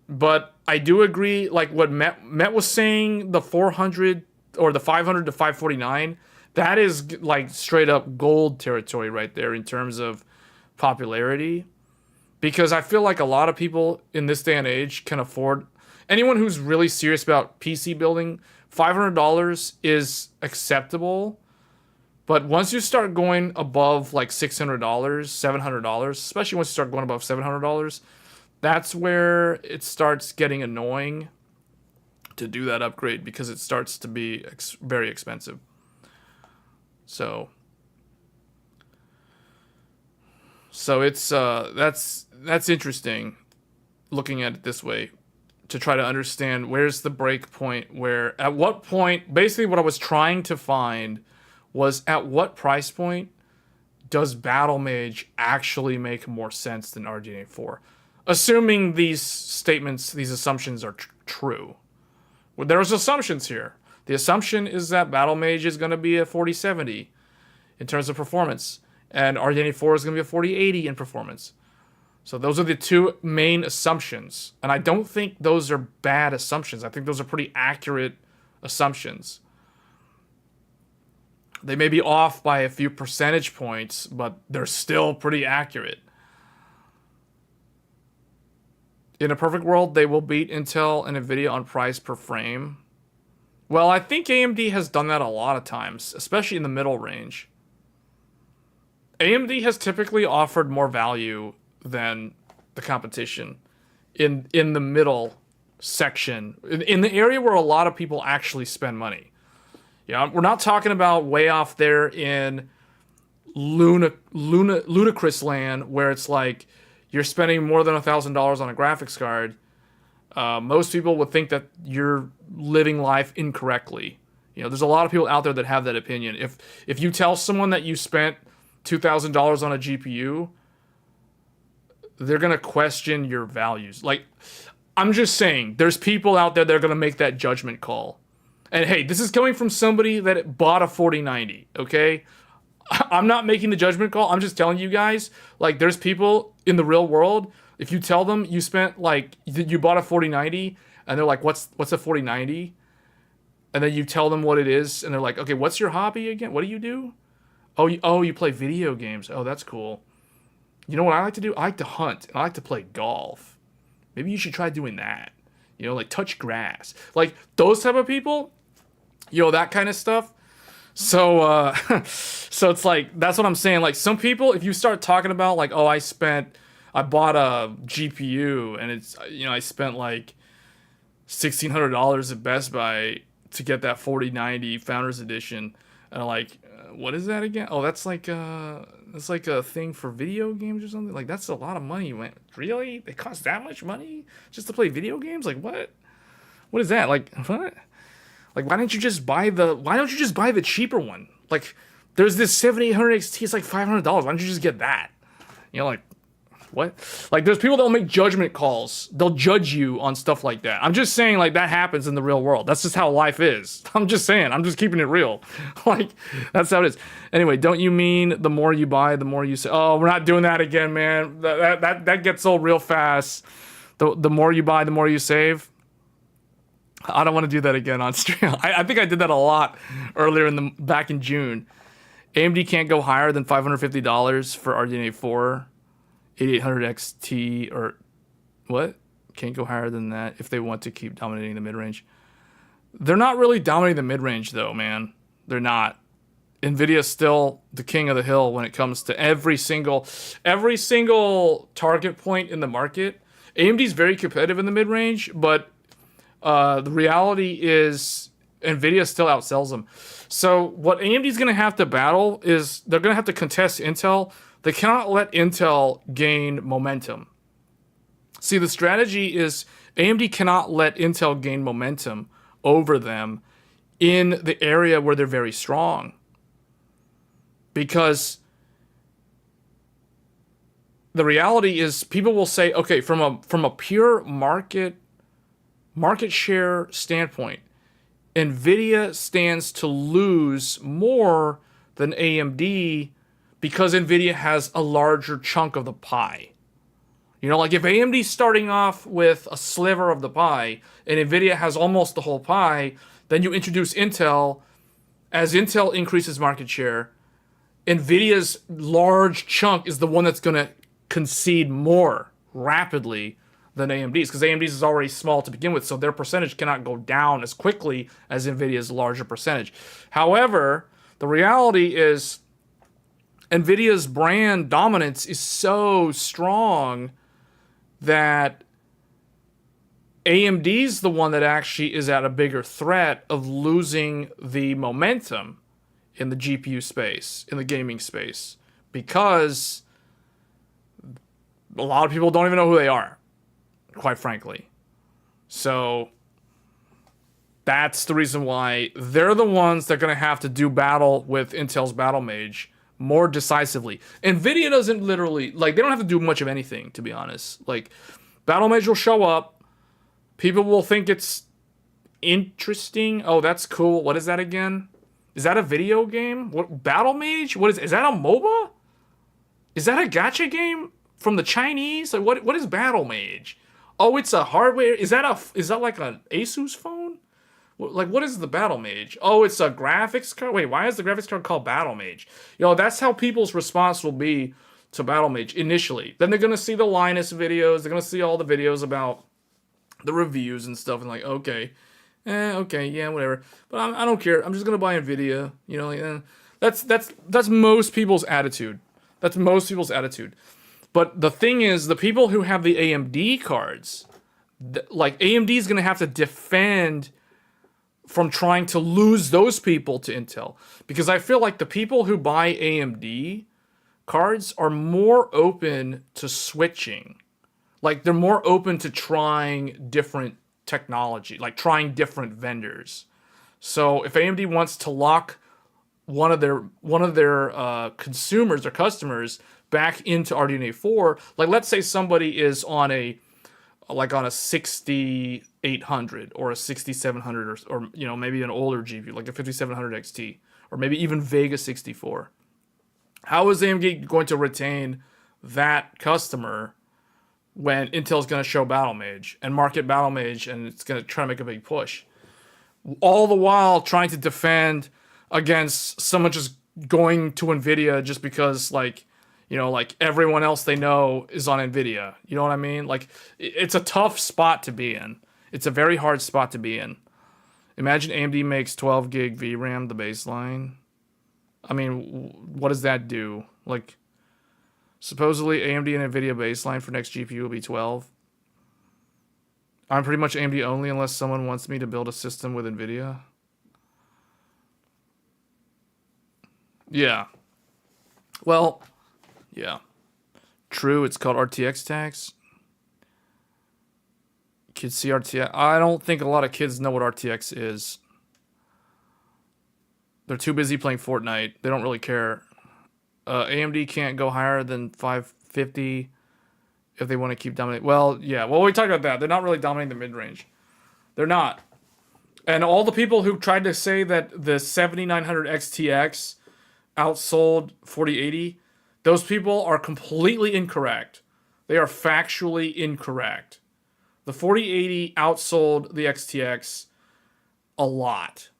But I do agree, like what Met was saying, the 400 or the 500 to 549, that is like straight up gold territory right there in terms of popularity. Because I feel like a lot of people in this day and age can afford, anyone who's really serious about PC building, $500 is acceptable. But once you start going above like $600, $700, especially once you start going above $700, that's where it starts getting annoying to do that upgrade, because it starts to be very expensive. So it's that's interesting looking at it this way, to try to understand where's the break point, where at what point, basically what I was trying to find was at what price point does Battlemage actually make more sense than RDNA 4? Assuming these statements, these assumptions are true. Well, there's assumptions here. The assumption is that Battlemage is going to be a 4070 in terms of performance, and RDNA 4 is going to be a 4080 in performance. So those are the two main assumptions. And I don't think those are bad assumptions. I think those are pretty accurate assumptions. They may be off by a few percentage points, but they're still pretty accurate. In a perfect world, they will beat Intel and Nvidia on price per frame. Well, I think AMD has done that a lot of times, especially in the middle range. AMD has typically offered more value than the competition in the middle section, in the area where a lot of people actually spend money. Yeah, we're not talking about way off there in ludicrous land where it's like you're spending more than $1,000 on a graphics card. Most people would think that you're living life incorrectly. You know, there's a lot of people out there that have that opinion. If you tell someone that you spent $2,000 on a GPU, they're going to question your values. Like, I'm just saying, there's people out there that are going to make that judgment call. And hey, this is coming from somebody that bought a 4090, okay? I'm not making the judgment call. I'm just telling you guys, like, there's people in the real world, if you tell them you spent, like, you bought a 4090, and they're like, what's a 4090? And then you tell them what it is, and they're like, okay, what's your hobby again? What do you do? Oh, you play video games. Oh, that's cool. You know what I like to do? I like to hunt, and I like to play golf. Maybe you should try doing that. You know, like touch grass. Like, those type of people, you know, that kind of stuff. So, so it's like, that's what I'm saying. Like, some people, if you start talking about, like, oh, I bought a GPU, and it's, you know, I spent like $1,600 at Best Buy to get that 4090 Founders Edition. And I'm like, what is that again? Oh, that's like a thing for video games or something. Like, that's a lot of money. Really? They cost that much money just to play video games? Like, what? What is that? Like, what? Like, why don't you just buy the cheaper one? Like, there's this 7800 XT. It's like $500. Why don't you just get that? You know, like, what? Like, there's people that will make judgment calls. They'll judge you on stuff like that. I'm just saying, like, that happens in the real world. That's just how life is. I'm just saying. I'm just keeping it real. Like, that's how it is. Anyway, don't you mean the more you buy, the more you say? Oh, we're not doing that again, man. That gets old real fast. The more you buy, the more you save. I don't want to do that again on stream. I think I did that a lot earlier back in June. AMD can't go higher than $550 for RDNA 4. 8800 XT, or what? Can't go higher than that if they want to keep dominating the mid-range. They're not really dominating the mid-range, though, man. They're not. NVIDIA's still the king of the hill when it comes to every single target point in the market. AMD's very competitive in the mid-range, but the reality is NVIDIA still outsells them. So what AMD's going to have to battle is they're going to have to contest Intel. They cannot let Intel gain momentum. See, the strategy is AMD cannot let Intel gain momentum over them in the area where they're very strong. Because the reality is people will say, okay, from a pure market share standpoint, NVIDIA stands to lose more than AMD because NVIDIA has a larger chunk of the pie. You know, like if AMD's starting off with a sliver of the pie and NVIDIA has almost the whole pie, then you introduce Intel. As Intel increases market share, NVIDIA's large chunk is the one that's going to concede more rapidly than AMD's, because AMD's is already small to begin with, so their percentage cannot go down as quickly as NVIDIA's larger percentage. However, the reality is NVIDIA's brand dominance is so strong that AMD's the one that actually is at a bigger threat of losing the momentum in the GPU space, in the gaming space, because a lot of people don't even know who they are, quite frankly. So that's the reason why they're the ones that are going to have to do battle with Intel's Battlemage more decisively. NVIDIA doesn't literally, like, they don't have to do much of anything, to be honest. Like, Battlemage will show up. People will think it's interesting. Oh, that's cool. What is that again? Is that a video game? What, Battlemage? What is that a MOBA? Is that a gacha game from the Chinese? Like, what is Battlemage? Oh, it's a hardware. Is that like an Asus phone? Like, what is the Battlemage? Oh, it's a graphics card. Wait, why is the graphics card called Battlemage? You know, that's how people's response will be to Battlemage initially. Then they're gonna see the Linus videos. They're gonna see all the videos about the reviews and stuff, and like, okay, yeah, whatever. But I don't care. I'm just gonna buy Nvidia. You know, like, that's most people's attitude. That's most people's attitude. But the thing is, the people who have the AMD cards, like AMD is gonna have to defend from trying to lose those people to Intel, because I feel like the people who buy AMD cards are more open to switching. Like, they're more open to trying different technology, like trying different vendors. So if AMD wants to lock one of their consumers or customers back into RDNA 4, like let's say somebody is on a like on a 6800 or a 6700 or you know, maybe an older GPU like a 5700 XT or maybe even Vega 64. How is AMD going to retain that customer when Intel's going to show Battlemage and market Battlemage and it's going to try to make a big push? All the while trying to defend against someone just going to NVIDIA just because, like, you know, like everyone else they know is on NVIDIA. You know what I mean? Like, it's a tough spot to be in. It's a very hard spot to be in. Imagine AMD makes 12 gig VRAM the baseline. I mean, what does that do? Like, supposedly AMD and NVIDIA baseline for next GPU will be 12. I'm pretty much AMD only unless someone wants me to build a system with NVIDIA. Yeah. Well, yeah. True, it's called RTX tax. Kids see RTX. I don't think a lot of kids know what RTX is. They're too busy playing Fortnite. They don't really care. AMD can't go higher than 550 if they want to keep dominating. Well, yeah. Well, we talked about that. They're not really dominating the mid-range. They're not. And all the people who tried to say that the 7900 XTX outsold 4080, those people are completely incorrect. They are factually incorrect. The 4080 outsold the XTX a lot.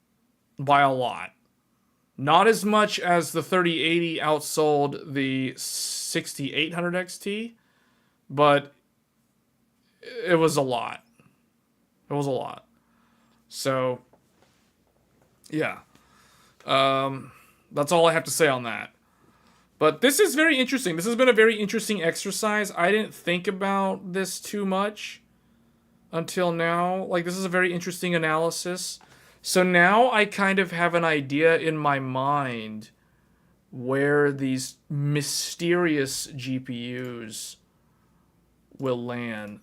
By a lot. Not as much as the 3080 outsold the 6800 XT, but it was a lot. It was a lot. So, yeah. That's all I have to say on that. But this is very interesting. This has been a very interesting exercise. I didn't think about this too much until now. Like, this is a very interesting analysis. So now I kind of have an idea in my mind where these mysterious GPUs will land.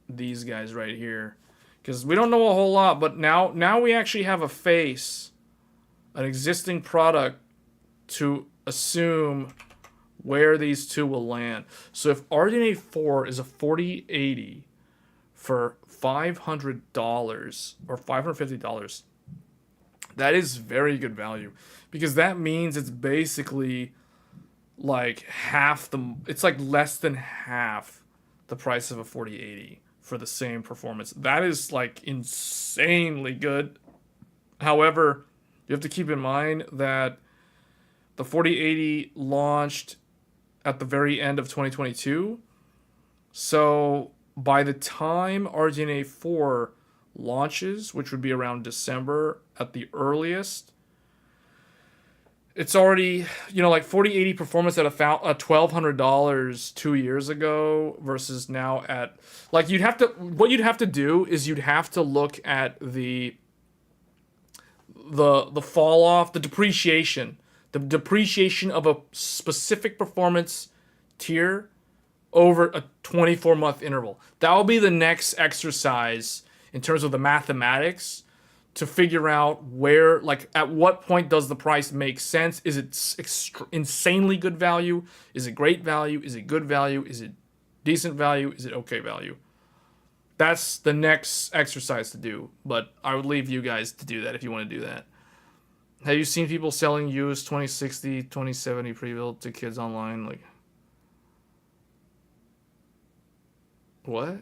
These guys right here. Because we don't know a whole lot, but now we actually have a face, an existing product to assume where these two will land. So if RDNA 4 is a 4080 for $500 or $550, that is very good value, because that means it's basically like it's like less than half the price of a 4080 for the same performance. That is like insanely good. However, you have to keep in mind that the 4080 launched at the very end of 2022. So by the time RDNA 4 launches, which would be around December at the earliest, it's already, you know, like 4080 performance at $1,200 2 years ago versus now at, like, what you'd have to do is you'd have to look at the fall off, the depreciation of a specific performance tier over a 24-month interval. That will be the next exercise in terms of the mathematics to figure out where, like, at what point does the price make sense? Is it insanely good value? Is it great value? Is it good value? Is it decent value? Is it okay value? That's the next exercise to do, but I would leave you guys to do that if you want to do that. Have you seen people selling used 2060, 2070 pre-built to kids online? Like, what?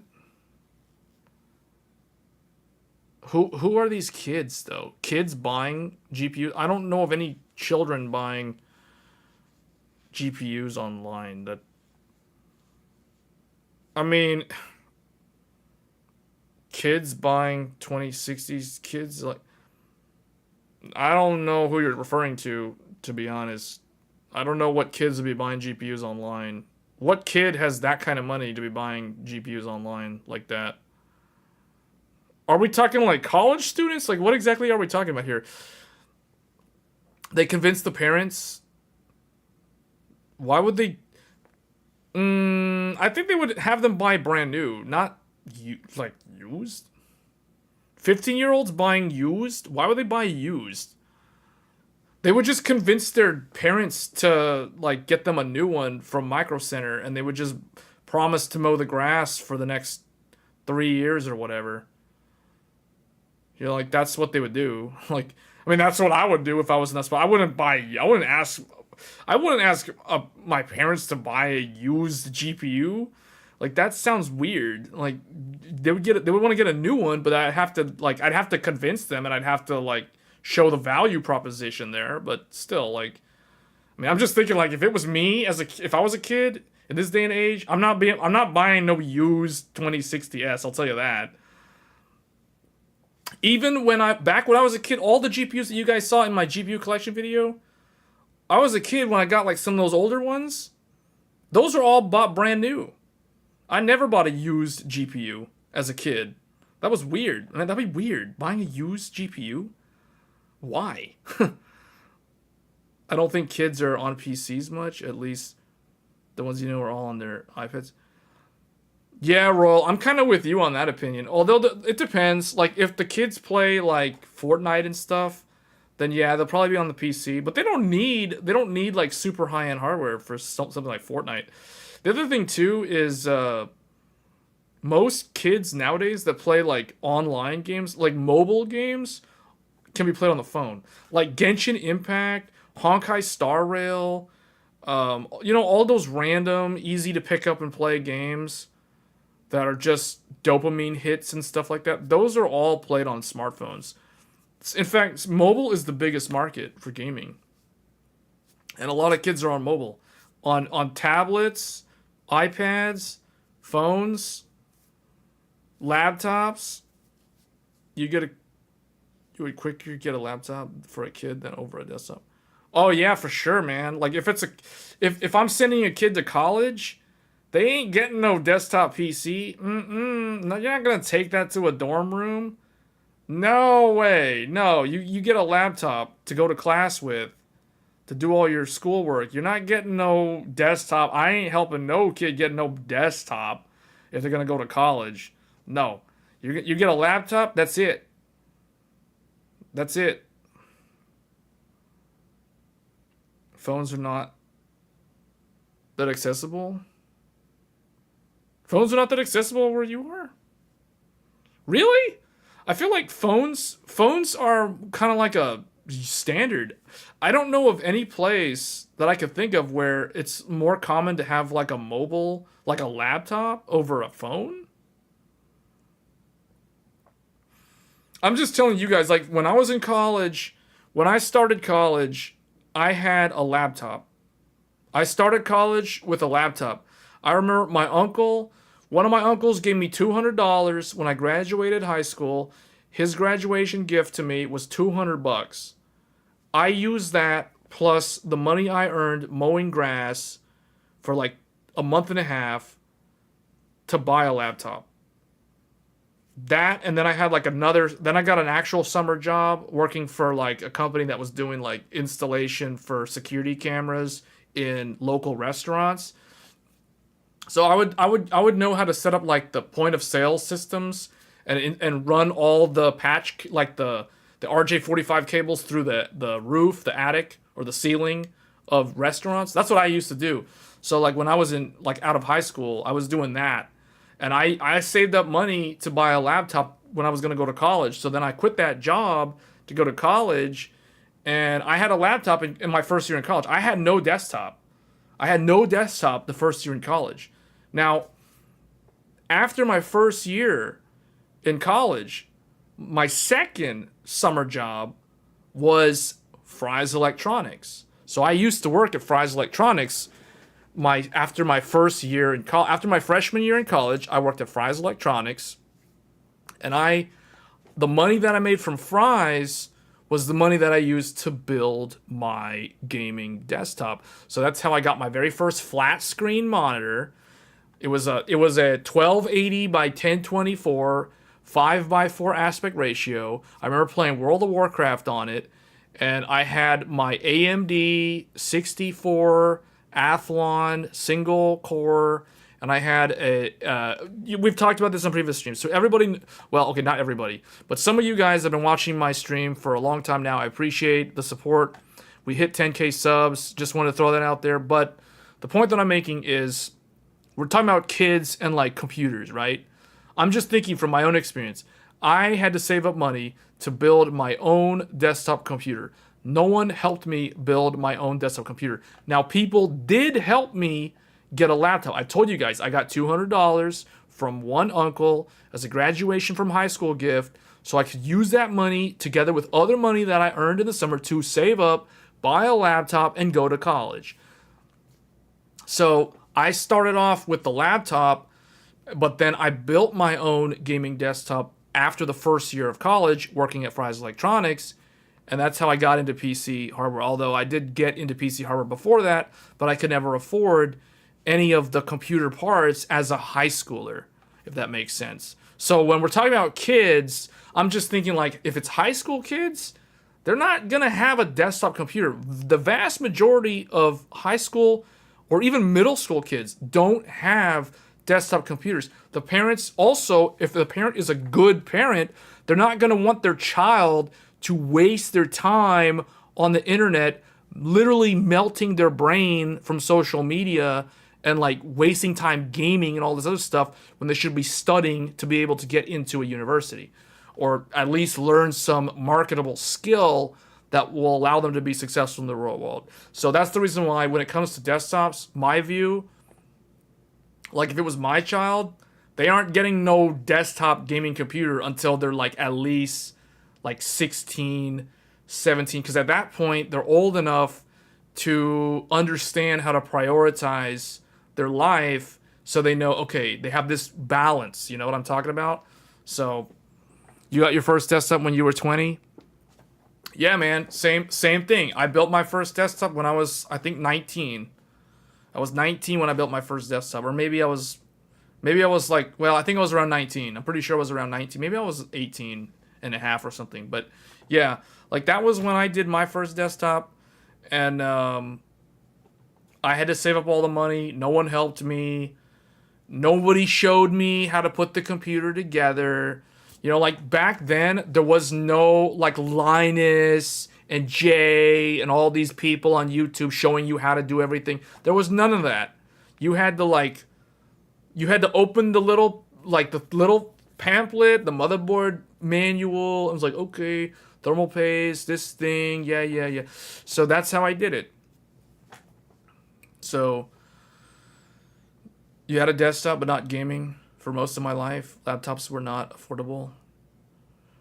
Who are these kids, though? Kids buying GPUs? I don't know of any children buying GPUs online. That, I mean, kids buying 2060s, kids, like, I don't know who you're referring to be honest. I don't know what kids would be buying GPUs online. What kid has that kind of money to be buying GPUs online like that? Are we talking like college students? Like, what exactly are we talking about here? They convinced the parents. Why would they? I think they would have them buy brand new, not like used. 15-year-olds buying used? Why would they buy used? They would just convince their parents to, like, get them a new one from Micro Center, and they would just promise to mow the grass for the next 3 years or whatever. You know, like that's what they would do. Like, I mean, that's what I would do if I was in that spot. I wouldn't ask my parents to buy a used GPU. Like that sounds weird. Like they would want to get a new one, but I'd have to convince them, and I'd have to like show the value proposition there. But still, like, I mean, I'm just thinking like if it was me if I was a kid in this day and age, I'm not buying no used 2060s. I'll tell you that. Even back when I was a kid, all the GPUs that you guys saw in my GPU collection video, I was a kid when I got like some of those older ones. Those are all bought brand new. I never bought a used GPU as a kid. That was weird. I mean, that'd be weird. Buying a used GPU? Why? I don't think kids are on PCs much. At least the ones you know are all on their iPads. Yeah, Roll, I'm kind of with you on that opinion. Although it depends. Like, if the kids play, like, Fortnite and stuff, then yeah, they'll probably be on the PC. But they don't need like, super high-end hardware for something like Fortnite. The other thing, too, is most kids nowadays that play, like, online games, like, mobile games, can be played on the phone. Like, Genshin Impact, Honkai Star Rail, you know, all those random, easy-to-pick-up and play games that are just dopamine hits and stuff like that. Those are all played on smartphones. In fact, mobile is the biggest market for gaming. And a lot of kids are on mobile. On tablets, iPads, phones, laptops. You would quicker get a laptop for a kid than over a desktop. Oh yeah, for sure, man. Like if I'm sending a kid to college, they ain't getting no desktop PC. No, you're not gonna take that to a dorm room. No way. No, you get a laptop to go to class with, to do all your schoolwork. You're not getting no desktop. I ain't helping no kid get no desktop if they're gonna go to college. No, you get a laptop. That's it. That's it. Phones are not that accessible. Phones are not that accessible where you are? Really? I feel like phones are kind of like a standard. I don't know of any place that I could think of where it's more common to have like a mobile, like a laptop over a phone. I'm just telling you guys, like when I was in college, when I started college, I had a laptop. I started college with a laptop. I remember one of my uncles gave me $200 when I graduated high school. His graduation gift to me was $200. I used that plus the money I earned mowing grass for like a month and a half to buy a laptop. That, and then I had like then I got an actual summer job working for like a company that was doing like installation for security cameras in local restaurants. So I would know how to set up like the point of sale systems and run all the patch, like the RJ45 cables through the roof, the attic, or the ceiling of restaurants. That's what I used to do. So like when I was in like out of high school, I was doing that. And I saved up money to buy a laptop when I was going to go to college. So then I quit that job to go to college, and I had a laptop in my first year in college. I had no desktop. I had no desktop the first year in college. Now, after my first year in college, my second summer job was Fry's Electronics. So I used to work at Fry's Electronics. After my freshman year in college, I worked at Fry's Electronics, and the money that I made from Fry's was the money that I used to build my gaming desktop. So that's how I got my very first flat screen monitor. It was a 1280 by 1024 5:4 aspect ratio. I remember playing World of Warcraft on it, and I had my AMD 64 Athlon single core, and I had we've talked about this on previous streams, so everybody, well, okay, not everybody, but some of you guys have been watching my stream for a long time now. I appreciate the support. We hit 10k subs, just wanted to throw that out there. But the point that I'm making is we're talking about kids and like computers, right? I'm just thinking from my own experience. I had to save up money to build my own desktop computer. No one helped me build my own desktop computer. Now, people did help me get a laptop. I told you guys, I got $200 from one uncle as a graduation from high school gift, so I could use that money together with other money that I earned in the summer to save up, buy a laptop, and go to college. So I started off with the laptop, but then I built my own gaming desktop after the first year of college working at Ryzen Electronics, and that's how I got into PC hardware. Although I did get into PC hardware before that, but I could never afford any of the computer parts as a high schooler, if that makes sense. So when we're talking about kids, I'm just thinking like if it's high school kids, they're not going to have a desktop computer. The vast majority of high school or even middle school kids don't have desktop computers. The parents also, if the parent is a good parent, they're not going to want their child to waste their time on the internet, literally melting their brain from social media and like wasting time gaming and all this other stuff when they should be studying to be able to get into a university or at least learn some marketable skill that will allow them to be successful in the real world. So that's the reason why when it comes to desktops, my view, like if it was my child, they aren't getting no desktop gaming computer until they're like at least like 16, 17, because at that point they're old enough to understand how to prioritize their life so they know, okay, they have this balance, you know what I'm talking about? So you got your first desktop when you were 20? Yeah, man, same thing. I built my first desktop when I was, I think, 19. I was 19 when I built my first desktop, or maybe I was like, well, I think I was around 19. I'm pretty sure I was around 19. Maybe I was 18 and a half or something. But yeah, like that was when I did my first desktop, and I had to save up all the money. No one helped me. Nobody showed me how to put the computer together. You know, like back then, there was no like Linus and Jay and all these people on YouTube showing you how to do everything. There was none of that. You had to open the little pamphlet, the motherboard manual. I was like, okay, thermal paste, this thing, yeah. So that's how I did it. So you had a desktop but not gaming for most of my life. Laptops were not affordable.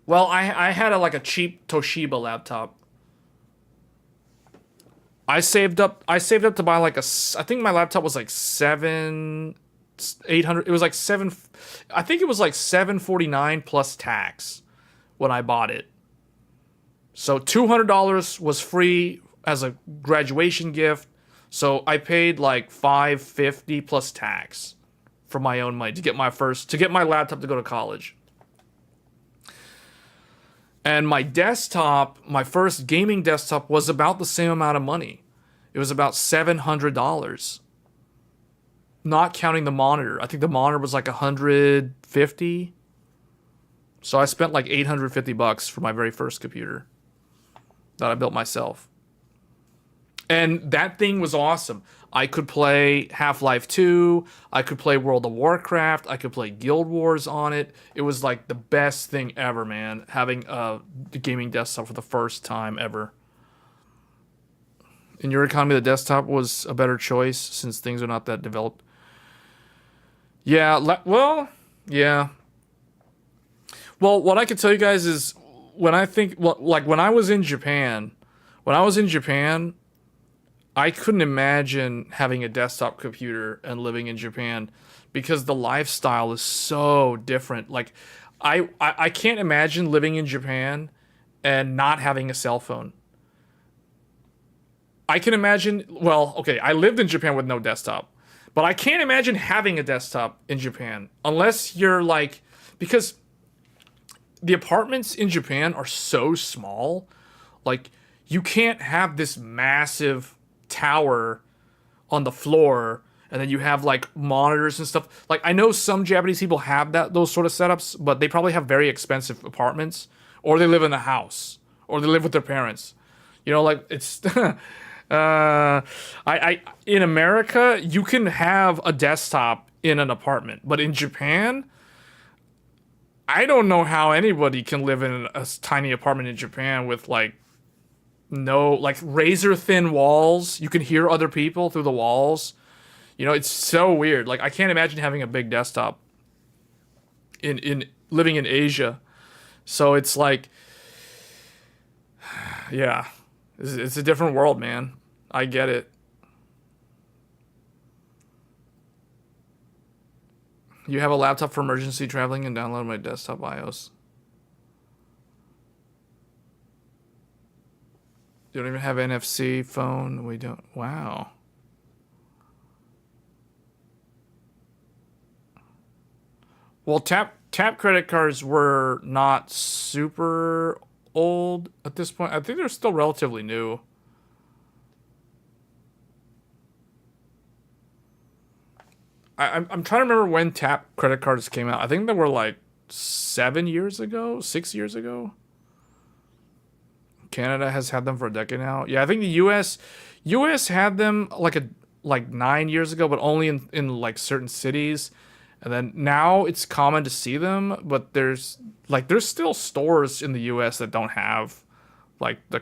Well, I had a cheap Toshiba laptop. I saved up to buy I think my laptop was like $800. It was like I think it was like $749 plus tax when I bought it. So $200 was free as a graduation gift. So I paid like $550 plus tax for my own money to get my laptop to go to college. And my desktop, my first gaming desktop, was about the same amount of money. It was about $700. Not counting the monitor. I think the monitor was like $150. So I spent like $850 for my very first computer that I built myself. And that thing was awesome. I could play Half-Life 2. I could play World of Warcraft. I could play Guild Wars on it. It was like the best thing ever, man. Having a gaming desktop for the first time ever. In your economy, the desktop was a better choice since things are not that developed. Yeah, yeah. Well, what I can tell you guys is when I think, like when I was in Japan, I couldn't imagine having a desktop computer and living in Japan because the lifestyle is so different. Like, I can't imagine living in Japan and not having a cell phone. I can imagine, well, okay, I lived in Japan with no desktop, but I can't imagine having a desktop in Japan unless you're like, because the apartments in Japan are so small, like you can't have this massive tower on the floor and then you have like monitors and stuff. Like I know some Japanese people have those sort of setups, but they probably have very expensive apartments, or they live in a house, or they live with their parents. You know, like it's in America, you can have a desktop in an apartment, but in Japan, I don't know how anybody can live in a tiny apartment in Japan with like no like razor thin walls. You can hear other people through the walls. You know, it's so weird. Like I can't imagine having a big desktop in living in Asia. So it's like, yeah, it's a different world, man. I get it. You have a laptop for emergency traveling and download my desktop BIOS. You don't even have NFC phone. We don't. Wow. Well, tap credit cards were not super old at this point. I think they're still relatively new. I'm trying to remember when tap credit cards came out. I think they were like 7 years ago, 6 years ago. Canada has had them for a decade now. Yeah, I think the US had them like 9 years ago, but only in like certain cities. And then now it's common to see them, but there's still stores in the US that don't have like the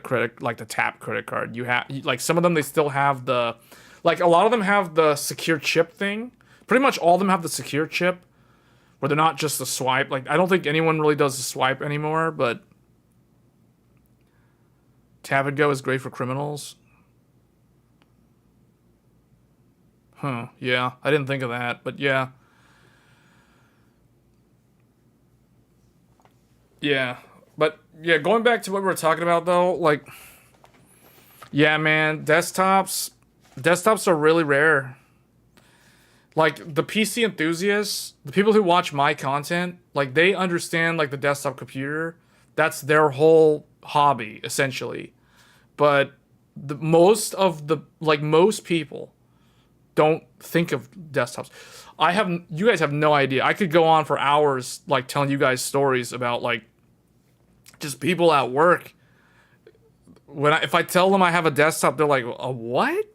tap credit card. You have like some of them they still have the like a lot of them have the secure chip thing. Pretty much all of them have the secure chip where they're not just the swipe. Like I don't think anyone really does the swipe anymore, but Tap and Go is great for criminals. Huh, yeah. I didn't think of that, but yeah. Yeah. But yeah, going back to what we were talking about though, like yeah, man, desktops are really rare. Like the PC enthusiasts, the people who watch my content, like they understand like the desktop computer. That's their whole hobby essentially. But most people don't think of desktops. You guys have no idea. I could go on for hours like telling you guys stories about like just people at work. If I tell them I have a desktop, they're like, "A what?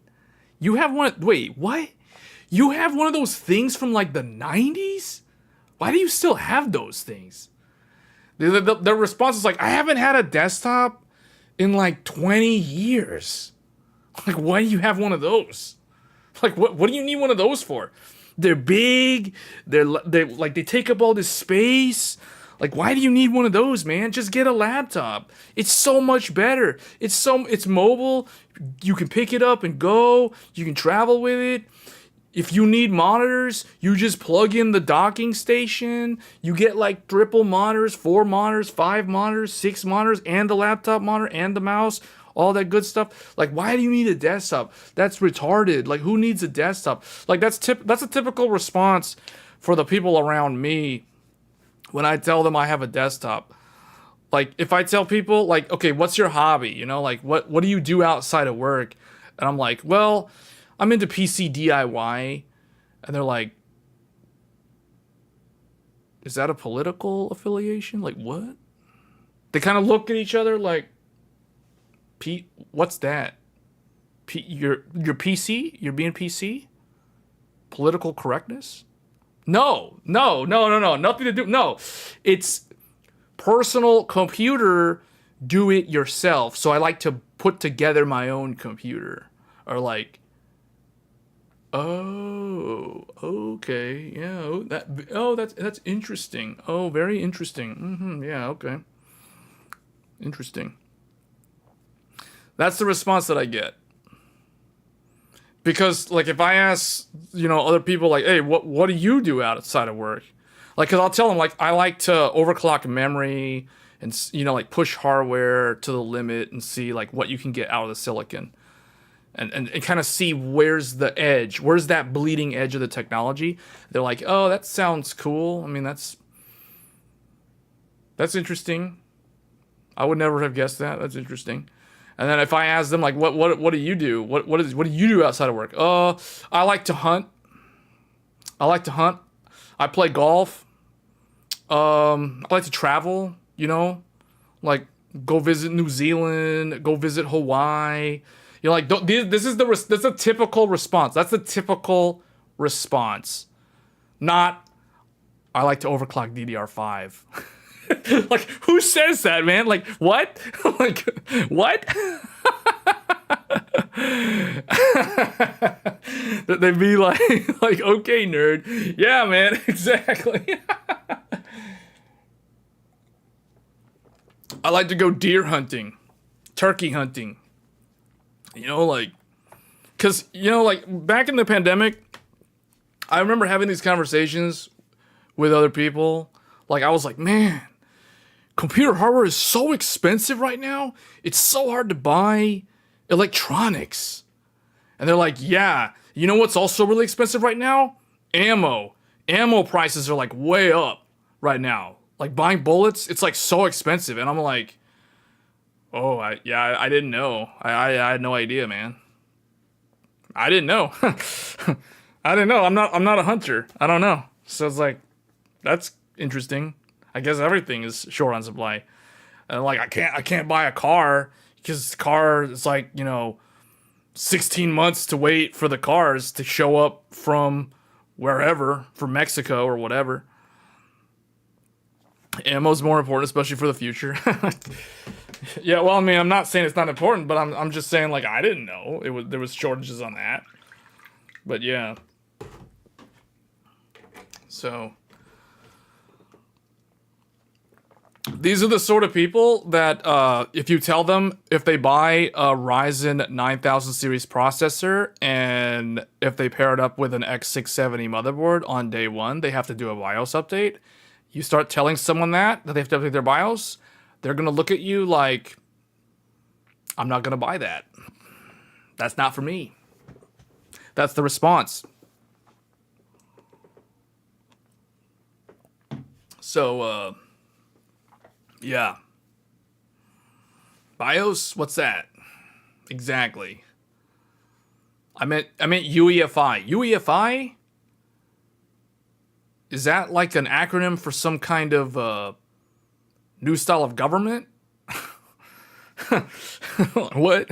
You have one? Wait, what? You have one of those things from like the 90s? Why do you still have those things?" The response is like, "I haven't had a desktop in like 20 years." Like, why do you have one of those? Like, what do you need one of those for? They're big. They're like they take up all this space. Like, why do you need one of those, man? Just get a laptop. It's so much better. It's mobile. You can pick it up and go. You can travel with it. If you need monitors, you just plug in the docking station. You get like triple monitors, 4 monitors, 5 monitors, 6 monitors, and the laptop monitor and the mouse, all that good stuff. Like, why do you need a desktop? That's retarded. Like, who needs a desktop? Like, that's a typical response for the people around me when I tell them I have a desktop. Like, if I tell people, like, okay, what's your hobby? You know, like, what do you do outside of work? And I'm like, well, I'm into PC DIY. And they're like, is that a political affiliation? Like, what? They kind of look at each other like, what's that? Your PC? You're being PC? Political correctness? No. Nothing to do. No. It's personal computer, do it yourself. So I like to put together my own computer. Or like, oh, okay, yeah, that's interesting. Oh, very interesting. Yeah, okay. Interesting. That's the response that I get. Because, like, if I ask, other people, like, hey, what do you do outside of work? Like, because I'll tell them, like, I like to overclock memory and, like, push hardware to the limit and see, like, what you can get out of the silicon. And kind of see where's the edge. Where's that bleeding edge of the technology? They're like, oh, that sounds cool. I mean, that's interesting. I would never have guessed that. That's interesting. And then if I ask them, like, what do you do? What do you do outside of work? I like to hunt. I play golf. I like to travel, like go visit New Zealand, go visit Hawaii. Like, this is that's a typical response. That's the typical response. Not, I like to overclock DDR5. Like, who says that, man? Like, what? Like, what? They'd be like, okay, nerd. Yeah, man, exactly. I like to go deer hunting, turkey hunting. You know, like, because, you know, like, back in the pandemic, I remember having these conversations with other people. Like, I was like, man, computer hardware is so expensive right now. It's so hard to buy electronics. And they're like, yeah, you know what's also really expensive right now? Ammo. Ammo prices are like way up right now. Like buying bullets, it's like so expensive. And I'm like, oh, I didn't know. I had no idea, man. I didn't know. I didn't know. I'm not a hunter. I don't know. So it's like, that's interesting. I guess everything is short on supply. And like, I can't buy a car because the car is like, you know, 16 months to wait for the cars to show up from wherever, from Mexico or whatever. Ammo's more important, especially for the future. Yeah, well, I mean, I'm not saying it's not important, but I'm just saying, like, I didn't know there was shortages on that. But yeah. So these are the sort of people that if you tell them if they buy a Ryzen 9000 series processor and if they pair it up with an X670 motherboard on day one, they have to do a BIOS update. You start telling someone that they have to update their BIOS, they're going to look at you like, I'm not going to buy that. That's not for me. That's the response. So, yeah. BIOS, what's that? Exactly. I meant UEFI. UEFI? Is that like an acronym for some kind of new style of government? What?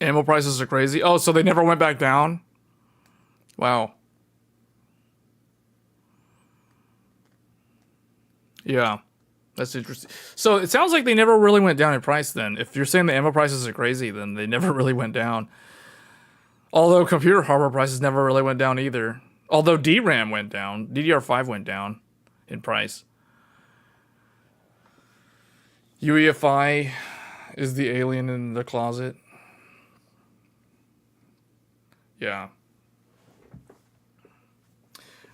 Ammo prices are crazy. Oh, so they never went back down? Wow. Yeah. That's interesting. So it sounds like they never really went down in price then. If you're saying the ammo prices are crazy, then they never really went down. Although computer hardware prices never really went down either. Although DRAM went down. DDR5 went down in price. UEFI is the alien in the closet. Yeah.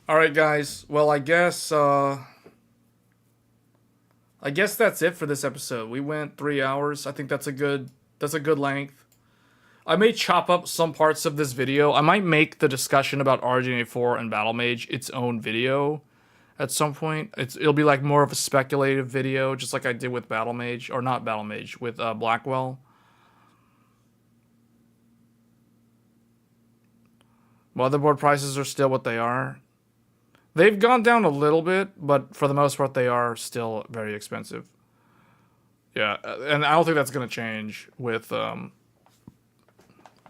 Alright, guys. Well, I guess that's it for this episode. We went 3 hours. I think that's a good length. I may chop up some parts of this video. I might make the discussion about RDNA 4 and Battlemage its own video at some point. It'll be like more of a speculative video, just like I did with Battlemage, or not Battlemage, with Blackwell. Motherboard prices are still what they are. They've gone down a little bit, but for the most part, they are still very expensive. Yeah, and I don't think that's going to change with...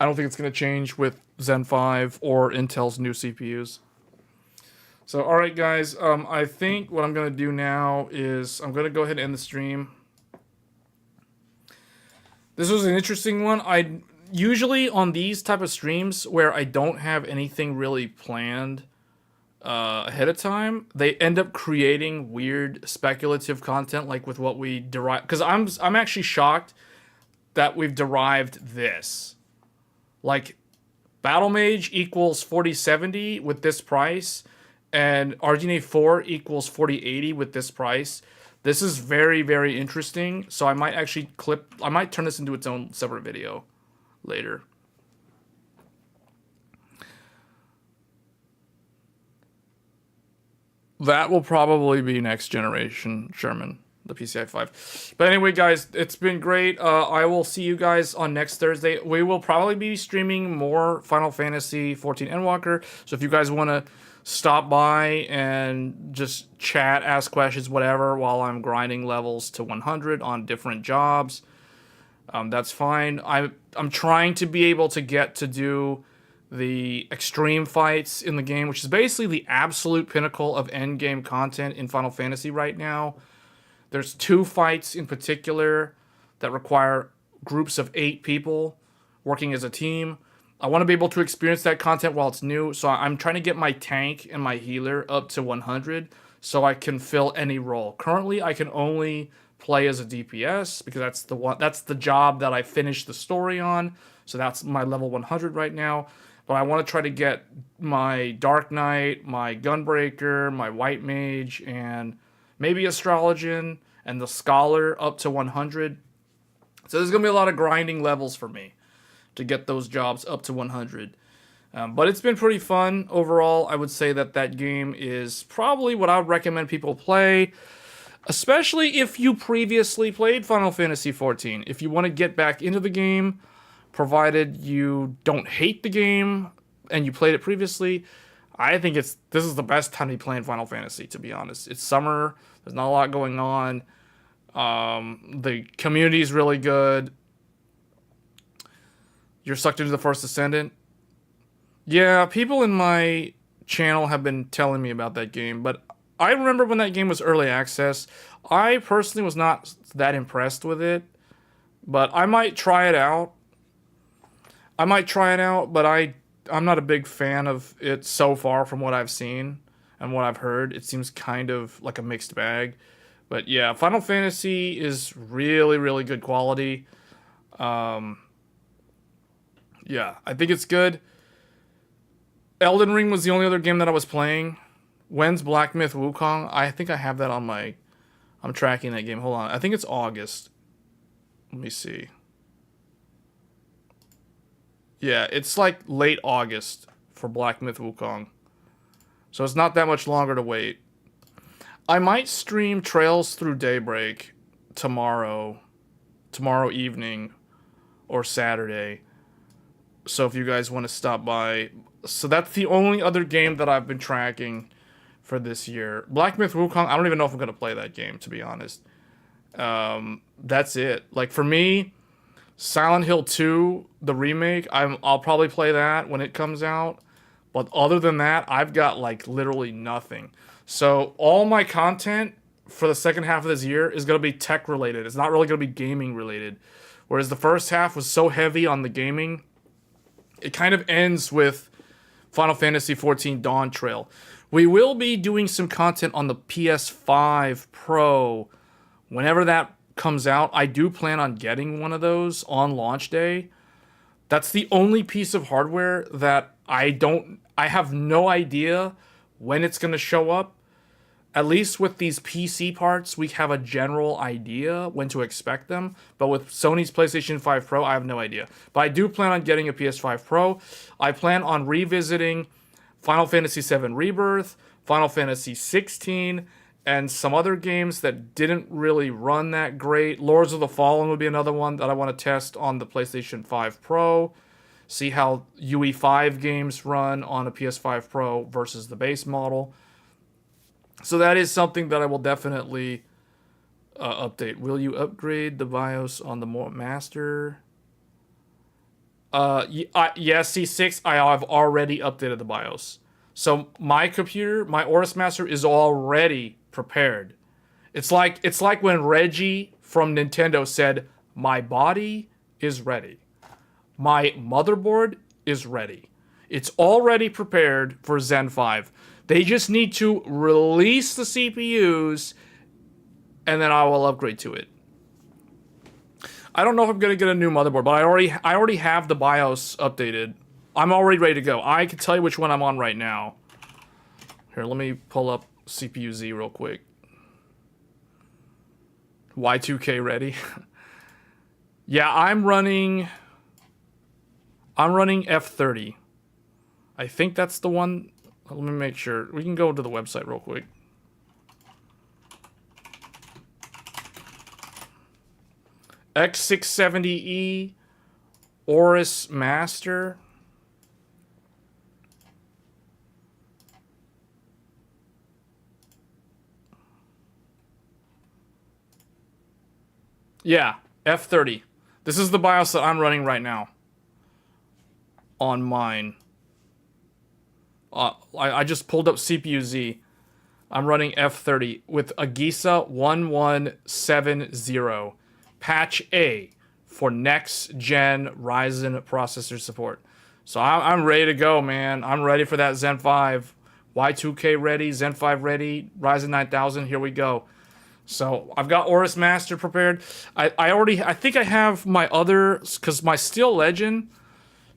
I don't think it's going to change with Zen 5 or Intel's new CPUs. So, alright guys, I think what I'm going to do now is I'm going to go ahead and end the stream. This was an interesting one. I usually on these type of streams where I don't have anything really planned ahead of time, they end up creating weird speculative content like with what we derive. Because I'm actually shocked that we've derived this. Like, Battlemage equals 4070 with this price, and RDNA 4 equals 4080 with this price. This is very, very interesting. So I might actually I might turn this into its own separate video later. That will probably be next generation Sherman, the PCI 5. But anyway, guys, it's been great. I will see you guys on next Thursday. We will probably be streaming more Final Fantasy 14 Endwalker. So if you guys want to stop by and just chat, ask questions, whatever, while I'm grinding levels to 100 on different jobs, That's fine. I'm trying to be able to get to do the extreme fights in the game, which is basically the absolute pinnacle of end game content in Final Fantasy right now. There's 2 fights in particular that require groups of 8 people working as a team. I want to be able to experience that content while it's new, so I'm trying to get my tank and my healer up to 100 so I can fill any role. Currently, I can only play as a DPS because that's the job that I finished the story on. So that's my level 100 right now. But I want to try to get my Dark Knight, my Gunbreaker, my White Mage, and maybe Astrologian and the Scholar up to 100. So there's going to be a lot of grinding levels for me to get those jobs up to 100. But it's been pretty fun overall. I would say that game is probably what I would recommend people play, especially if you previously played Final Fantasy XIV. If you want to get back into the game, provided you don't hate the game and you played it previously, I think this is the best time to be playing Final Fantasy, to be honest. It's summer. There's not a lot going on. The community is really good. You're sucked into the First Ascendant. Yeah, people in my channel have been telling me about that game, but I remember when that game was early access. I personally was not that impressed with it, but I might try it out. But I'm not a big fan of it so far from what I've seen and what I've heard. It seems kind of like a mixed bag. But yeah, Final Fantasy is really, really good quality. Yeah, I think it's good. Elden Ring was the only other game that I was playing. When's Black Myth Wukong? I think I have that on my... I'm tracking that game. Hold on. I think it's August. Let me see. Yeah, it's like late August for Black Myth Wukong. So it's not that much longer to wait. I might stream Trails Through Daybreak tomorrow evening or Saturday. So if you guys want to stop by. So that's the only other game that I've been tracking for this year. Black Myth Wukong, I don't even know if I'm going to play that game, to be honest. That's it. Like, for me, Silent Hill 2, the remake, I'll probably play that when it comes out. But other than that, I've got, like, literally nothing. So all my content for the second half of this year is going to be tech-related. It's not really going to be gaming-related. Whereas the first half was so heavy on the gaming, it kind of ends with Final Fantasy XIV Dawn Trail. We will be doing some content on the PS5 Pro whenever that comes out. I do plan on getting one of those on launch day. That's the only piece of hardware that I have no idea when it's going to show up. At least with these PC parts, we have a general idea when to expect them. But with Sony's PlayStation 5 Pro, I have no idea. But I do plan on getting a PS5 Pro. I plan on revisiting Final Fantasy VII Rebirth, Final Fantasy 16, and some other games that didn't really run that great. Lords of the Fallen would be another one that I want to test on the PlayStation 5 Pro. See how UE5 games run on a PS5 Pro versus the base model. So that is something that I will definitely update. Will you upgrade the BIOS on the Master? Yes, C6, I have already updated the BIOS. So my computer, my Aorus Master, is already prepared. It's like when Reggie from Nintendo said, "My body is ready. My motherboard is ready. It's already prepared for Zen 5. They just need to release the CPUs, and then I will upgrade to it." I don't know if I'm going to get a new motherboard, but I already have the BIOS updated. I'm already ready to go. I can tell you which one I'm on right now. Here, let me pull up CPU-Z real quick. Y2K ready. Yeah, I'm running F30. I think that's the one. Let me make sure. We can go to the website real quick. X670E Aorus Master. Yeah, F30. This is the BIOS that I'm running right now on mine. I just pulled up CPU-Z. I'm running F30 with a GISA 1170 patch A for next gen Ryzen processor support. So I'm ready to go, man. I'm ready for that Zen 5. Y2K ready, Zen 5 ready, Ryzen 9000, here we go. So I've got Aorus Master prepared. I think I have my other, because my Steel Legend,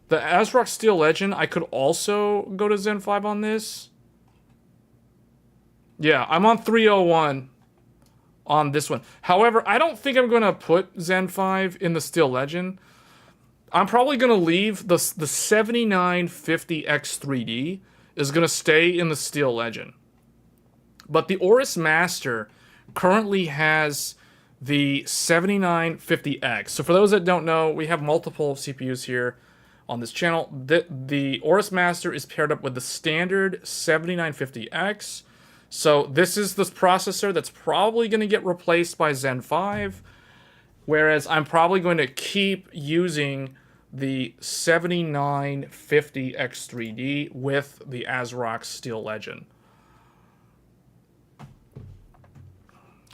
the ASRock Steel Legend, I could also go to Zen 5 on this. Yeah, I'm on 301 on this one. However, I don't think I'm going to put Zen 5 in the Steel Legend. I'm probably going to leave the 7950X3D is going to stay in the Steel Legend. But the Aorus Master currently has the 7950X. So for those that don't know, we have multiple CPUs here on this channel. The Aorus Master is paired up with the standard 7950X. So this is the processor that's probably going to get replaced by Zen 5. Whereas I'm probably going to keep using the 7950X3D with the ASRock Steel Legend.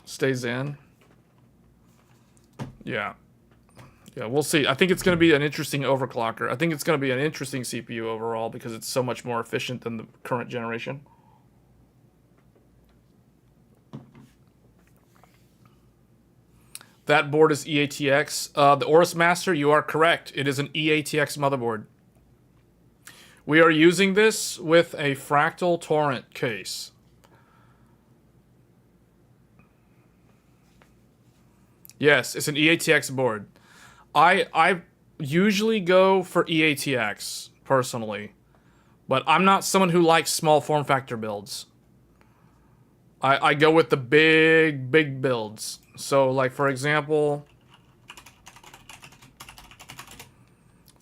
Stays in. Yeah. Yeah, we'll see. I think it's going to be an interesting overclocker. I think it's going to be an interesting CPU overall because it's so much more efficient than the current generation. That board is EATX. The Aorus Master, you are correct. It is an EATX motherboard. We are using this with a Fractal Torrent case. Yes, it's an EATX board. I usually go for EATX, personally. But I'm not someone who likes small form factor builds. I go with the big builds. So, like, for example,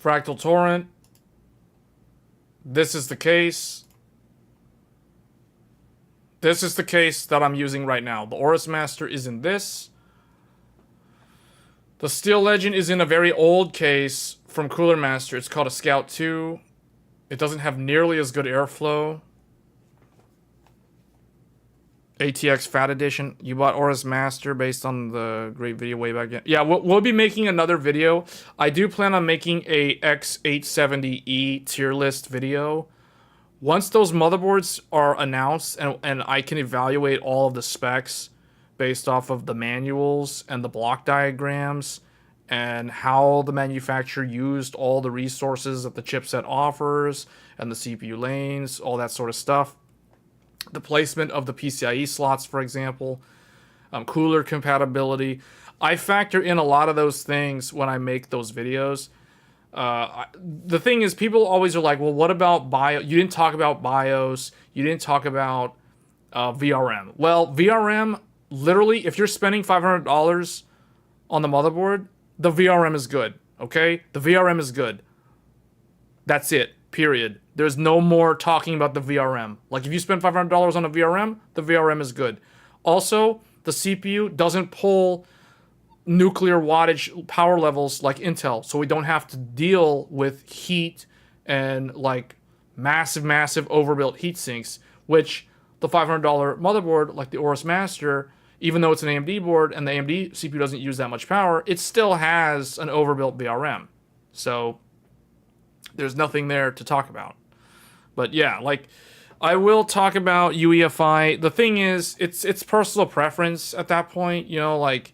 Fractal Torrent. This is the case. This is the case that I'm using right now. The Aorus Master is in this. The Steel Legend is in a very old case from Cooler Master. It's called a Scout 2. It doesn't have nearly as good airflow. ATX Fat Edition. You bought Aorus Master based on the great video way back then. Yeah, we'll be making another video. I do plan on making a X870E tier list video. Once those motherboards are announced and I can evaluate all of the specs based off of the manuals and the block diagrams and how the manufacturer used all the resources that the chipset offers and the CPU lanes, all that sort of stuff. The placement of the PCIe slots, for example, cooler compatibility. I factor in a lot of those things when I make those videos. The thing is, people always are like, well, what about BIOS? You didn't talk about BIOS. You didn't talk about VRM. Well, VRM, literally, if you're spending $500 on the motherboard, the VRM is good, okay? The VRM is good. That's it, period. There's no more talking about the VRM. Like, if you spend $500 on a VRM, the VRM is good. Also, the CPU doesn't pull nuclear wattage power levels like Intel, so we don't have to deal with heat and, like, massive overbuilt heat sinks, which the $500 motherboard, like the Aorus Master, even though it's an AMD board and the AMD CPU doesn't use that much power, it still has an overbuilt VRM. So there's nothing there to talk about. But yeah, like, I will talk about UEFI. The thing is, it's personal preference at that point. You know, like,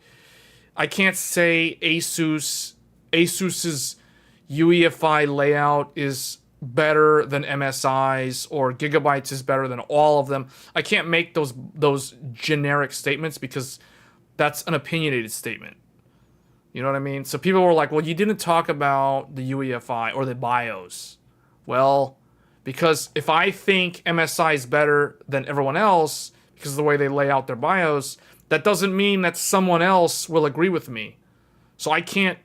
I can't say Asus's UEFI layout is better than MSI's or Gigabyte's is better than all of them. I can't make those generic statements because that's an opinionated statement. You know what I mean? So people were like, well, you didn't talk about the UEFI or the BIOS. Well, because if I think MSI is better than everyone else because of the way they lay out their BIOS, that doesn't mean that someone else will agree with me. So I can't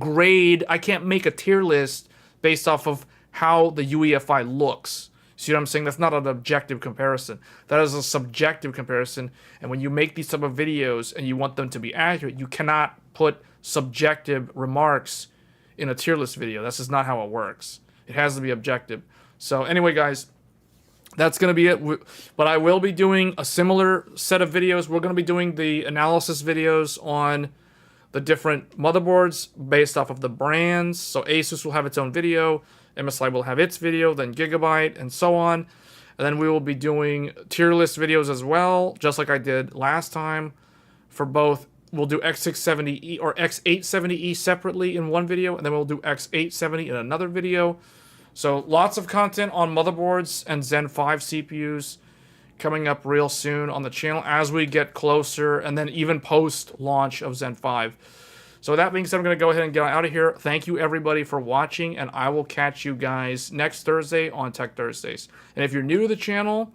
grade, I can't make a tier list based off of how the UEFI looks. See what I'm saying? That's not an objective comparison. That is a subjective comparison. And when you make these type of videos and you want them to be accurate, you cannot put subjective remarks in a tier list video. That's just not how it works. It has to be objective. So anyway, guys, that's going to be it. But I will be doing a similar set of videos. We're going to be doing the analysis videos on the different motherboards based off of the brands. So Asus will have its own video, MSI will have its video, then Gigabyte, and so on. And then we will be doing tier list videos as well, just like I did last time for both. We'll do X670E or X870E separately in one video, and then we'll do X870 in another video. So lots of content on motherboards and Zen 5 CPUs coming up real soon on the channel as we get closer, and then even post-launch of Zen 5. So with that being said, I'm going to go ahead and get out of here. Thank you, everybody, for watching, and I will catch you guys next Thursday on Tech Thursdays. And if you're new to the channel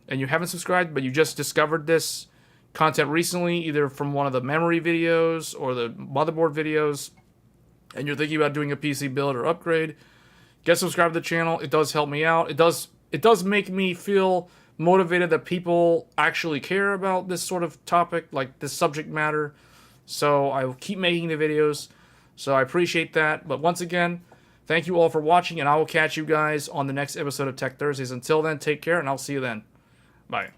and you haven't subscribed, but you just discovered this content recently, either from one of the memory videos or the motherboard videos, and you're thinking about doing a PC build or upgrade, get subscribed to the channel. It does help me out. It does make me feel motivated that people actually care about this sort of topic, like this subject matter. So I will keep making the videos. So I appreciate that. But once again, thank you all for watching, and I will catch you guys on the next episode of Tech Thursdays. Until then, take care, and I'll see you then. Bye.